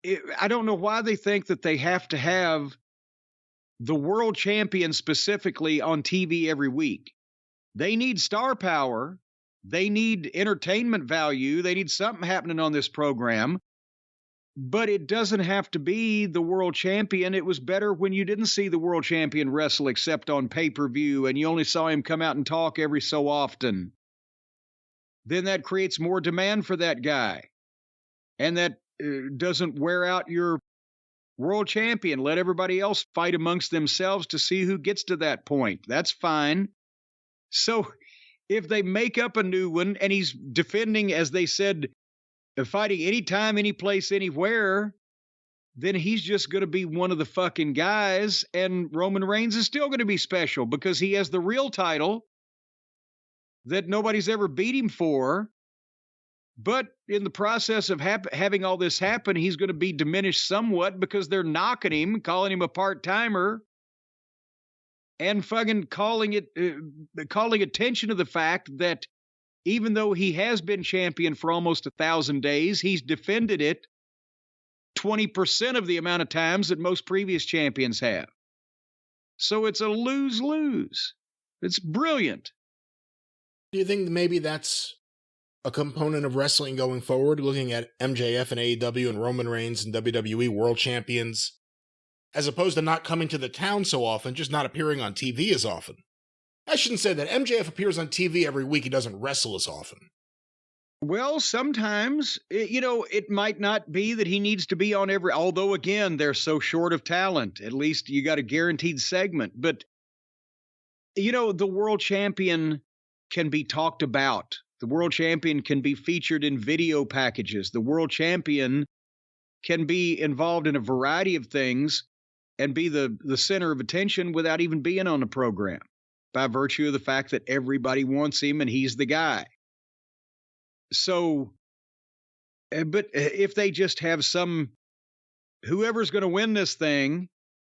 why they think that they have to have the world champion specifically on TV every week. They need star power. They need entertainment value. They need something happening on this program. But it doesn't have to be the world champion. It was better when you didn't see the world champion wrestle except on pay-per-view and you only saw him come out and talk every so often. Then that creates more demand for that guy. And that doesn't wear out your world champion. Let everybody else fight amongst themselves to see who gets to that point. That's fine. So if they make up a new one and he's defending, as they said, fighting anytime, any place, anywhere, then he's just going to be one of the fucking guys, and Roman Reigns is still going to be special because he has the real title that nobody's ever beat him for. But in the process of having all this happen, he's going to be diminished somewhat because they're knocking him, calling him a part-timer, and fucking calling attention to the fact that even though he has been champion for almost 1,000 days, he's defended it 20% of the amount of times that most previous champions have. So it's a lose-lose. It's brilliant.
Do you think maybe that's a component of wrestling going forward, looking at MJF and AEW and Roman Reigns and WWE World Champions, as opposed to not coming to the town so often, just not appearing on TV as often? I shouldn't say that. MJF appears on TV every week. He doesn't wrestle as often.
Well, sometimes, it might not be that he needs to be on although again, they're so short of talent. At least you got a guaranteed segment. But, the world champion can be talked about. The world champion can be featured in video packages. The world champion can be involved in a variety of things and be the center of attention without even being on the program, by virtue of the fact that everybody wants him and he's the guy. So, but if they just have whoever's going to win this thing,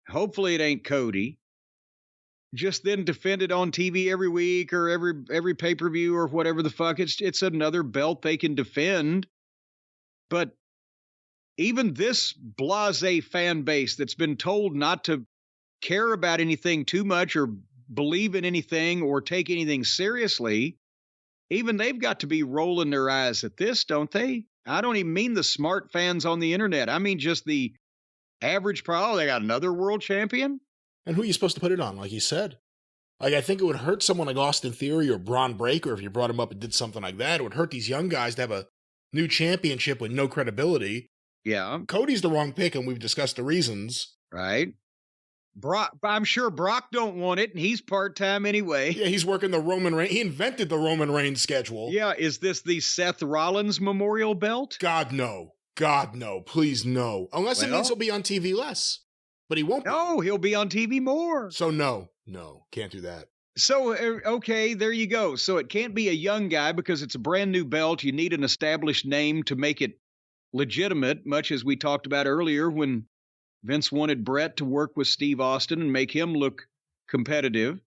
hopefully it ain't Cody, just then defend it on TV every week or every pay-per-view or whatever the fuck, it's another belt they can defend. But even this blasé fan base that's been told not to care about anything too much or believe in anything or take anything seriously, even they've got to be rolling their eyes at this, don't they? I don't even mean the smart fans on the internet. I mean just the average they got another world champion?
And who are you supposed to put it on, like you said? I think it would hurt someone like Austin Theory or Braun Breaker if you brought him up and did something like that. It would hurt these young guys to have a new championship with no credibility.
Yeah.
Cody's the wrong pick, and we've discussed the reasons.
Right. I'm sure Brock don't want it, and he's part-time anyway.
Yeah, he's working the Roman Reigns. He invented the Roman Reigns schedule.
Yeah, is this the Seth Rollins Memorial Belt?
God, no. God, no. Please, no. Unless it means he'll be on TV less. But he won't be.
No, he'll be on TV more.
So no, can't do that.
So, okay, there you go. So it can't be a young guy because it's a brand new belt. You need an established name to make it legitimate, much as we talked about earlier when Vince wanted Bret to work with Steve Austin and make him look competitive.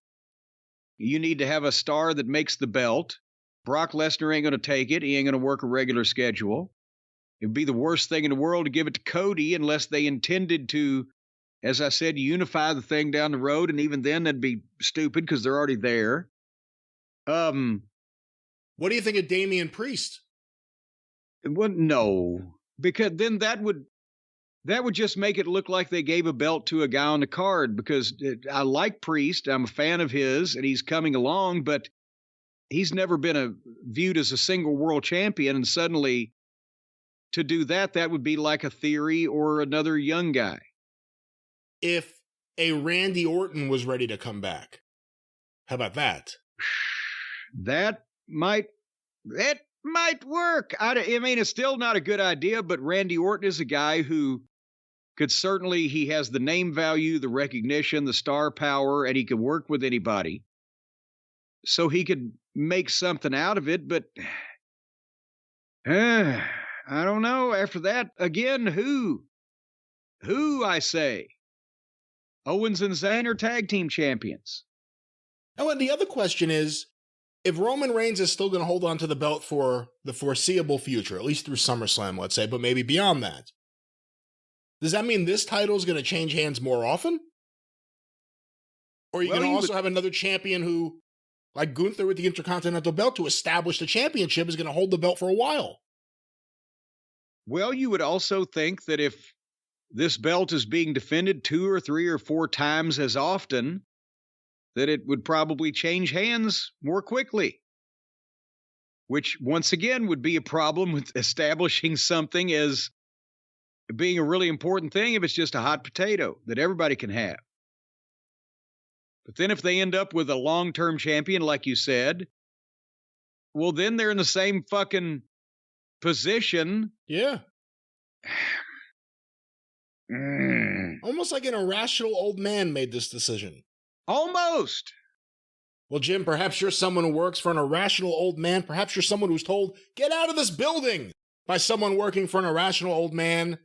You need to have a star that makes the belt. Brock Lesnar ain't going to take it. He ain't going to work a regular schedule. It'd be the worst thing in the world to give it to Cody unless they intended to, as I said, unify the thing down the road. And even then, that'd be stupid because they're already there.
What do you think of Damian Priest?
Well, no, because then that would just make it look like they gave a belt to a guy on the card, because I like Priest. I'm a fan of his and he's coming along, but he's never been viewed as a single world champion. And suddenly to do that would be like a Theory or another young guy.
If a Randy Orton was ready to come back, how about that?
That might work. I mean, it's still not a good idea, but Randy Orton is a guy who could certainly, he has the name value, the recognition, the star power, and he could work with anybody. So he could make something out of it, but I don't know. After that, again, who I say? Owens and Zayn are tag team champions.
Oh, and the other question is, if Roman Reigns is still going to hold on to the belt for the foreseeable future, at least through SummerSlam, let's say, but maybe beyond that, does that mean this title is going to change hands more often? Or are you going to also have another champion who, like Gunther with the Intercontinental belt, to establish the championship, is going to hold the belt for a while?
Well, you would also think that if this belt is being defended 2 or 3 or 4 times as often, that it would probably change hands more quickly, which once again would be a problem with establishing something as being a really important thing if it's just a hot potato that everybody can have. But then if they end up with a long-term champion, like you said, well, then they're in the same fucking position.
Yeah. Almost like an irrational old man made this decision.
Almost.
Well, Jim, perhaps you're someone who works for an irrational old man. Perhaps you're someone who's told, get out of this building, by someone working for an irrational old man.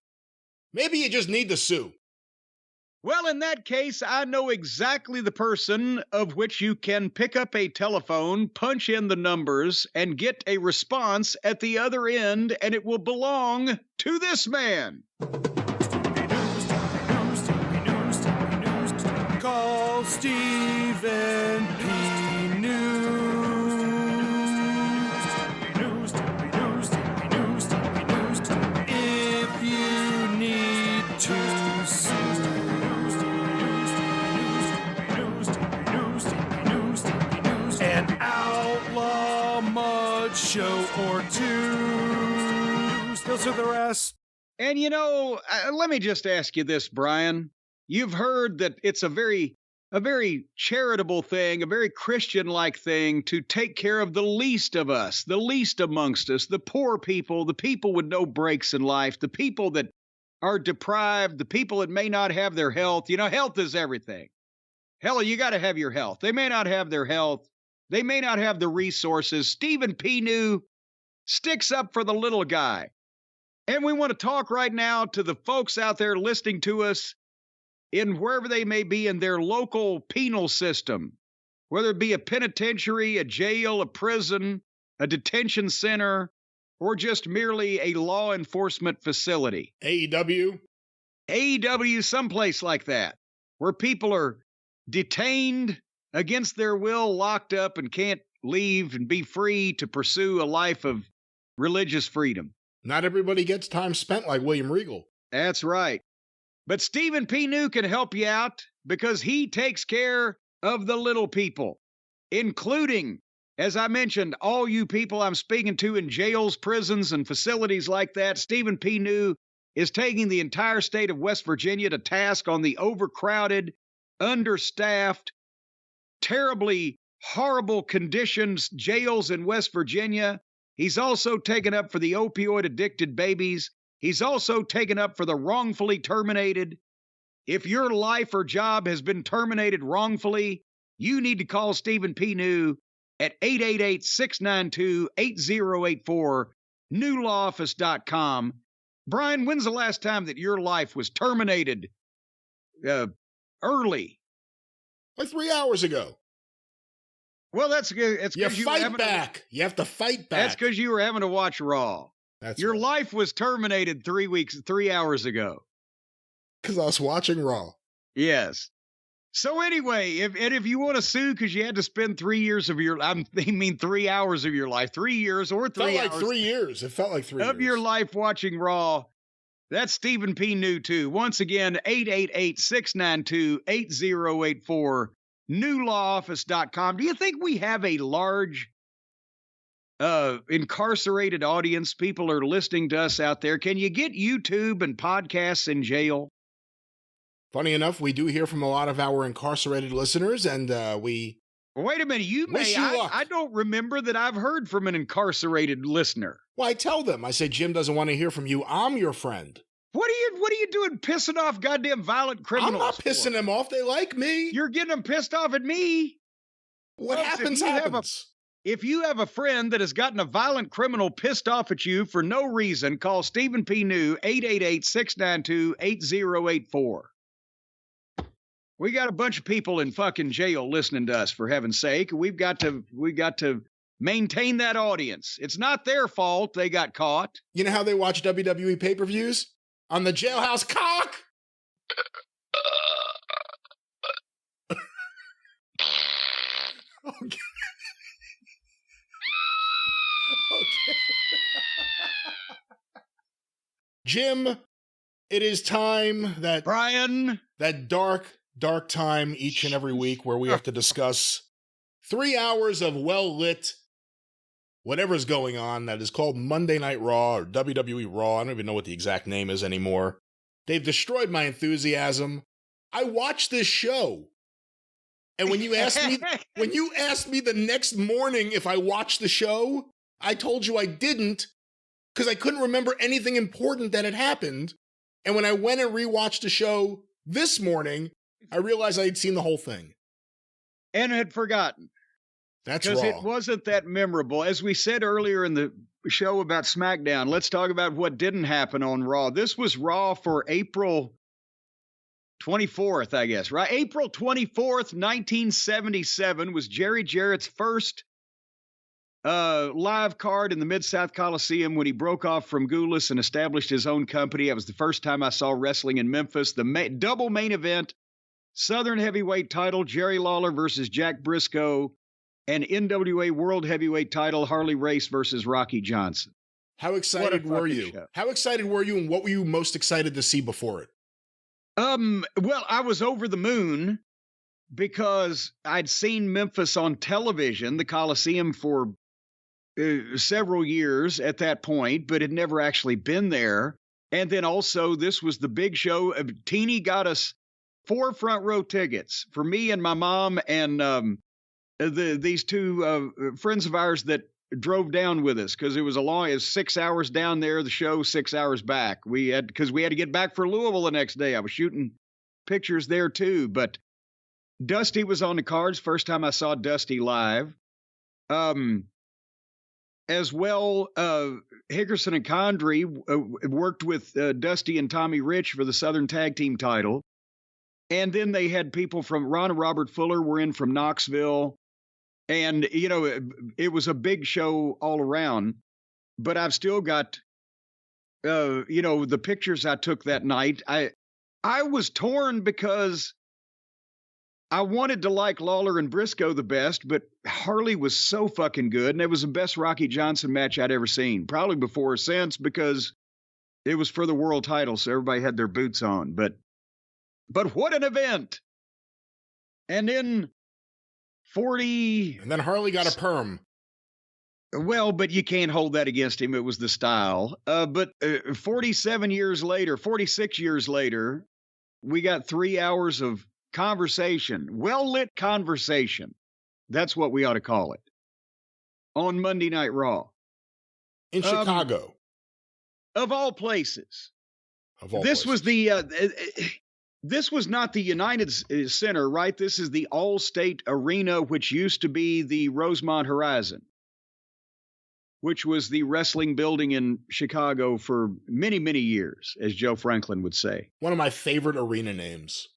Maybe you just need to sue.
Well, in that case, I know exactly the person of which you can pick up a telephone, punch in the numbers, and get a response at the other end, and it will belong to this man.
Call Stephen P. If you need to sue. An outlaw mud show or two. Still to the rest.
And you know, let me just ask you this, Brian. You've heard that it's a very charitable thing, a very Christian-like thing to take care of the least of us, the least amongst us, the poor people, the people with no breaks in life, the people that are deprived, the people that may not have their health. You know, health is everything. Hell, you got to have your health. They may not have their health. They may not have the resources. Stephen P. New sticks up for the little guy. And we want to talk right now to the folks out there listening to us in wherever they may be in their local penal system, whether it be a penitentiary, a jail, a prison, a detention center, or just merely a law enforcement facility.
AEW,
someplace like that, where people are detained against their will, locked up, and can't leave and be free to pursue a life of religious freedom.
Not everybody gets time spent like William Regal.
That's right. But Stephen P. New can help you out because he takes care of the little people, including, as I mentioned, all you people I'm speaking to in jails, prisons, and facilities like that. Stephen P. New is taking the entire state of West Virginia to task on the overcrowded, understaffed, terribly horrible conditions jails in West Virginia. He's also taken up for the opioid-addicted babies. He's also taken up for the wrongfully terminated. If your life or job has been terminated wrongfully, you need to call Stephen P. New at 888-692-8084, newlawoffice.com. Brian, when's the last time that your life was terminated early?
Like 3 hours ago.
Well, that's good. It's
You
because you
fight back. You have to fight back.
That's because you were having to watch Raw.
That's
Your
right.
life was terminated 3 hours ago.
Because I was watching Raw.
Yes. So anyway, if you want to sue because you had to spend 3 years of your, 3 hours of your life, 3 years or 3
Felt
hours.
like 3 years. It felt like 3 years.
Of your life watching Raw. That's Stephen P. New too. Once again, 888-692-8084, newlawoffice.com. Do you think we have a large incarcerated audience? People are listening to us out there. Can you get YouTube and podcasts in jail?
Funny enough, we do hear from a lot of our incarcerated listeners, and we
Wait a minute,
Wish you luck.
I don't remember that I've heard from an incarcerated listener.
Well, I tell them, I say, Jim doesn't want to hear from you. I'm your friend.
What are you doing pissing off goddamn violent criminals?
I'm not
for?
pissing them off. They like me.
You're getting them pissed off at me.
What
Folks,
happens, happens.
If you have a friend that has gotten a violent criminal pissed off at you for no reason, call Stephen P. New, 888-692-8084. We got a bunch of people in fucking jail listening to us, for heaven's sake. We've got to maintain that audience. It's not their fault they got caught.
You know how they watch WWE pay-per-views? On the jailhouse cock! Okay. Okay. Jim, it is time that
Brian,
that dark time each and every week where we have to discuss 3 hours of well-lit whatever's going on that is called Monday Night Raw or WWE Raw. I don't even know what the exact name is anymore. They've destroyed my enthusiasm. I watched this show. And when you asked me the next morning if I watched the show, I told you I didn't because I couldn't remember anything important that had happened. And when I went and rewatched the show this morning, I realized I had seen the whole thing.
And had forgotten.
That's
because
Raw.
it wasn't that memorable. As we said earlier in the show about SmackDown, let's talk about what didn't happen on Raw. This was Raw for April 24th, I guess, right? April 24th, 1977 was Jerry Jarrett's first live card in the Mid-South Coliseum when he broke off from Goulas and established his own company. That was the first time I saw wrestling in Memphis. The double main event, Southern Heavyweight title, Jerry Lawler versus Jack Briscoe, and NWA World Heavyweight title, Harley Race versus Rocky Johnson.
How excited were you?
Show.
How excited were you, and what were you most excited to see before it?
Well, I was over the moon because I'd seen Memphis on television, the Coliseum, for several years at that point, but had never actually been there. And then also, this was the big show. Teeny got us 4 front row tickets for me and my mom and these two friends of ours that drove down with us, because it was 6 hours down there, the show 6 hours back. Because we had to get back for Louisville the next day. I was shooting pictures there too, but Dusty was on the cards. First time I saw Dusty live. As well, Hickerson and Condrey worked with Dusty and Tommy Rich for the Southern Tag Team title. And then they had people from Ron and Robert Fuller were in from Knoxville. And, you know, it was a big show all around. But I've still got, you know, the pictures I took that night. I was torn because I wanted to like Lawler and Briscoe the best, but Harley was so fucking good. And it was the best Rocky Johnson match I'd ever seen. Probably before or since, because it was for the world title. So everybody had their boots on. But what an event. And then
And then Harley got a perm.
Well, but you can't hold that against him. It was the style. But 46 years later, we got 3 hours of conversation, well-lit conversation. That's what we ought to call it. On Monday Night Raw.
In Chicago.
Of all places.
This
was this was not the United Center, right? This is the Allstate Arena, which used to be the Rosemont Horizon, which was the wrestling building in Chicago for many, many years, as Joe Franklin would say.
One of my favorite arena names.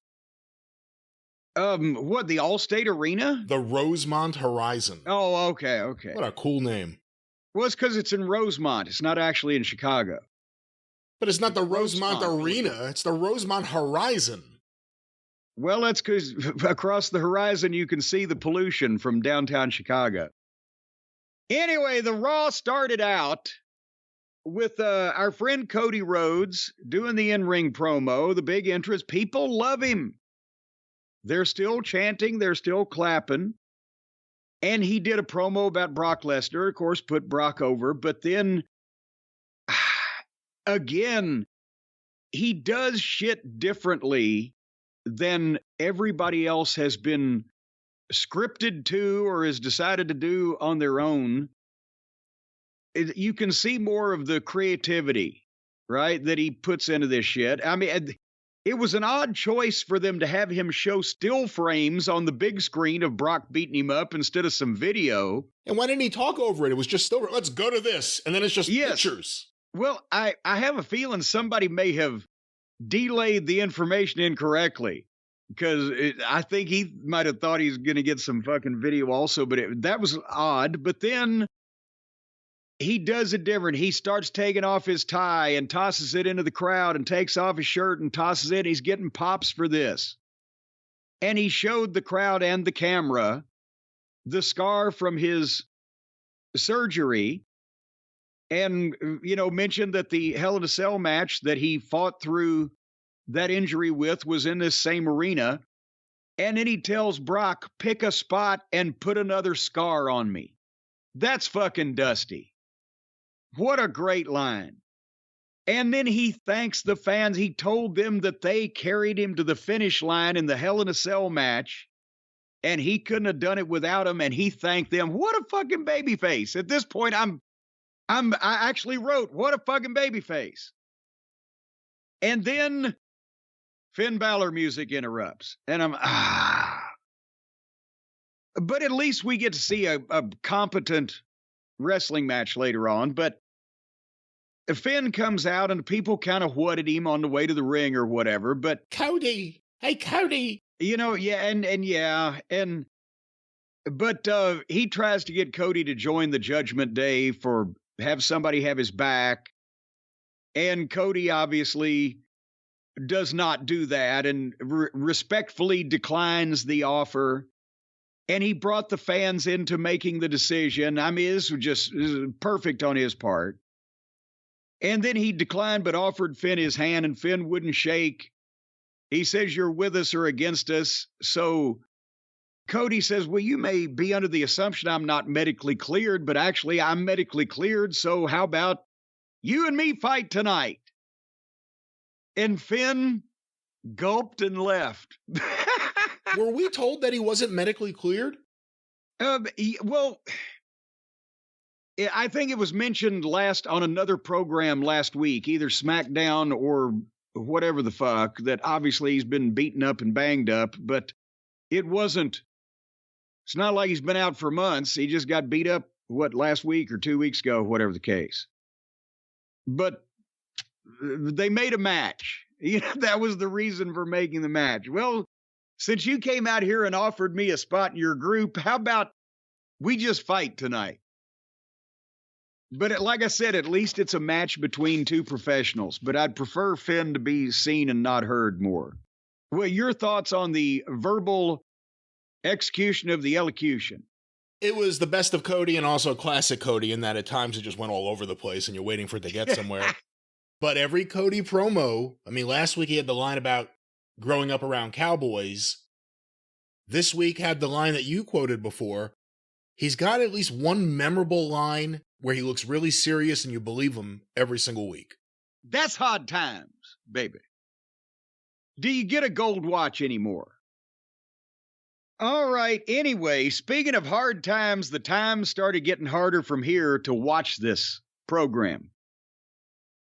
What, the Allstate Arena?
The Rosemont Horizon.
Oh, okay.
What a cool name.
Well, it's because it's in Rosemont. It's not actually in Chicago.
But it's not the Rosemont Arena. It's the Rosemont Horizon.
Well, that's because across the horizon, you can see the pollution from downtown Chicago. Anyway, the Raw started out with our friend Cody Rhodes doing the in-ring promo, the big entrance. People love him. They're still chanting. They're still clapping. And he did a promo about Brock Lesnar, of course, put Brock over. But then, again, he does shit differently than everybody else has been scripted to or has decided to do on their own. You can see more of the creativity, right, that he puts into this shit. I mean, it was an odd choice for them to have him show still frames on the big screen of Brock beating him up instead of some video.
And why didn't he talk over it? It was just still, let's go to this. And then it's just pictures.
Well, I have a feeling somebody may have delayed the information incorrectly, because I think he might have thought he was going to get some fucking video also, but that was odd. But then he does it different. He starts taking off his tie and tosses it into the crowd and takes off his shirt and tosses it. He's getting pops for this. And he showed the crowd and the camera the scar from his surgery, and, you know, mentioned that the Hell in a Cell match that he fought through that injury with was in this same arena. And then he tells Brock, pick a spot and put another scar on me. That's fucking Dusty. What a great line. And then he thanks the fans. He told them that they carried him to the finish line in the Hell in a Cell match, and he couldn't have done it without him, and he thanked them. What a fucking babyface. At this point, I actually wrote, what a fucking babyface. And then Finn Balor music interrupts. And I'm, But at least we get to see a competent wrestling match later on. But Finn comes out and people kind of whatted him on the way to the ring or whatever. But
Cody, hey, Cody.
But he tries to get Cody to join the Judgment Day for have somebody have his back. And Cody obviously does not do that and respectfully declines the offer. And he brought the fans into making the decision. I mean, this was just perfect on his part. And then he declined but offered Finn his hand, and Finn wouldn't shake. He says, you're with us or against us. So Cody says, well, you may be under the assumption I'm not medically cleared, but actually I'm medically cleared. So how about you and me fight tonight? And Finn gulped and left.
Were we told that he wasn't medically cleared?
Well, I think it was mentioned on another program last week, either SmackDown or whatever the fuck, that obviously he's been beaten up and banged up, but it's not like he's been out for months. He just got beat up, last week or 2 weeks ago, whatever the case. But they made a match. That was the reason for making the match. Well, since you came out here and offered me a spot in your group, how about we just fight tonight? But like I said, at least it's a match between two professionals. But I'd prefer Finn to be seen and not heard more. Well, your thoughts on the verbal execution of the elocution?
It was the best of Cody and also classic Cody in that at times it just went all over the place and you're waiting for it to get somewhere. But every Cody promo, I mean, last week he had the line about growing up around cowboys. This week had the line that you quoted before. He's got at least one memorable line where he looks really serious and you believe him every single week.
That's hard times, baby. Do you get a gold watch anymore? All right. Anyway, speaking of hard times, the times started getting harder from here to watch this program.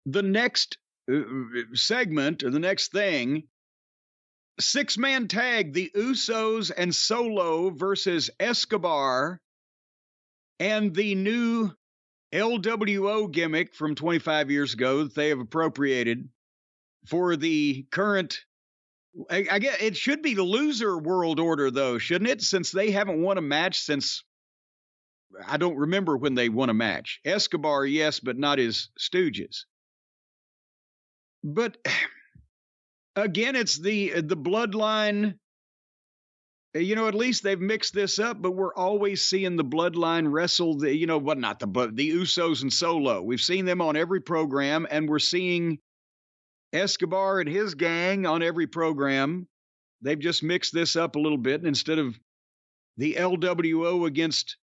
The next segment, or the next thing, 6-man tag, the Usos and Solo versus Escobar, and the new LWO gimmick from 25 years ago that they have appropriated for the current, I guess it should be the loser world order though, shouldn't it? Since they haven't won a match since, I don't remember when they won a match. Escobar, yes, but not his stooges. But again, it's the bloodline. At least they've mixed this up, but we're always seeing the bloodline wrestle the Usos and Solo. We've seen them on every program, and we're seeing Escobar and his gang on every program. They've just mixed this up a little bit, and instead of the LWO against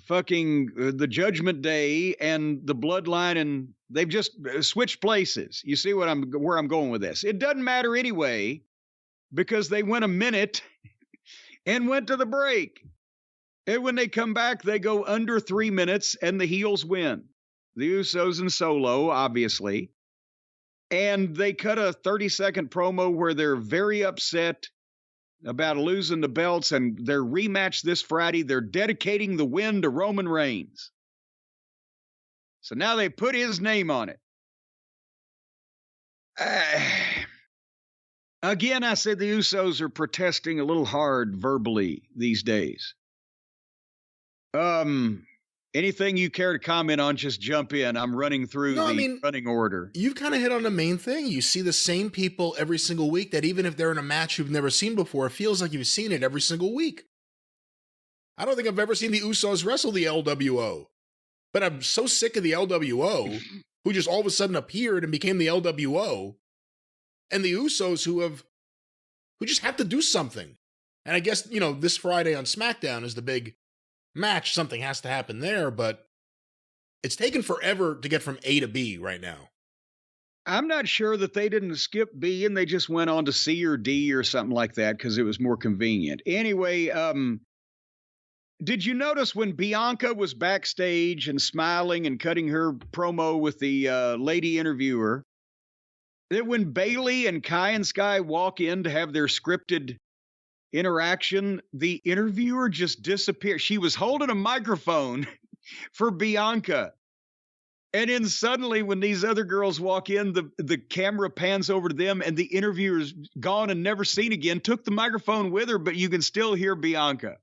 fucking the Judgment Day and the bloodline, and they've just switched places. You see where I'm going with this? It doesn't matter anyway, because they went a minute and went to the break. And when they come back, they go under 3 minutes and the heels win. The Usos and Solo, obviously. And they cut a 30-second promo where they're very upset about losing the belts, and their rematch this Friday, they're dedicating the win to Roman Reigns. So now they put his name on it. Again, I said the Usos are protesting a little hard verbally these days. Anything you care to comment on, just jump in. I'm running through running order.
You've kind of hit on the main thing. You see the same people every single week that even if they're in a match you've never seen before, it feels like you've seen it every single week. I don't think I've ever seen the Usos wrestle the LWO. But I'm so sick of the LWO, who just all of a sudden appeared and became the LWO, and the Usos who just have to do something. And I guess, this Friday on SmackDown is the big match. Something has to happen there, but it's taken forever to get from A to B right now.
I'm not sure that they didn't skip B and they just went on to C or D or something like that because it was more convenient. Anyway, did you notice when Bianca was backstage and smiling and cutting her promo with the lady interviewer, that when Bailey and Kai and Sky walk in to have their scripted interaction, the interviewer just disappeared. She was holding a microphone for Bianca. And then suddenly when these other girls walk in, the camera pans over to them and the interviewer's gone and never seen again, took the microphone with her, but you can still hear Bianca.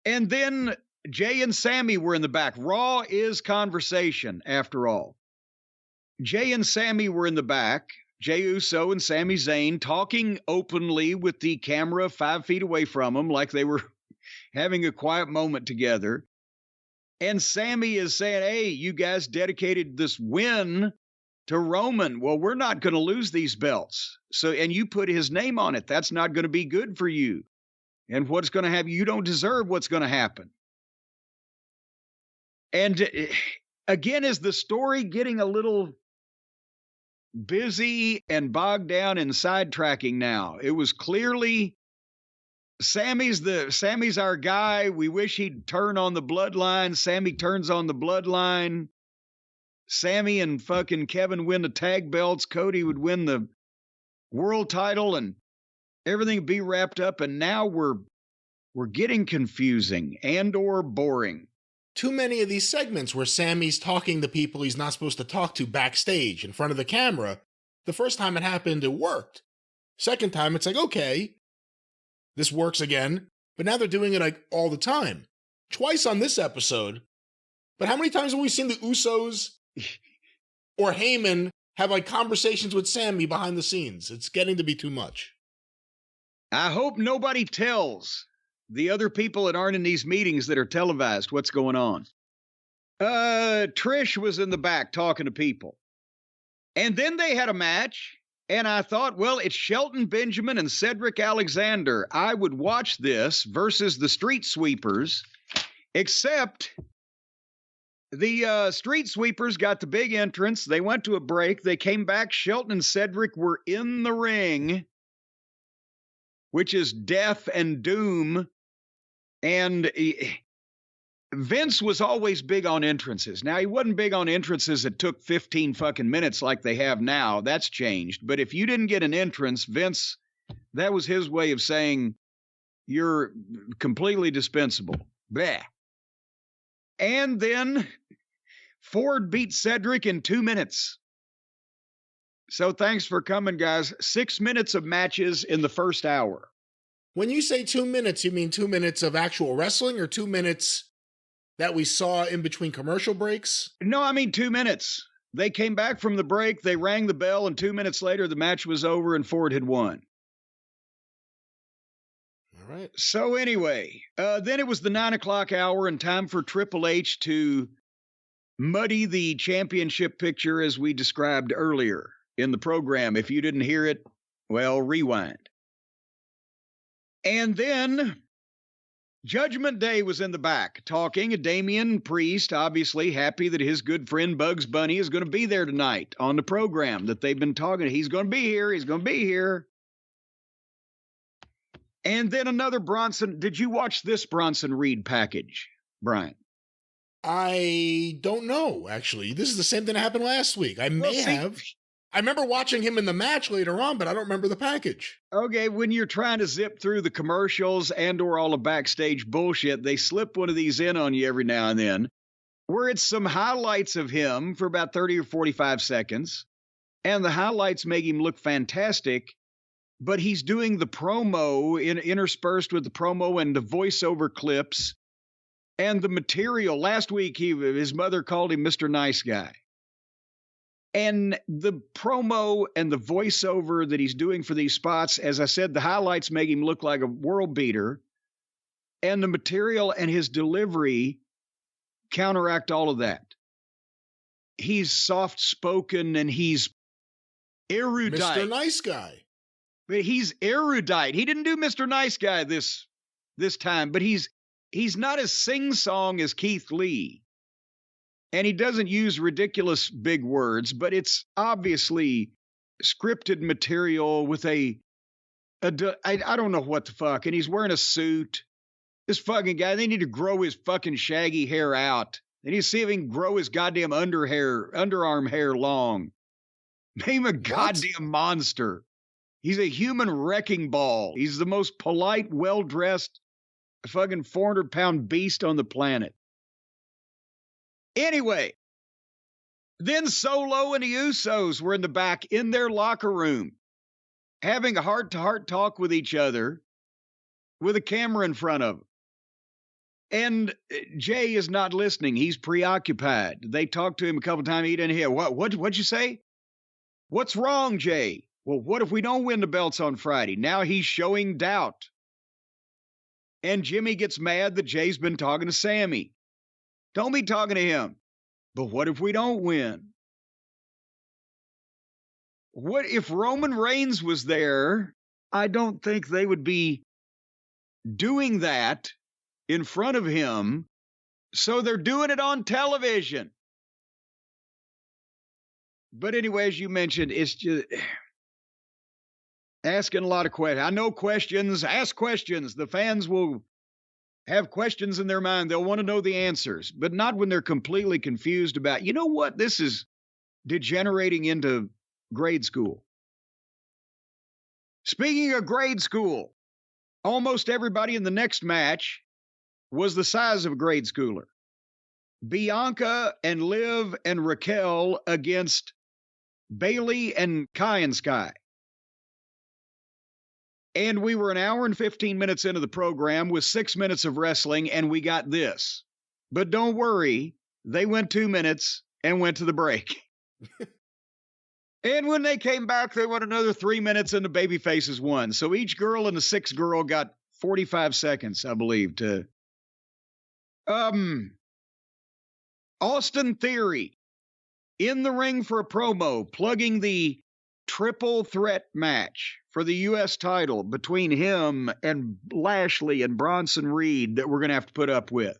And then Jay and Sammy were in the back. Raw is conversation, after all. Jay and Sammy were in the back. Jay Uso and Sami Zayn talking openly with the camera 5 feet away from them like they were having a quiet moment together. And Sammy is saying, hey, you guys dedicated this win to Roman. Well, we're not going to lose these belts. And you put his name on it. That's not going to be good for you. And what's going to happen? You don't deserve what's going to happen. And again, is the story getting a little busy and bogged down and sidetracking now? It was clearly Sammy's our guy. We wish he'd turn on the bloodline. Sammy turns on the bloodline. Sammy and fucking Kevin win the tag belts. Cody would win the world title and everything would be wrapped up. And now we're getting confusing and or boring.
Too many of these segments where Sammy's talking to people he's not supposed to talk to backstage in front of the camera. The first time it happened, it worked. Second time, it's like, okay, this works again. But now they're doing it like all the time. Twice on this episode. But how many times have we seen the Usos or Heyman have like conversations with Sammy behind the scenes? It's getting to be too much.
I hope nobody tells the other people that aren't in these meetings that are televised what's going on. Trish was in the back talking to people. And then they had a match, and I thought, well, it's Shelton Benjamin and Cedric Alexander. I would watch this versus the Street Sweepers, except the Street Sweepers got the big entrance. They went to a break. They came back. Shelton and Cedric were in the ring, which is death and doom. And Vince was always big on entrances. Now, he wasn't big on entrances that took 15 fucking minutes like they have now. That's changed. But if you didn't get an entrance, Vince, that was his way of saying you're completely dispensable. Bleh. And then Ford beat Cedric in 2 minutes. So thanks for coming, guys. 6 minutes of matches in the first hour.
When you say 2 minutes, you mean 2 minutes of actual wrestling or 2 minutes that we saw in between commercial breaks?
No, I mean 2 minutes. They came back from the break, they rang the bell, and 2 minutes later, the match was over and Ford had won.
All right.
So anyway, then it was the 9 o'clock hour and time for Triple H to muddy the championship picture as we described earlier in the program. If you didn't hear it, well, rewind. And then Judgment Day was in the back talking. Damian Priest, obviously happy that his good friend Bugs Bunny is going to be there tonight on the program that they've been talking. He's going to be here. He's going to be here. And then another Bronson. Did you watch this Bronson Reed package, Brian?
I don't know, actually. This is the same thing that happened last week. I may have. I remember watching him in the match later on, but I don't remember the package.
Okay, when you're trying to zip through the commercials and or all the backstage bullshit, they slip one of these in on you every now and then, where it's some highlights of him for about 30 or 45 seconds, and the highlights make him look fantastic, but he's doing the promo interspersed with the promo and the voiceover clips and the material. Last week, his mother called him Mr. Nice Guy. And the promo and the voiceover that he's doing for these spots, as I said, the highlights make him look like a world beater. And the material and his delivery counteract all of that. He's soft-spoken and he's erudite.
Mr. Nice Guy.
But he's erudite. He didn't do Mr. Nice Guy this time, but he's not as sing-song as Keith Lee. And he doesn't use ridiculous big words, but it's obviously scripted material with I don't know what the fuck. And he's wearing a suit. This fucking guy, they need to grow his fucking shaggy hair out. Then you see him grow his goddamn underarm hair long. Name a goddamn monster. He's a human wrecking ball. He's the most polite, well-dressed, fucking 400-pound beast on the planet. Anyway, then Solo and the Usos were in the back in their locker room, having a heart-to-heart talk with each other with a camera in front of them. And Jay is not listening. He's preoccupied. They talked to him a couple times. He didn't hear. What'd you say? What's wrong, Jay? Well, what if we don't win the belts on Friday? Now he's showing doubt. And Jimmy gets mad that Jay's been talking to Sammy. Don't be talking to him. But what if we don't win? What if Roman Reigns was there? I don't think they would be doing that in front of him. So they're doing it on television. But anyway, as you mentioned, it's just asking a lot of questions. I know questions. Ask questions. The fans will have questions in their mind. They'll want to know the answers, but not when they're completely confused about, you know what, this is degenerating into grade school. Speaking of grade school, almost everybody in the next match was the size of a grade schooler. Bianca and Liv and Raquel against Bayley and Kai and Sky. And we were an hour and 15 minutes into the program with 6 minutes of wrestling, and we got this. But don't worry, they went 2 minutes and went to the break. And when they came back, they went another 3 minutes and the baby faces won. So each girl and the sixth girl got 45 seconds, I believe, to... Austin Theory in the ring for a promo, plugging the triple threat match for the U.S. title between him and Lashley and Bronson Reed that we're going to have to put up with.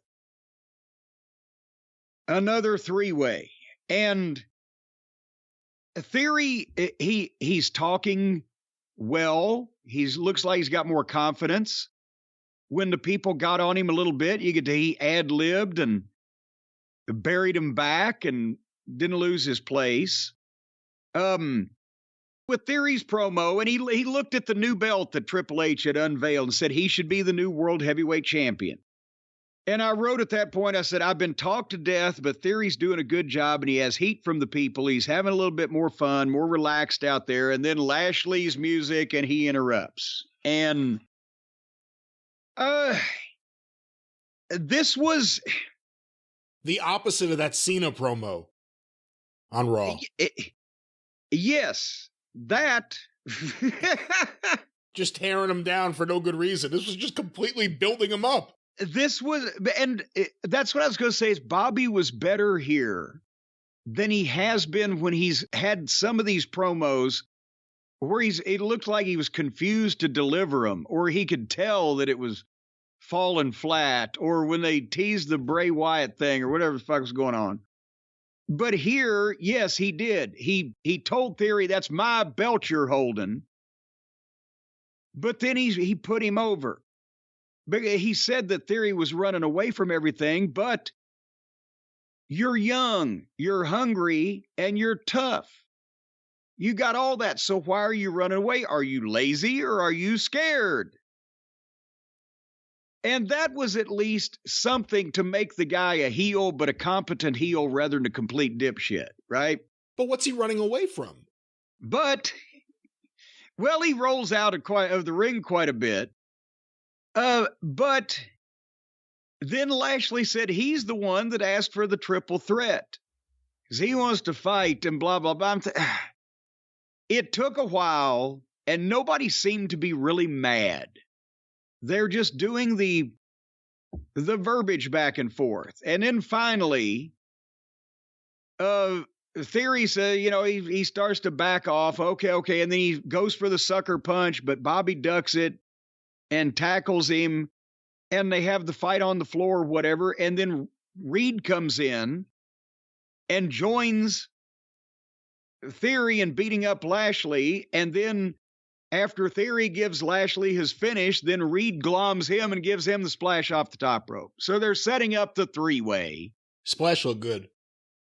Another three-way. And Theory, he's talking well. Looks like he's got more confidence. When the people got on him a little bit, he ad-libbed and buried him back and didn't lose his place. With Theory's promo, and he looked at the new belt that Triple H had unveiled and said he should be the new world heavyweight champion. And I wrote at that point, I said, I've been talked to death, but Theory's doing a good job, and he has heat from the people. He's having a little bit more fun, more relaxed out there. And then Lashley's music, and he interrupts. And this was
the opposite of that Cena promo on Raw.
Yes, that.
Just tearing him down for no good reason. This was just completely building him up.
This was, and that's what I was going to say, is Bobby was better here than he has been when he's had some of these promos where it looked like he was confused to deliver them, or he could tell that it was falling flat, or when they teased the Bray Wyatt thing, or whatever the fuck was going on. But here, yes, he did. He told Theory, that's my belt you're holding. But then he put him over. But he said that Theory was running away from everything, but you're young, you're hungry, and you're tough. You got all that, so why are you running away? Are you lazy or are you scared? And that was at least something to make the guy a heel, but a competent heel rather than a complete dipshit, right?
But what's he running away from?
But, well, he rolls out of the ring quite a bit. But then Lashley said he's the one that asked for the triple threat because he wants to fight and blah, blah, blah. It took a while and nobody seemed to be really mad. They're just doing the verbiage back and forth. And then finally, Theory said, he starts to back off. Okay. And then he goes for the sucker punch, but Bobby ducks it and tackles him, and they have the fight on the floor or whatever, and then Reed comes in and joins Theory in beating up Lashley, and then after Theory gives Lashley his finish, then Reed gloms him and gives him the splash off the top rope. So they're setting up the three-way.
Splash looked good.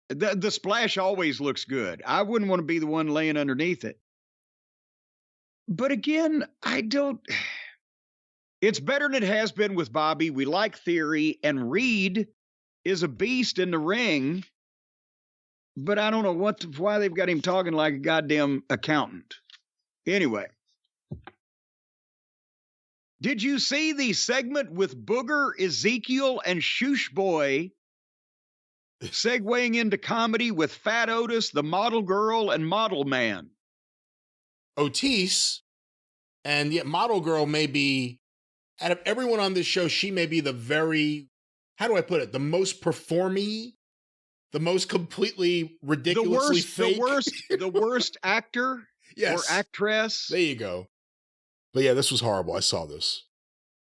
The splash always looks good. I wouldn't want to be the one laying underneath it. But again, it's better than it has been with Bobby. We like Theory, and Reed is a beast in the ring. But I don't know why they've got him talking like a goddamn accountant. Anyway. Did you see the segment with Booger, Ezekiel, and Shoosh Boy segueing into comedy with Fat Otis, the Model Girl, and Model Man?
Otis, and yet Model Girl may be, out of everyone on this show, she may be the very, how do I put it, the most performy, the most completely ridiculously fake.
The worst actor
yes.
or actress.
There you go. But yeah, this was horrible. I saw this.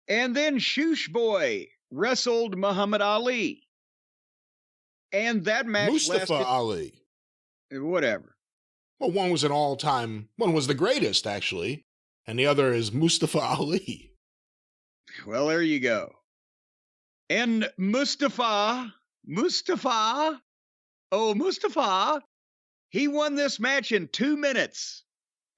And then Shoosh Boy wrestled Muhammad Ali. And that match
Mustafa
lasted...
Ali.
Whatever.
Well, one was one was the greatest, actually. And the other is Mustafa Ali.
Well, there you go. And Mustafa, he won this match in 2 minutes.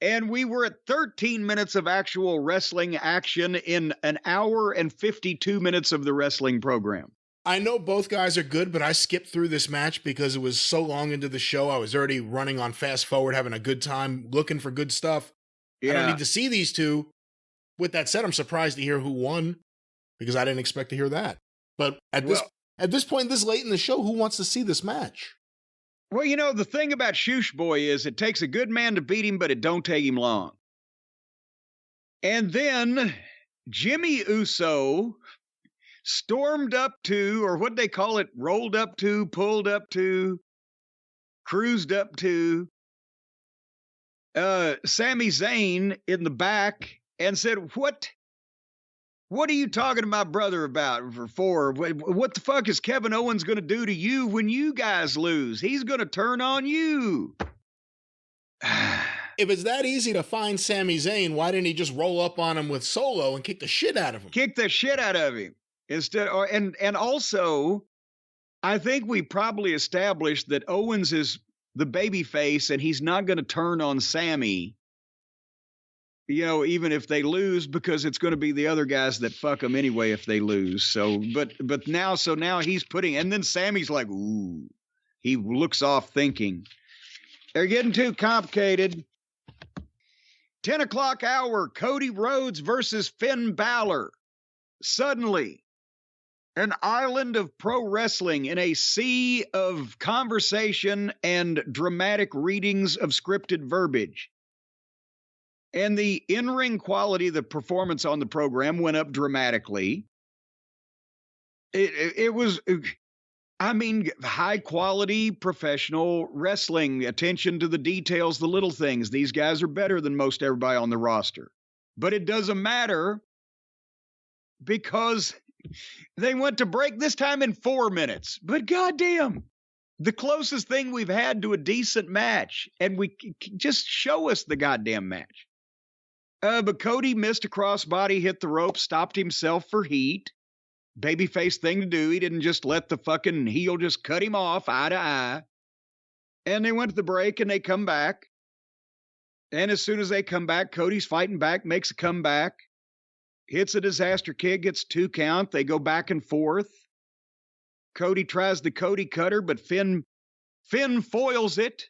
And we were at 13 minutes of actual wrestling action in an hour and 52 minutes of the wrestling program.
I know both guys are good, but I skipped through this match because it was so long into the show. I was already running on fast forward, having a good time, looking for good stuff. Yeah. I don't need to see these two. With that said, I'm surprised to hear who won because I didn't expect to hear that. But at this point, this late in the show, who wants to see this match?
Well, you know, the thing about Shoosh Boy is it takes a good man to beat him, but it don't take him long. And then Jimmy Uso stormed up to, or what they call it, rolled up to, pulled up to, cruised up to Sami Zayn in the back and said, What are you talking to my brother about for? What the fuck is Kevin Owens going to do to you when you guys lose? He's going to turn on you.
If it's that easy to find Sami Zayn, why didn't he just roll up on him with Solo and kick the shit out of him?
Kick the shit out of him. And also, I think we probably established that Owens is the baby face and he's not going to turn on Sammy. You know, even if they lose, because it's going to be the other guys that fuck them anyway if they lose. So, but now he's putting, and then Sammy's like, ooh, he looks off thinking. They're getting too complicated. 10 o'clock hour, Cody Rhodes versus Finn Balor. Suddenly, an island of pro wrestling in a sea of conversation and dramatic readings of scripted verbiage. And the in-ring quality of the performance on the program went up dramatically. It was, I mean, high-quality professional wrestling, attention to the details, the little things. These guys are better than most everybody on the roster. But it doesn't matter because they went to break this time in 4 minutes. But goddamn, the closest thing we've had to a decent match. And we just show us the goddamn match. But Cody missed a crossbody, hit the rope, stopped himself for heat. Babyface thing to do. He didn't just let the fucking heel just cut him off eye to eye. And they went to the break and they come back. And as soon as they come back, Cody's fighting back, makes a comeback. Hits a disaster kick, gets 2 count. They go back and forth. Cody tries the Cody cutter, but Finn foils it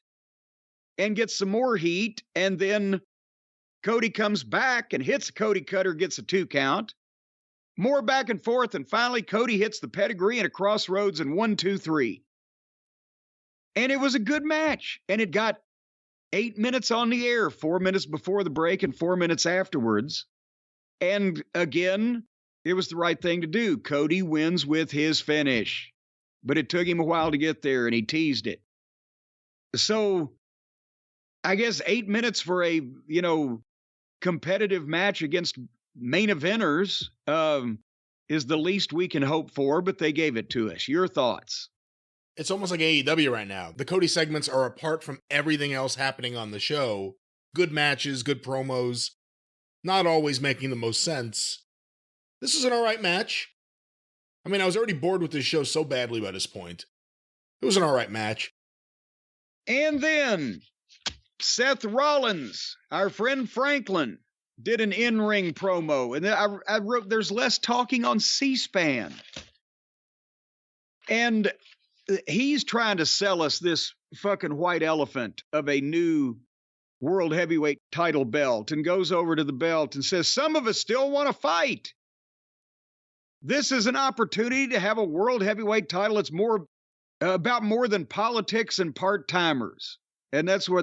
and gets some more heat. And then Cody comes back and hits a Cody cutter, gets a 2 count. More back and forth, and finally Cody hits the pedigree and a crossroads in 1, 2, 3. And it was a good match. And it got 8 minutes on the air, 4 minutes before the break and 4 minutes afterwards. And again, it was the right thing to do. Cody wins with his finish. But it took him a while to get there, and he teased it. So, I guess 8 minutes for a, competitive match against main eventers is the least we can hope for, but they gave it to us. Your thoughts?
It's almost like AEW right now. The Cody segments are apart from everything else happening on the show. Good matches, good promos, not always making the most sense. This is an all right match. I mean, I was already bored with this show so badly by this point. It was an all right match.
And then Seth Rollins, our friend Franklin, did an in-ring promo. And then I wrote, there's less talking on C-SPAN. And he's trying to sell us this fucking white elephant of a new world heavyweight title belt, and goes over to the belt and says, some of us still want to fight. This is an opportunity to have a world heavyweight title. It's more about more than politics and part-timers. And that's where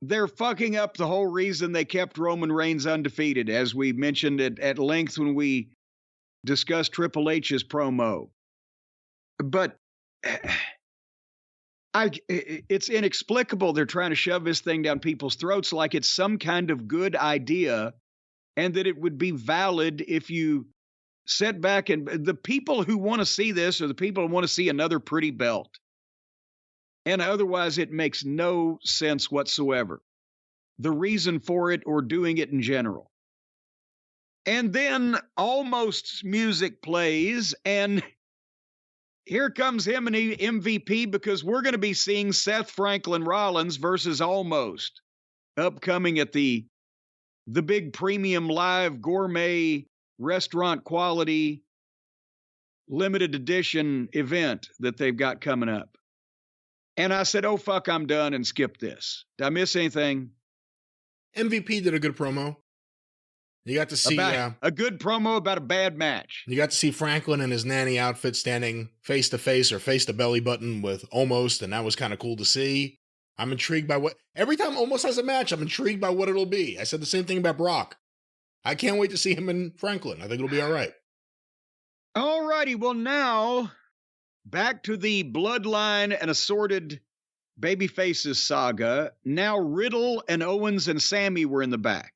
they're fucking up the whole reason they kept Roman Reigns undefeated, as we mentioned at length when we discussed Triple H's promo. But it's inexplicable. They're trying to shove this thing down people's throats like it's some kind of good idea, and that it would be valid if you sit back and the people who want to see this are the people who want to see another pretty belt. And otherwise, it makes no sense whatsoever. The reason for it or doing it in general. And then almost music plays, and here comes him and MVP, because we're going to be seeing Seth Franklin Rollins versus Almost upcoming at the big premium live gourmet restaurant quality limited edition event that they've got coming up. And I said, oh, fuck, I'm done, and skipped this. Did I miss anything?
MVP did a good promo. You got to see
a good promo about a bad match.
You got to see Franklin in his nanny outfit standing face to face or face to belly button with Almost, and that was kind of cool to see. I'm intrigued by every time Almost has a match, I'm intrigued by what it'll be. I said the same thing about Brock. I can't wait to see him in Franklin. I think it'll be all right.
All righty. Well, now back to the Bloodline and assorted babyfaces saga. Now Riddle and Owens and Sammy were in the back.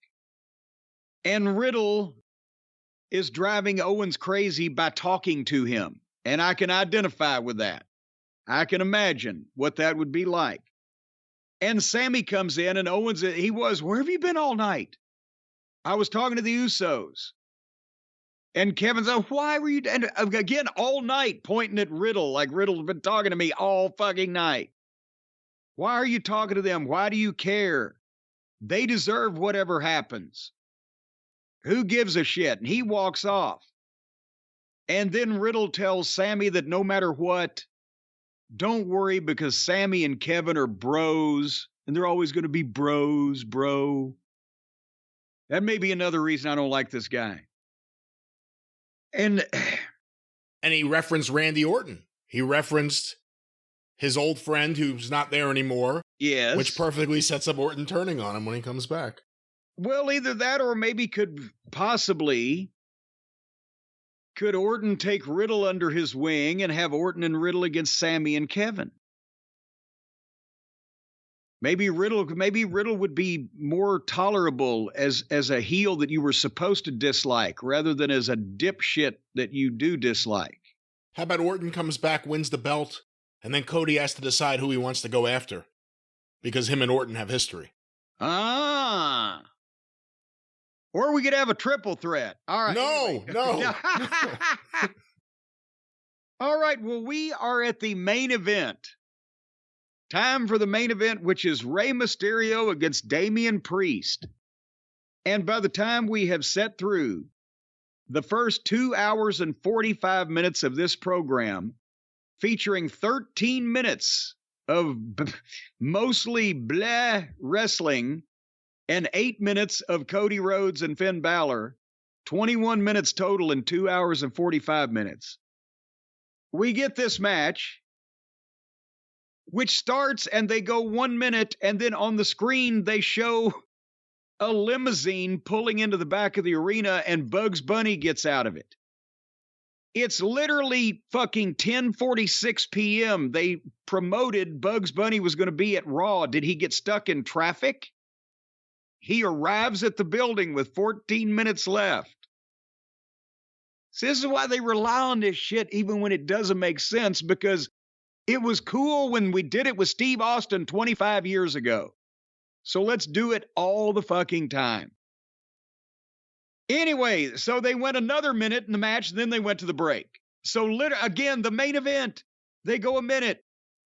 And Riddle is driving Owens crazy by talking to him. And I can identify with that. I can imagine what that would be like. And Sammy comes in, and Owens, where have you been all night? I was talking to the Usos. And Kevin's like, why were you, and again, all night pointing at Riddle, like Riddle's been talking to me all fucking night. Why are you talking to them? Why do you care? They deserve whatever happens. Who gives a shit? And he walks off. And then Riddle tells Sammy that no matter what, don't worry, because Sammy and Kevin are bros, and they're always going to be bros, bro. That may be another reason I don't like this guy. And
he referenced Randy Orton. He referenced his old friend who's not there anymore.
Yes.
Which perfectly sets up Orton turning on him when he comes back.
Well, either that or maybe could Orton take Riddle under his wing and have Orton and Riddle against Sammy and Kevin? Maybe Riddle would be more tolerable as a heel that you were supposed to dislike rather than as a dipshit that you do dislike.
How about Orton comes back, wins the belt, and then Cody has to decide who he wants to go after because him and Orton have history.
Ah. Or we could have a triple threat. All right.
No.
All right. Well, we are at the main event. Time for the main event, which is Rey Mysterio against Damian Priest. And by the time we have set through the first 2 hours and 45 minutes of this program, featuring 13 minutes of mostly blah wrestling and 8 minutes of Cody Rhodes and Finn Balor, 21 minutes total in 2 hours and 45 minutes. We get this match, which starts and they go 1 minute, and then on the screen they show a limousine pulling into the back of the arena and Bugs Bunny gets out of it. It's literally fucking 10:46 p.m. They promoted Bugs Bunny was going to be at Raw. Did he get stuck in traffic? He arrives at the building with 14 minutes left. So this is why they rely on this shit even when it doesn't make sense, because it was cool when we did it with Steve Austin 25 years ago. So let's do it all the fucking time. Anyway, so they went another minute in the match, and then they went to the break. So again, the main event, They go a minute.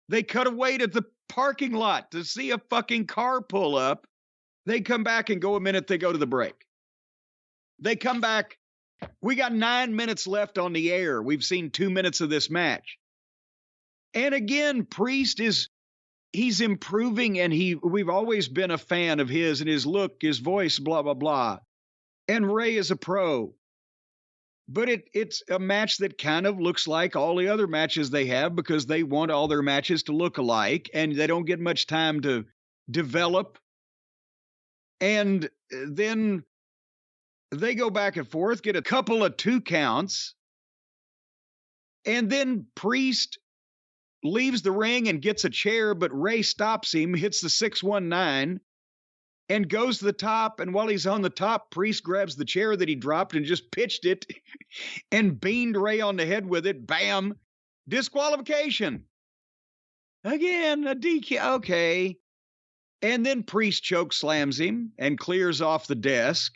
They cut away to the parking lot to see a fucking car pull up. They come back and go a minute. They go to the break. They come back. We got 9 minutes left on the air. We've seen 2 minutes of this match. And again, Priest he's improving, and we've always been a fan of his and his look, his voice, blah, blah, blah. And Ray is a pro. But it's a match that kind of looks like all the other matches they have because they want all their matches to look alike, and they don't get much time to develop. And then they go back and forth, get a couple of 2 counts, and then Priest leaves the ring and gets a chair, but Ray stops him, hits the 619, and goes to the top. And while he's on the top, Priest grabs the chair that he dropped and just pitched it and beamed Ray on the head with it. Bam! Disqualification. Again, a DQ. Okay. And then Priest choke slams him and clears off the desk.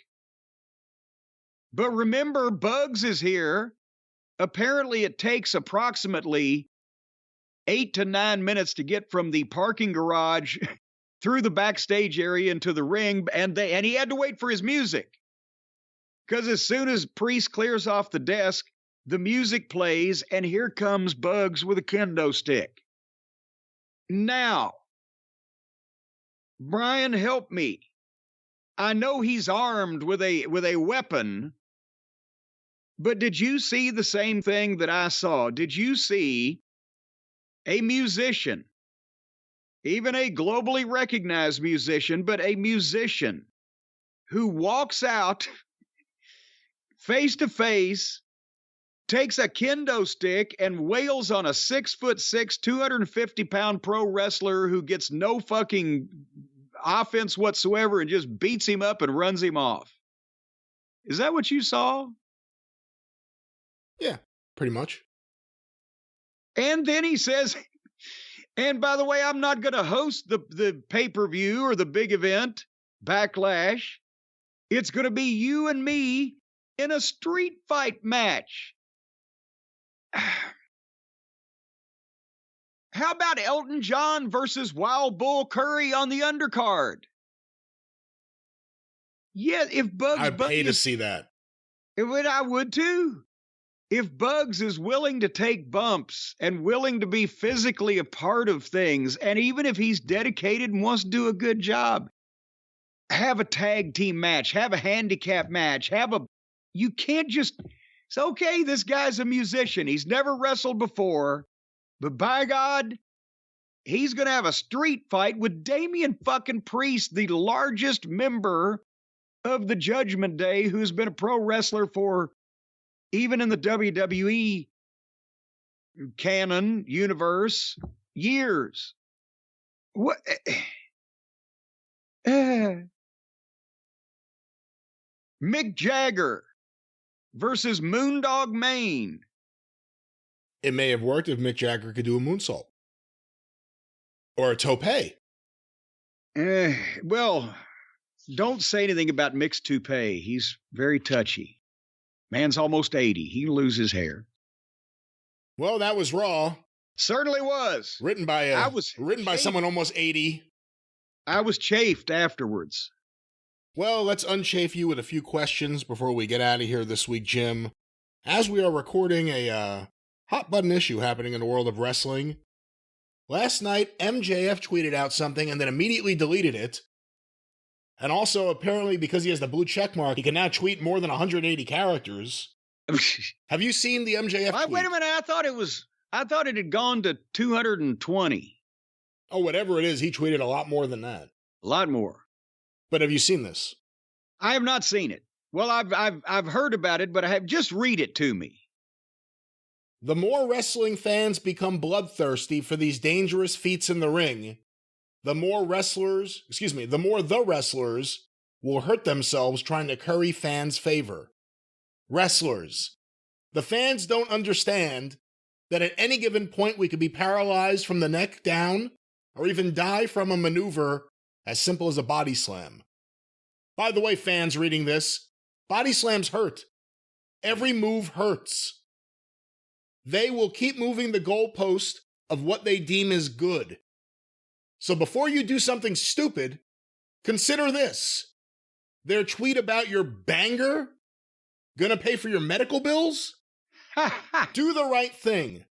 But remember, Bugs is here. Apparently, it takes approximately 8 to 9 minutes to get from the parking garage through the backstage area into the ring, and he had to wait for his music. Because as soon as Priest clears off the desk, the music plays, and here comes Bugs with a kendo stick. Now, Brian, help me. I know he's armed with a weapon, but did you see the same thing that I saw? Did you see a musician, even a globally recognized musician, but a musician who walks out face to face, takes a kendo stick and wails on a 6'6", 250-pound pro wrestler who gets no fucking offense whatsoever and just beats him up and runs him off? Is that what you saw?
Yeah, pretty much.
And then he says, and by the way, I'm not going to host the pay-per-view or the big event, Backlash. It's going to be you and me in a street fight match. How about Elton John versus Wild Bull Curry on the undercard? Yeah, if Bugs
I'd
Bunny
pay to see that.
I would too. If Bugs is willing to take bumps and willing to be physically a part of things, and even if he's dedicated and wants to do a good job, have a tag team match, have a handicap match, you can't just, it's okay, this guy's a musician. He's never wrestled before, but by God, he's going to have a street fight with Damian fucking Priest, the largest member of the Judgment Day, who's been a pro wrestler for, even in the WWE canon universe, years. What? Mick Jagger versus Moondog Mayne.
It may have worked if Mick Jagger could do a moonsault. Or a tope.
Well, don't say anything about Mick's toupee. He's very touchy. Man's almost 80. He can lose his hair.
Well, that was Raw.
Certainly was.
Written by someone almost 80.
I was chafed afterwards.
Well, let's unchafe you with a few questions before we get out of here this week, Jim. As we are recording a hot button issue happening in the world of wrestling, last night MJF tweeted out something and then immediately deleted it. And also, apparently, because he has the blue check mark, he can now tweet more than 180 characters. Have you seen the MJF tweet?
Wait a minute, I thought it had gone to 220.
Oh, whatever it is, he tweeted a lot more than that.
A lot more.
But have you seen this?
I have not seen it. Well, I've heard about it, but I have just read it to me.
The more wrestling fans become bloodthirsty for these dangerous feats in the ring, the more the wrestlers will hurt themselves trying to curry fans' favor. Wrestlers. The fans don't understand that at any given point we could be paralyzed from the neck down or even die from a maneuver as simple as a body slam. By the way, fans reading this, body slams hurt. Every move hurts. They will keep moving the goalpost of what they deem as good. So before you do something stupid, consider this. Their tweet about your banger gonna pay for your medical bills? Do the right thing.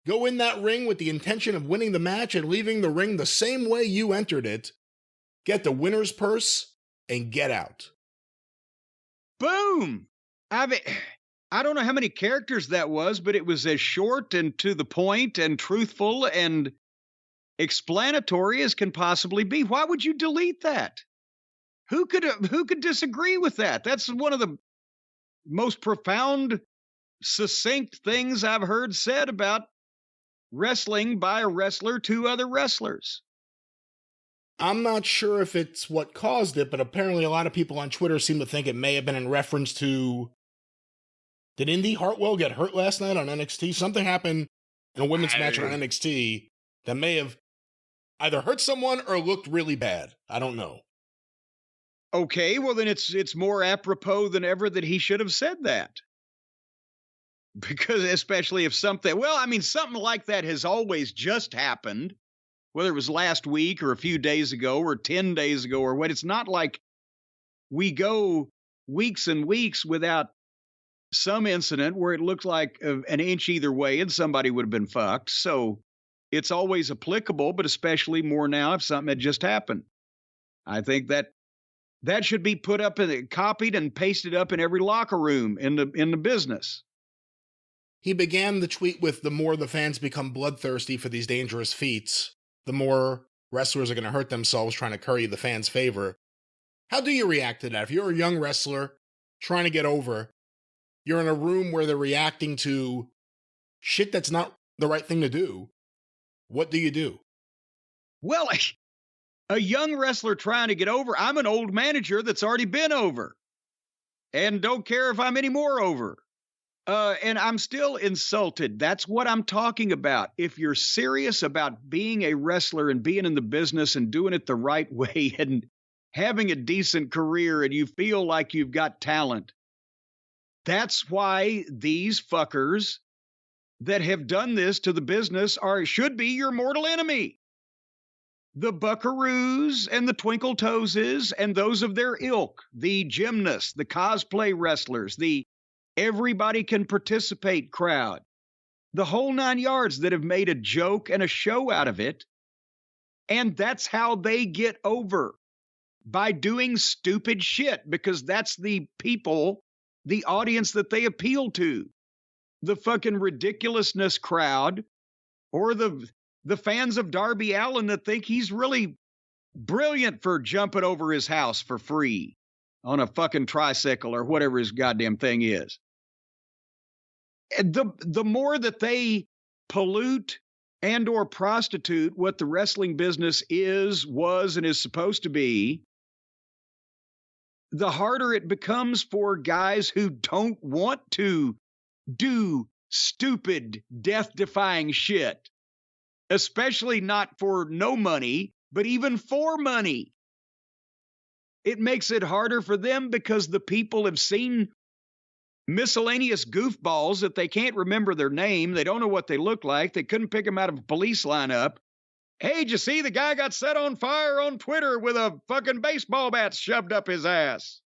Go in that ring with the intention of winning the match and leaving the ring the same way you entered it. Get the winner's purse and get out.
Boom! I mean, I don't know how many characters that was, but it was as short and to the point and truthful and explanatory as can possibly be. Why would you delete that? Who could disagree with that? That's one of the most profound, succinct things I've heard said about wrestling by a wrestler to other wrestlers.
I'm not sure if it's what caused it, but apparently a lot of people on Twitter seem to think it may have been in reference to, did Indy Hartwell get hurt last night on NXT? Something happened in a women's match on NXT that may have either hurt someone or looked really bad. I don't know.
Okay, well then it's more apropos than ever that he should have said that. Because especially if something like that has always just happened, whether it was last week or a few days ago or 10 days ago or what. It's not like we go weeks and weeks without some incident where it looked like an inch either way and somebody would have been fucked. So it's always applicable, but especially more now if something had just happened. I think that should be put up and copied and pasted up in every locker room in the business.
He began the tweet with, the more the fans become bloodthirsty for these dangerous feats, the more wrestlers are going to hurt themselves trying to curry the fans' favor. How do you react to that? If you're a young wrestler trying to get over, you're in a room where they're reacting to shit that's not the right thing to do, what do you do?
Well, a young wrestler trying to get over, I'm an old manager that's already been over and don't care if I'm any more over. And I'm still insulted. That's what I'm talking about. If you're serious about being a wrestler and being in the business and doing it the right way and having a decent career and you feel like you've got talent, that's why these fuckers that have done this to the business should be your mortal enemy. The Buckaroos and the Twinkle Toeses and those of their ilk, the gymnasts, the cosplay wrestlers, the everybody can participate crowd, the whole 9 yards that have made a joke and a show out of it. And that's how they get over, by doing stupid shit, because that's the people, the audience that they appeal to. The fucking ridiculousness crowd, or the fans of Darby Allin that think he's really brilliant for jumping over his house for free on a fucking tricycle or whatever his goddamn thing is. The more that they pollute and or prostitute what the wrestling business was, and is supposed to be, the harder it becomes for guys who don't want to do stupid, death-defying shit, especially not for no money, but even for money. It makes it harder for them because the people have seen miscellaneous goofballs that they can't remember their name. They don't know what they look like. They couldn't pick them out of a police lineup. Hey, did you see the guy got set on fire on Twitter with a fucking baseball bat shoved up his ass?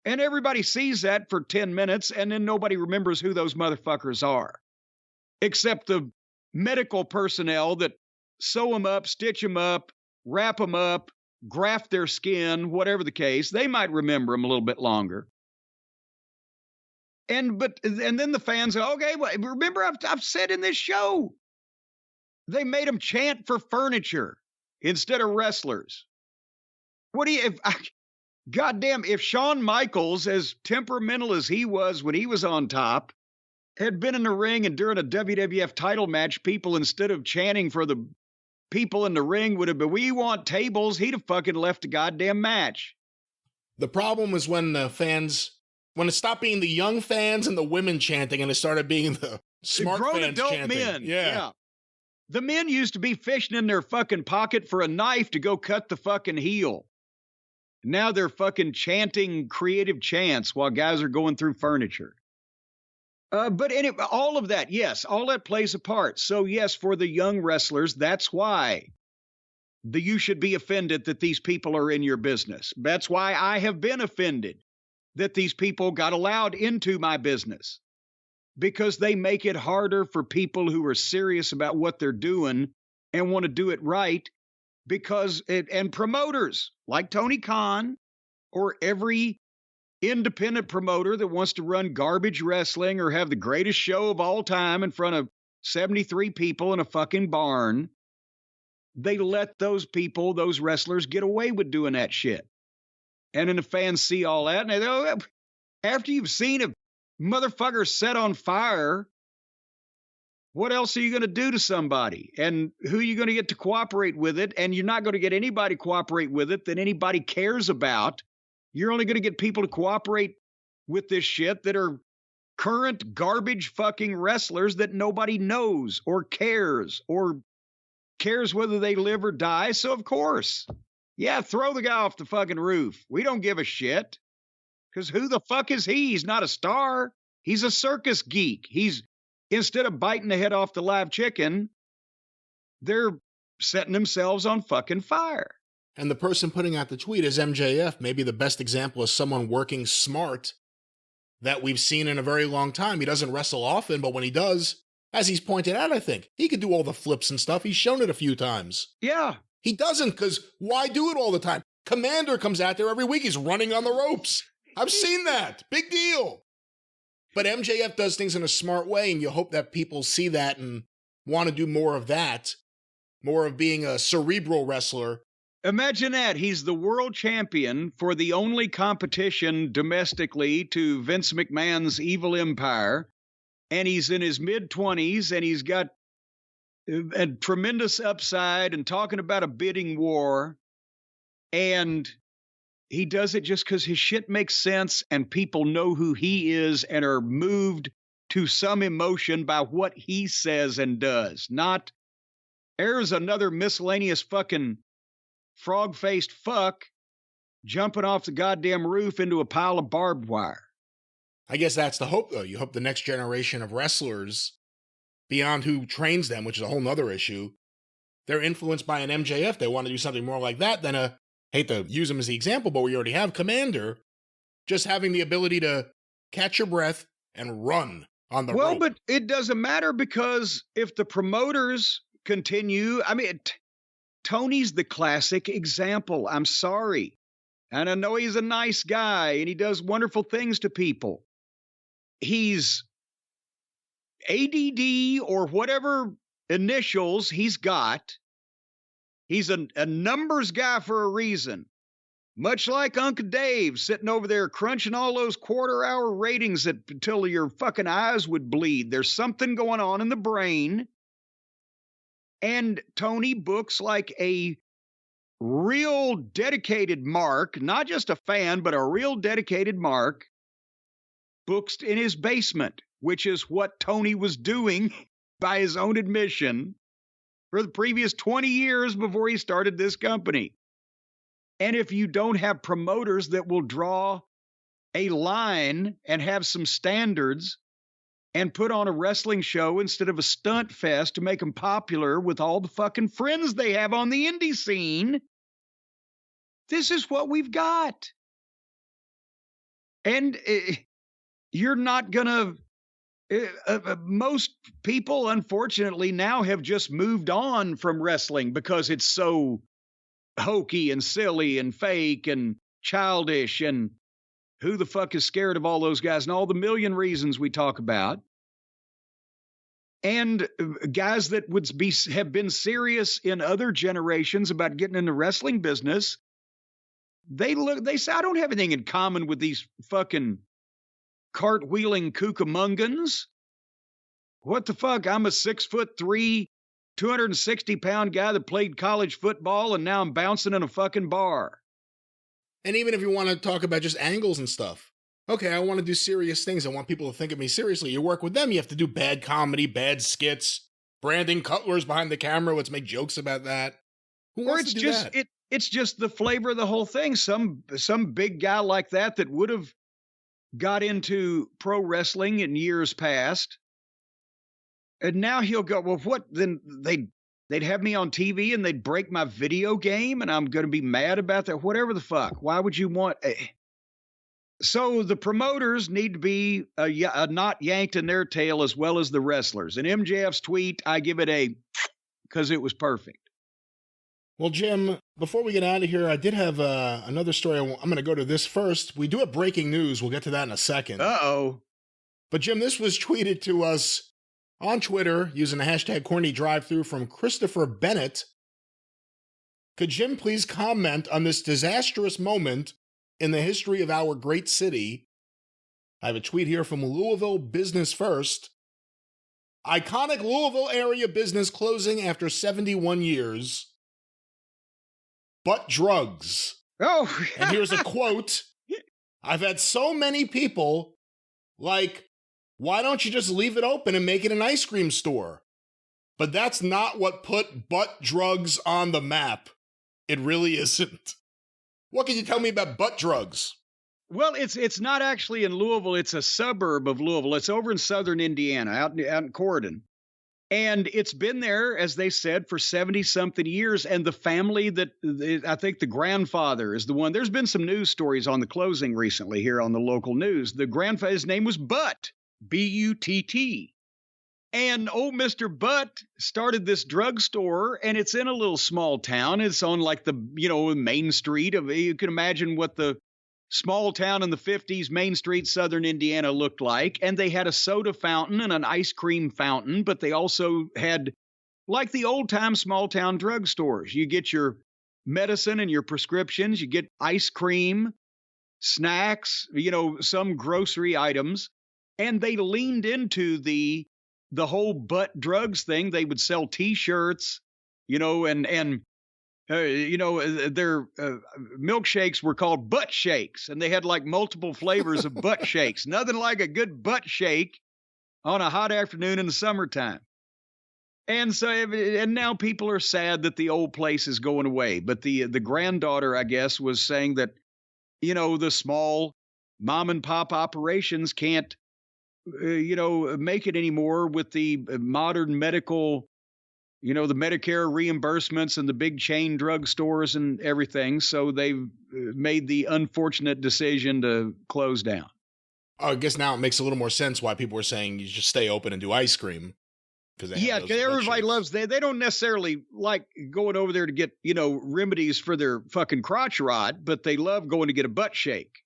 And everybody sees that for 10 minutes, and then nobody remembers who those motherfuckers are, except the medical personnel that sew them up, stitch them up, wrap them up, graft their skin, whatever the case. They might remember them a little bit longer. And then the fans go, okay, well, remember I've said in this show, they made them chant for furniture instead of wrestlers. Goddamn, if Shawn Michaels, as temperamental as he was when he was on top, had been in the ring and during a WWF title match, people, instead of chanting for the people in the ring, would have been, we want tables, he'd have fucking left the goddamn match.
The problem was when it stopped being the young fans and the women chanting and it started being the smart
grown
fans
adult
chanting.
men.
Yeah.
The men used to be fishing in their fucking pocket for a knife to go cut the fucking heel. Now they're fucking chanting creative chants while guys are going through furniture. But all of that, yes, all that plays a part. So, yes, for the young wrestlers, that's why you should be offended that these people are in your business. That's why I have been offended that these people got allowed into my business, because they make it harder for people who are serious about what they're doing and want to do it right. And promoters like Tony Khan or every independent promoter that wants to run garbage wrestling or have the greatest show of all time in front of 73 people in a fucking barn, they let those people, those wrestlers, get away with doing that shit. And then the fans see all that, and they go, after you've seen a motherfucker set on fire, what else are you going to do to somebody? And who are you going to get to cooperate with it? And you're not going to get anybody cooperate with it that anybody cares about. You're only going to get people to cooperate with this shit that are current garbage fucking wrestlers that nobody knows or cares whether they live or die. So, of course, yeah, throw the guy off the fucking roof. We don't give a shit. Because who the fuck is he? He's not a star. He's a circus geek. Instead of biting the head off the live chicken, they're setting themselves on fucking fire.
And the person putting out the tweet is MJF, maybe the best example of someone working smart that we've seen in a very long time. He doesn't wrestle often, but when he does, as he's pointed out, I think, he could do all the flips and stuff. He's shown it a few times.
Yeah.
He doesn't, because why do it all the time? Commander comes out there every week. He's running on the ropes. I've seen that. Big deal. But MJF does things in a smart way, and you hope that people see that and want to do more of that, more of being a cerebral wrestler.
Imagine that. He's the world champion for the only competition domestically to Vince McMahon's evil empire, and he's in his mid-20s, and he's got a tremendous upside and talking about a bidding war, and he does it just because his shit makes sense and people know who he is and are moved to some emotion by what he says and does. Not, there's another miscellaneous fucking frog-faced fuck jumping off the goddamn roof into a pile of barbed wire.
I guess that's the hope, though. You hope the next generation of wrestlers, beyond who trains them, which is a whole nother issue, they're influenced by an MJF. They want to do something more like that than hate to use him as the example, but we already have Commander, just having the ability to catch your breath and run on the rope.
Well, but it doesn't matter, because if the promoters continue, Tony's the classic example. I'm sorry. And I know he's a nice guy and he does wonderful things to people. He's ADD or whatever initials he's got. He's a numbers guy for a reason. Much like Uncle Dave sitting over there crunching all those quarter-hour ratings until your fucking eyes would bleed. There's something going on in the brain. And Tony books like a real dedicated mark, not just a fan, but a real dedicated mark, books in his basement, which is what Tony was doing by his own admission for the previous 20 years before he started this company. And if you don't have promoters that will draw a line and have some standards and put on a wrestling show instead of a stunt fest to make them popular with all the fucking friends they have on the indie scene, this is what we've got. And you're not gonna... most people, unfortunately, now have just moved on from wrestling because it's so hokey and silly and fake and childish, and who the fuck is scared of all those guys and all the million reasons we talk about. And guys that have been serious in other generations about getting in the wrestling business, they say, I don't have anything in common with these fucking cartwheeling kookamungans. What the fuck? I'm a 6'3", 260-pound guy that played college football, and now I'm bouncing in a fucking bar.
And even if you want to talk about just angles and stuff, okay, I want to do serious things. I want people to think of me seriously. You work with them, you have to do bad comedy, bad skits, Brandon Cutler's behind the camera. Let's make jokes about that. Who wants to do that?
It's just the flavor of the whole thing. Some big guy like that would have got into pro wrestling in years past. And now he'll go, well, what? Then they'd have me on TV and they'd break my video game and I'm going to be mad about that. Whatever the fuck. Why would you want So the promoters need to be a knot yanked in their tail as well as the wrestlers. And MJF's tweet, I give it a because it was perfect.
Well, Jim, before we get out of here, I did have another story. I'm going to go to this first. We do have breaking news. We'll get to that in a second.
Uh-oh.
But, Jim, this was tweeted to us on Twitter using the hashtag CornyDriveThru from Christopher Bennett. Could Jim please comment on this disastrous moment in the history of our great city? I have a tweet here from Louisville Business First. Iconic Louisville area business closing after 71 years. But drugs.
Oh.
And here's a quote. I've had so many people like, why don't you just leave it open and make it an ice cream store? But that's not what put butt drugs on the map. It really isn't. What can you tell me about butt drugs?
Well, it's not actually in Louisville. It's a suburb of Louisville. It's over in southern Indiana, out in Corydon. And it's been there, as they said, for 70-something years. And the family I think the grandfather is the one. There's been some news stories on the closing recently here on the local news. The grandfather, his name was Butt, B-U-T-T. And old Mr. Butt started this drugstore, and it's in a little small town. It's on like the, Main Street of, you can imagine what the small town in the 50s, Main Street, southern Indiana looked like. And they had a soda fountain and an ice cream fountain, but they also had like the old time small town drugstores. You get your medicine and your prescriptions, you get ice cream, snacks, some grocery items. And they leaned into the whole butt drugs thing. They would sell T-shirts, their milkshakes were called butt shakes, and they had like multiple flavors of butt shakes. Nothing like a good butt shake on a hot afternoon in the summertime. And so, and now people are sad that the old place is going away. But the granddaughter, I guess, was saying that, the small mom and pop operations can't, make it anymore with the modern medical, the Medicare reimbursements and the big chain drugstores and everything. So they've made the unfortunate decision to close down.
I guess now it makes a little more sense why people were saying you just stay open and do ice cream.
Because everybody loves, they don't necessarily like going over there to get, remedies for their fucking crotch rot, but they love going to get a butt shake.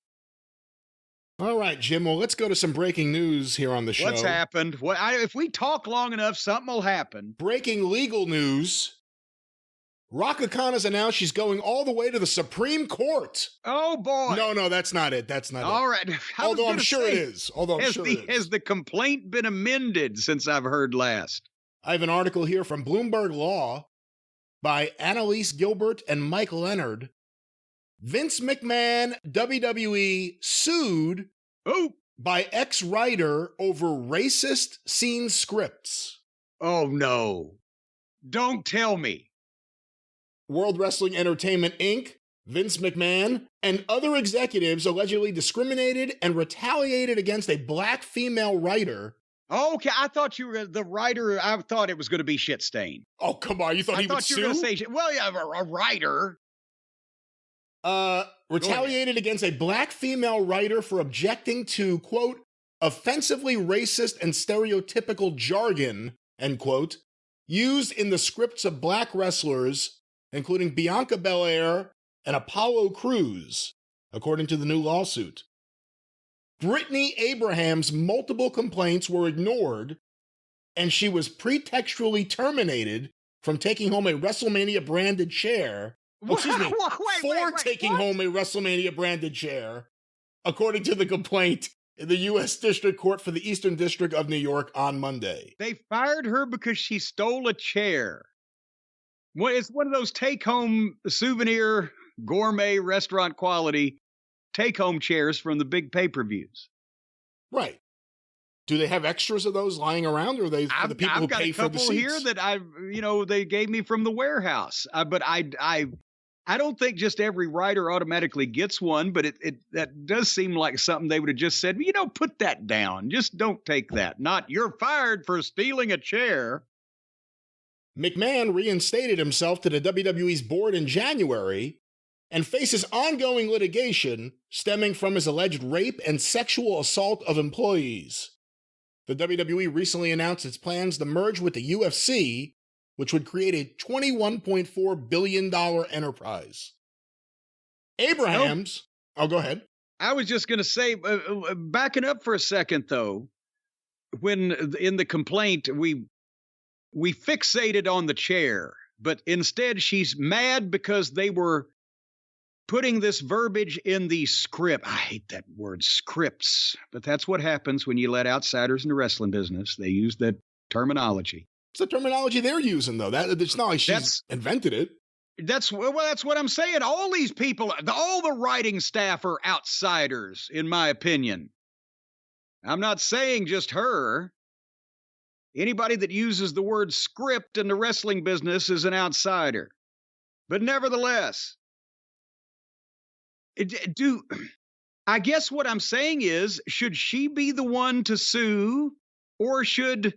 All right, Jim. Well, let's go to some breaking news here on the show.
What's happened? If we talk long enough, something will happen.
Breaking legal news. Raka Khan has announced she's going all the way to the Supreme Court.
Oh, boy.
No, that's not it. That's not
all
it.
All right.
Although I'm sure it is.
Has the complaint been amended since I've heard last?
I have an article here from Bloomberg Law by Annalise Gilbert and Mike Leonard. Vince McMahon, WWE, sued by ex-writer over racist scene scripts.
Oh, no. Don't tell me.
World Wrestling Entertainment, Inc., Vince McMahon, and other executives allegedly discriminated and retaliated against a black female writer.
Okay, I thought you were the writer. I thought it was going to be shit stain.
Oh, come on. You thought he would sue?
I thought you were going to say, well, yeah, a writer.
Retaliated against a black female writer for objecting to, quote, offensively racist and stereotypical jargon, end quote, used in the scripts of black wrestlers, including Bianca Belair and Apollo Crews, according to the new lawsuit. Brittany Abraham's multiple complaints were ignored, and she was pretextually terminated from taking home a WrestleMania-branded chair. Taking home a WrestleMania-branded chair, according to the complaint in the U.S. District Court for the Eastern District of New York on Monday.
They fired her because she stole a chair. Well, it's one of those take-home souvenir, gourmet, restaurant quality take-home chairs from the big pay-per-views.
Right. Do they have extras of those lying around, or are they for the people who pay for the seats?
I've got a couple here that they gave me from the warehouse. But I I don't think just every writer automatically gets one, but that does seem like something they would have just said, put that down. Just don't take that. Not, you're fired for stealing a chair.
McMahon reinstated himself to the WWE's board in January and faces ongoing litigation stemming from his alleged rape and sexual assault of employees. The WWE recently announced its plans to merge with the UFC, which would create a $21.4 billion enterprise. Abrahams... Oh, go ahead.
I was just going to say, backing up for a second, though, when in the complaint, we fixated on the chair, but instead she's mad because they were putting this verbiage in the script. I hate that word, scripts, but that's what happens when you let outsiders in the wrestling business. They use that terminology.
It's the terminology they're using, though. It's not like she's invented it.
That's what I'm saying. All these people, all the writing staff are outsiders, in my opinion. I'm not saying just her. Anybody that uses the word script in the wrestling business is an outsider. But nevertheless, I guess what I'm saying is, should she be the one to sue, or should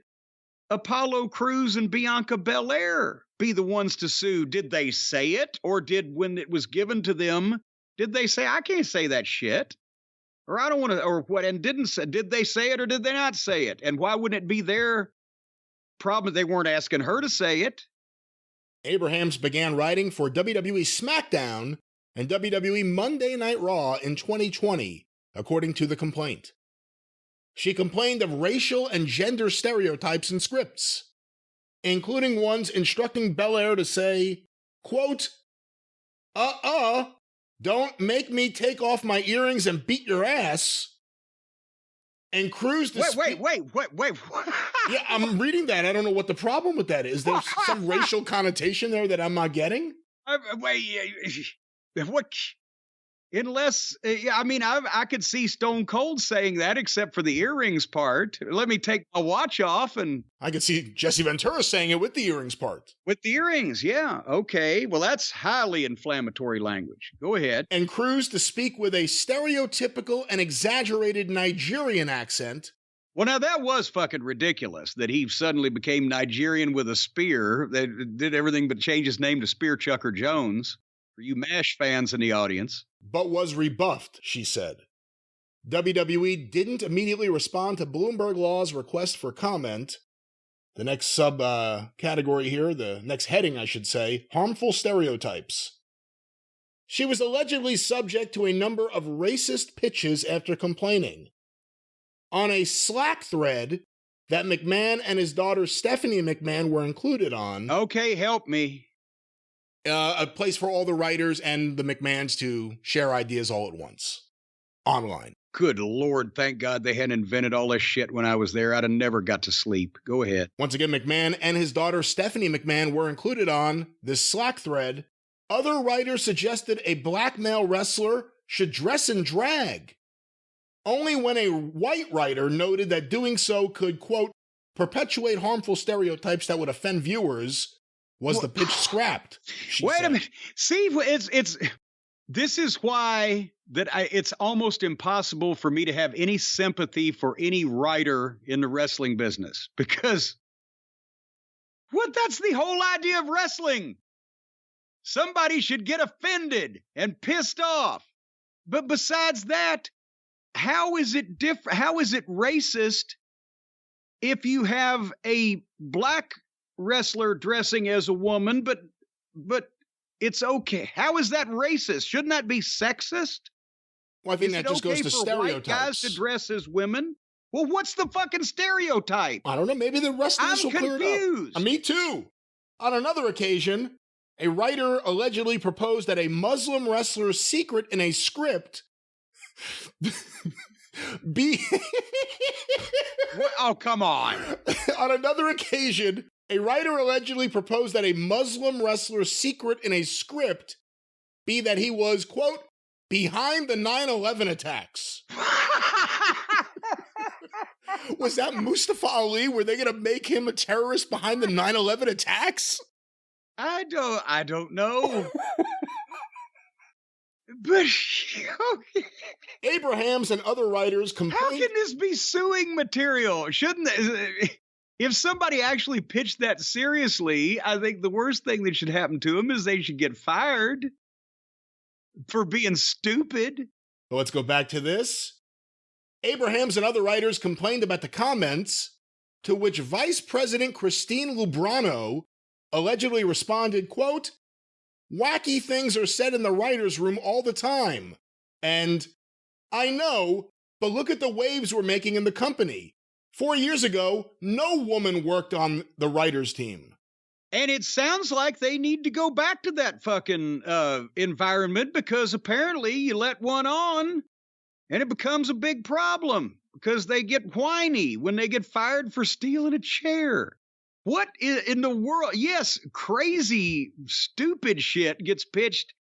Apollo Crews and Bianca Belair be the ones to sue? Did they say it, or when it was given to them, did they say, I can't say that shit? Or I don't want to, or what, and did they say it or did they not say it? And why wouldn't it be their problem they weren't asking her to say it?
Abrahams began writing for WWE Smackdown and WWE Monday Night Raw in 2020, according to the complaint. She complained of racial and gender stereotypes in scripts, including ones instructing Belair to say, quote, don't make me take off my earrings and beat your ass. And Crews to
Wait.
Yeah, I'm reading that. I don't know what the problem with that is. There's some racial connotation there that I'm not getting?
What? Unless, I could see Stone Cold saying that, except for the earrings part. Let me take my watch off, and
I could see Jesse Ventura saying it with the earrings part.
With the earrings, yeah. Okay. Well, that's highly inflammatory language. Go ahead.
And Crews to speak with a stereotypical and exaggerated Nigerian accent.
Well, now that was fucking ridiculous that he suddenly became Nigerian with a spear. They did everything but change his name to Spear Chucker Jones. For you MASH fans in the audience.
But was rebuffed, she said. WWE didn't immediately respond to Bloomberg Law's request for comment. The next category here, the next heading, I should say, harmful stereotypes. She was allegedly subject to a number of racist pitches after complaining. On a Slack thread that McMahon and his daughter Stephanie McMahon were included on.
Okay, help me.
A place for all the writers and the McMahons to share ideas all at once. Online.
Good Lord, thank God they hadn't invented all this shit when I was there. I'd have never got to sleep. Go ahead.
Once again, McMahon and his daughter Stephanie McMahon were included on this Slack thread. Other writers suggested a black male wrestler should dress in drag. Only when a white writer noted that doing so could, quote, perpetuate harmful stereotypes that would offend viewers, was the pitch scrapped.
Wait a minute. See, this is why it's almost impossible for me to have any sympathy for any writer in the wrestling business, because that's the whole idea of wrestling. Somebody should get offended and pissed off. But besides that, how is it different? How is it racist if you have a black wrestler dressing as a woman, but it's okay? How is that racist? Shouldn't that be sexist?
Well, I think that just goes to stereotypes.
White guys to dress as women? Well, what's the fucking stereotype?
I don't know. Maybe the rest of this will clear it up. Me too. On another occasion, a writer allegedly proposed that a Muslim wrestler's secret in a script be...
Oh, come on.
On another occasion, a writer allegedly proposed that a Muslim wrestler's secret in a script be that he was, quote, behind the 9/11 attacks. Was that Mustafa Ali? Were they going to make him a terrorist behind the 9/11 attacks?
I don't know. But
Abrahams and other writers
how
complained.
can this be suing material? Shouldn't if somebody actually pitched that seriously, I think the worst thing that should happen to them is they should get fired for being stupid.
Well, let's go back to this. Abrahams and other writers complained about the comments, to which Vice President Christine Lubrano allegedly responded, quote, "Wacky things are said in the writer's room all the time. And I know, but look at the waves we're making in the company. 4 years ago, no woman worked on the writer's team."
And it sounds like they need to go back to that fucking environment, because apparently you let one on and it becomes a big problem because they get whiny when they get fired for stealing a chair. What in the world? Yes, crazy, stupid shit gets pitched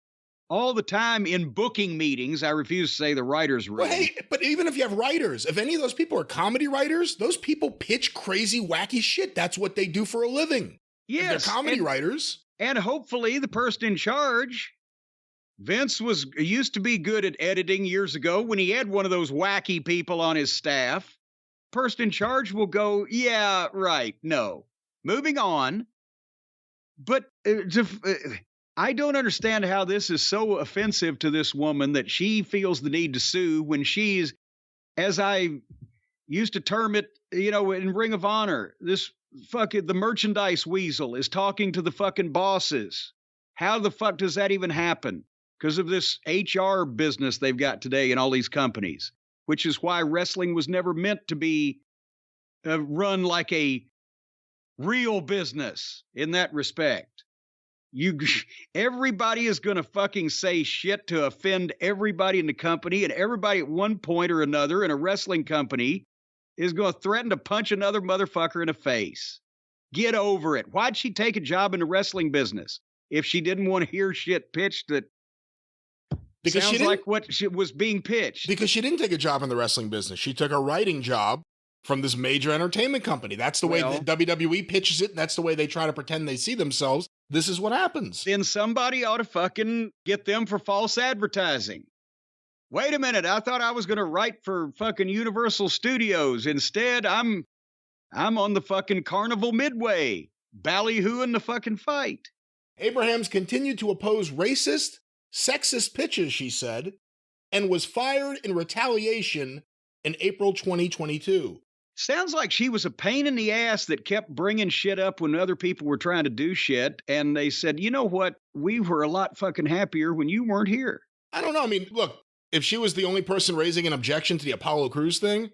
all the time in booking meetings. I refuse to say the writer's room.
Well, hey, but even if you have writers, if any of those people are comedy writers, those people pitch crazy, wacky shit. That's what they do for a living.
Yes,
they're comedy writers.
And hopefully the person in charge, Vince used to be good at editing years ago when he had one of those wacky people on his staff. Person in charge will go, yeah, right, no. Moving on. But I don't understand how this is so offensive to this woman that she feels the need to sue when she's, as I used to term it, in Ring of Honor, this fucking, the merchandise weasel is talking to the fucking bosses. How the fuck does that even happen? Because of this HR business they've got today in all these companies, which is why wrestling was never meant to be run like a real business in that respect. Everybody is going to fucking say shit to offend everybody in the company, and everybody at one point or another in a wrestling company is going to threaten to punch another motherfucker in the face. Get over it. Why'd she take a job in the wrestling business if she didn't want to hear shit pitched that sounds like what was being pitched?
Because she didn't take a job in the wrestling business. She took a writing job from this major entertainment company. That's the way the WWE pitches it, and that's the way they try to pretend they see themselves. This is what happens.
Then somebody ought to fucking get them for false advertising. Wait a minute, I thought I was going to write for fucking Universal Studios. Instead, I'm on the fucking Carnival Midway, ballyhooing the fucking fight.
Abrahams continued to oppose racist, sexist pitches, she said, and was fired in retaliation in April 2022.
Sounds like she was a pain in the ass that kept bringing shit up when other people were trying to do shit, and they said, you know what, we were a lot fucking happier when you weren't here.
I don't know, I mean, look, if she was the only person raising an objection to the Apollo Crews thing,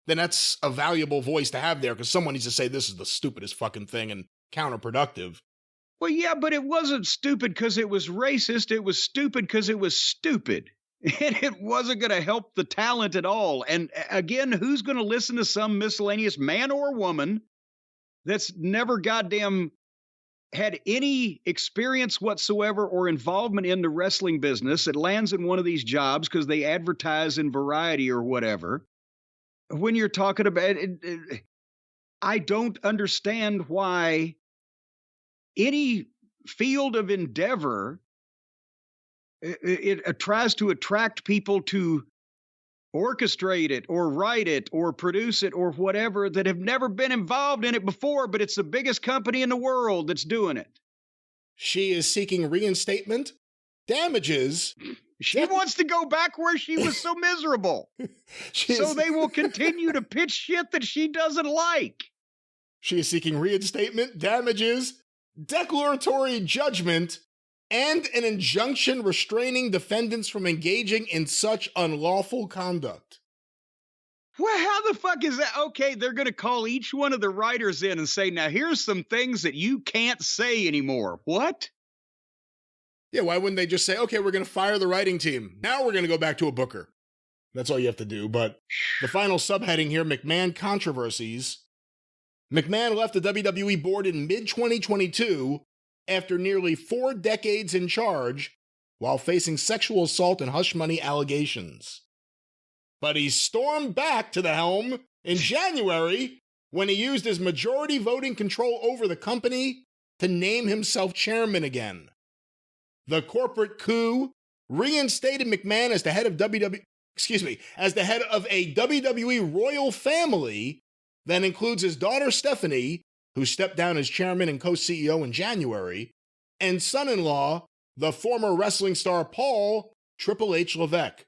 then that's a valuable voice to have there, because someone needs to say this is the stupidest fucking thing and counterproductive.
Well, yeah, but it wasn't stupid because it was racist. It was stupid because it was stupid. And it wasn't going to help the talent at all. And again, who's going to listen to some miscellaneous man or woman that's never goddamn had any experience whatsoever or involvement in the wrestling business that lands in one of these jobs because they advertise in Variety or whatever? When you're talking about it, I don't understand why any field of endeavor it tries to attract people to orchestrate it or write it or produce it or whatever that have never been involved in it before, but it's the biggest company in the world that's doing it.
She is seeking reinstatement, damages.
She wants to go back where she was so miserable. So they will continue to pitch shit that she doesn't like.
She is seeking reinstatement, damages, declaratory judgment, and an injunction restraining defendants from engaging in such unlawful conduct.
Well, how the fuck is that? Okay, they're going to call each one of the writers in and say, now here's some things that you can't say anymore. What?
Yeah, why wouldn't they just say, okay, we're going to fire the writing team. Now we're going to go back to a booker. That's all you have to do. But the final subheading here, McMahon controversies. McMahon left the WWE board in mid-2022 after nearly 4 decades in charge while facing sexual assault and hush money allegations. But he stormed back to the helm in January when he used his majority voting control over the company to name himself chairman again. The corporate coup reinstated McMahon as the head of as the head of a WWE royal family that includes his daughter Stephanie, who stepped down as chairman and co-CEO in January, and son-in-law, the former wrestling star Paul Triple H Levesque.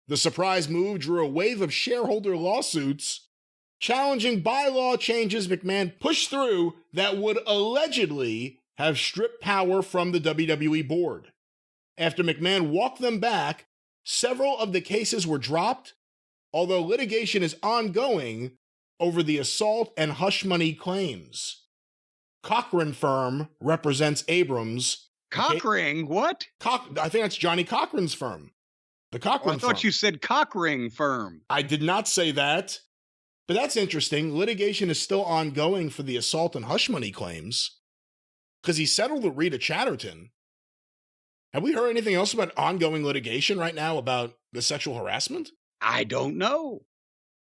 The surprise move drew a wave of shareholder lawsuits challenging bylaw changes McMahon pushed through that would allegedly have stripped power from the WWE board. After McMahon walked them back, several of the cases were dropped, although litigation is ongoing over the assault and hush money claims. Cochran firm represents Abrams.
Cockring? What?
I think that's Johnny Cochran's firm. The Cochran firm.
I thought you said Cockring firm.
I did not say that. But that's interesting. Litigation is still ongoing for the assault and hush money claims because he settled with Rita Chatterton. Have we heard anything else about ongoing litigation right now about the sexual harassment?
I don't know.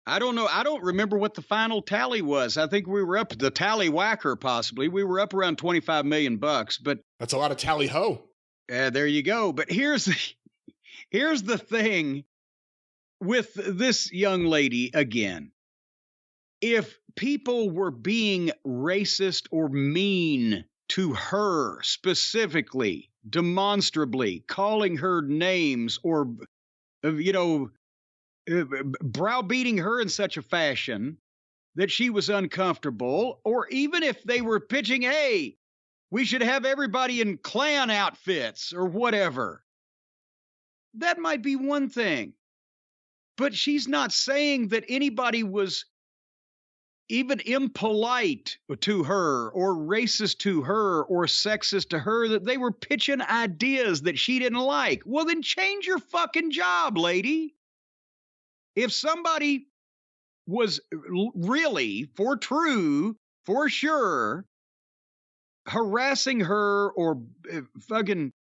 I don't remember what the final tally was. I think we were up the tally whacker, possibly. We were up around $25 million, but
that's a lot of tally ho.
There you go. But here's the thing with this young lady again. If people were being racist or mean to her specifically, demonstrably, calling her names or, browbeating her in such a fashion that she was uncomfortable, or even if they were pitching, hey, we should have everybody in Klan outfits or whatever, that might be one thing. But she's not saying that anybody was even impolite to her or racist to her or sexist to her, that they were pitching ideas that she didn't like. Well, then change your fucking job, lady. If somebody was really, for sure, harassing her or fucking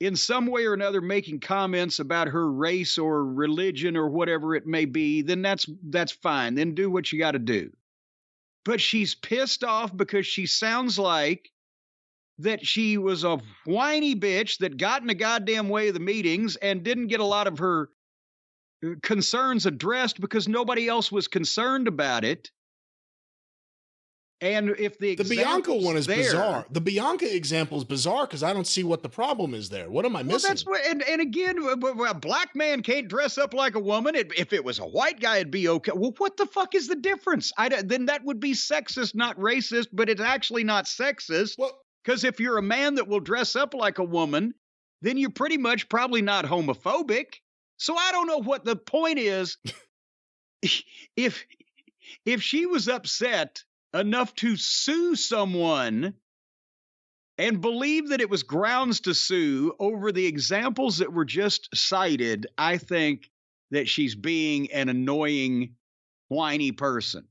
in some way or another making comments about her race or religion or whatever it may be, then that's fine. Then do what you got to do. But she's pissed off because she sounds like that she was a whiny bitch that got in the goddamn way of the meetings and didn't get a lot of her concerns addressed because nobody else was concerned about it. And if the
Bianca one is bizarre. The Bianca example is bizarre because I don't see what the problem is there. What am I missing?
Well, that's what, and again, a black man can't dress up like a woman. If it was a white guy, it'd be okay. Well, what the fuck is the difference? Then that would be sexist, not racist, but it's actually not sexist. Well, because if you're a man that will dress up like a woman, then you're pretty much probably not homophobic. So I don't know what the point is. If she was upset enough to sue someone and believe that it was grounds to sue over the examples that were just cited, I think that she's being an annoying, whiny person.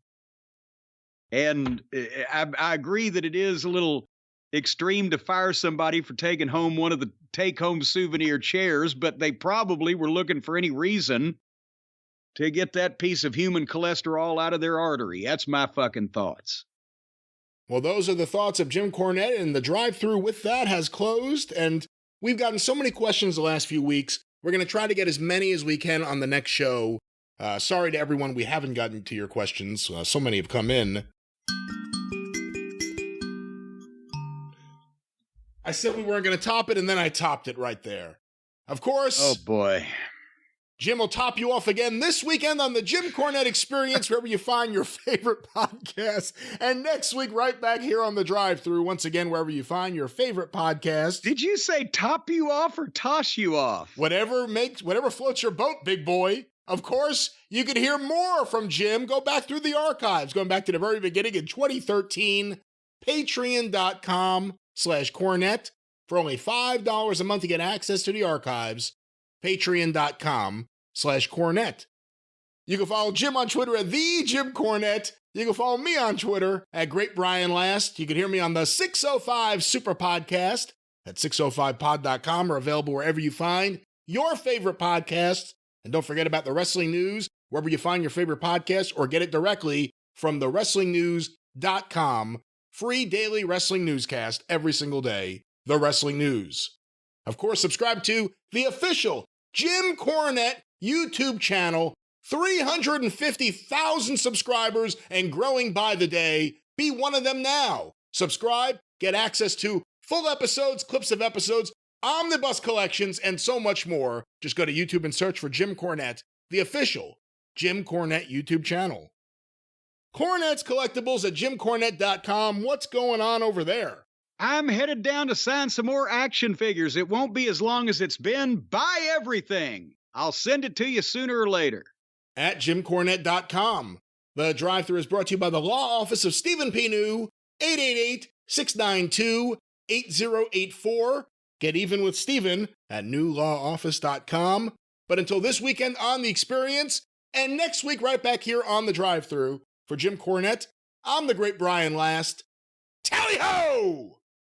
And I agree that it is a little extreme to fire somebody for taking home one of the take-home souvenir chairs, but they probably were looking for any reason to get that piece of human cholesterol out of their artery. That's my fucking thoughts.
Well, those are the thoughts of Jim Cornette, and the drive-thru with that has closed, and we've gotten so many questions the last few weeks. We're going to try to get as many as we can on the next show. Sorry to everyone we haven't gotten to your questions. So many have come in. I said we weren't going to top it, and then I topped it right there. Of course.
Oh, boy.
Jim will top you off again this weekend on the Jim Cornette Experience, wherever you find your favorite podcast. And next week, right back here on the drive-thru, once again, wherever you find your favorite podcast.
Did you say top you off or toss you off?
Whatever floats your boat, big boy. Of course, you can hear more from Jim. Go back through the archives, going back to the very beginning in 2013, patreon.com/Cornette. For only $5 a month to get access to the archives. Patreon.com/Cornette. You can follow Jim on Twitter at the Jim Cornette. You can follow me on Twitter at Great Brian Last. You can hear me on the 605 Superpodcast at 605pod.com, or available wherever you find your favorite podcasts. And don't forget about the wrestling news, wherever you find your favorite podcast, or get it directly from thewrestlingnews.com. Free daily wrestling newscast every single day. The Wrestling News. Of course, subscribe to the official Jim Cornette YouTube channel. 350,000 subscribers and growing by the day. Be one of them now. Subscribe, get access to full episodes, clips of episodes, omnibus collections, and so much more. Just go to YouTube and search for Jim Cornette, the official Jim Cornette YouTube channel. Cornette's Collectibles at jimcornette.com. What's going on over there?
I'm headed down to sign some more action figures. It won't be as long as it's been. Buy everything. I'll send it to you sooner or later.
At jimcornette.com. The drive-thru is brought to you by the Law Office of Stephen P. New, 888-692-8084. Get even with Stephen at newlawoffice.com. But until this weekend on The Experience, and next week right back here on the drive-thru, for Jim Cornette, I'm the great Brian Last. Tally-ho!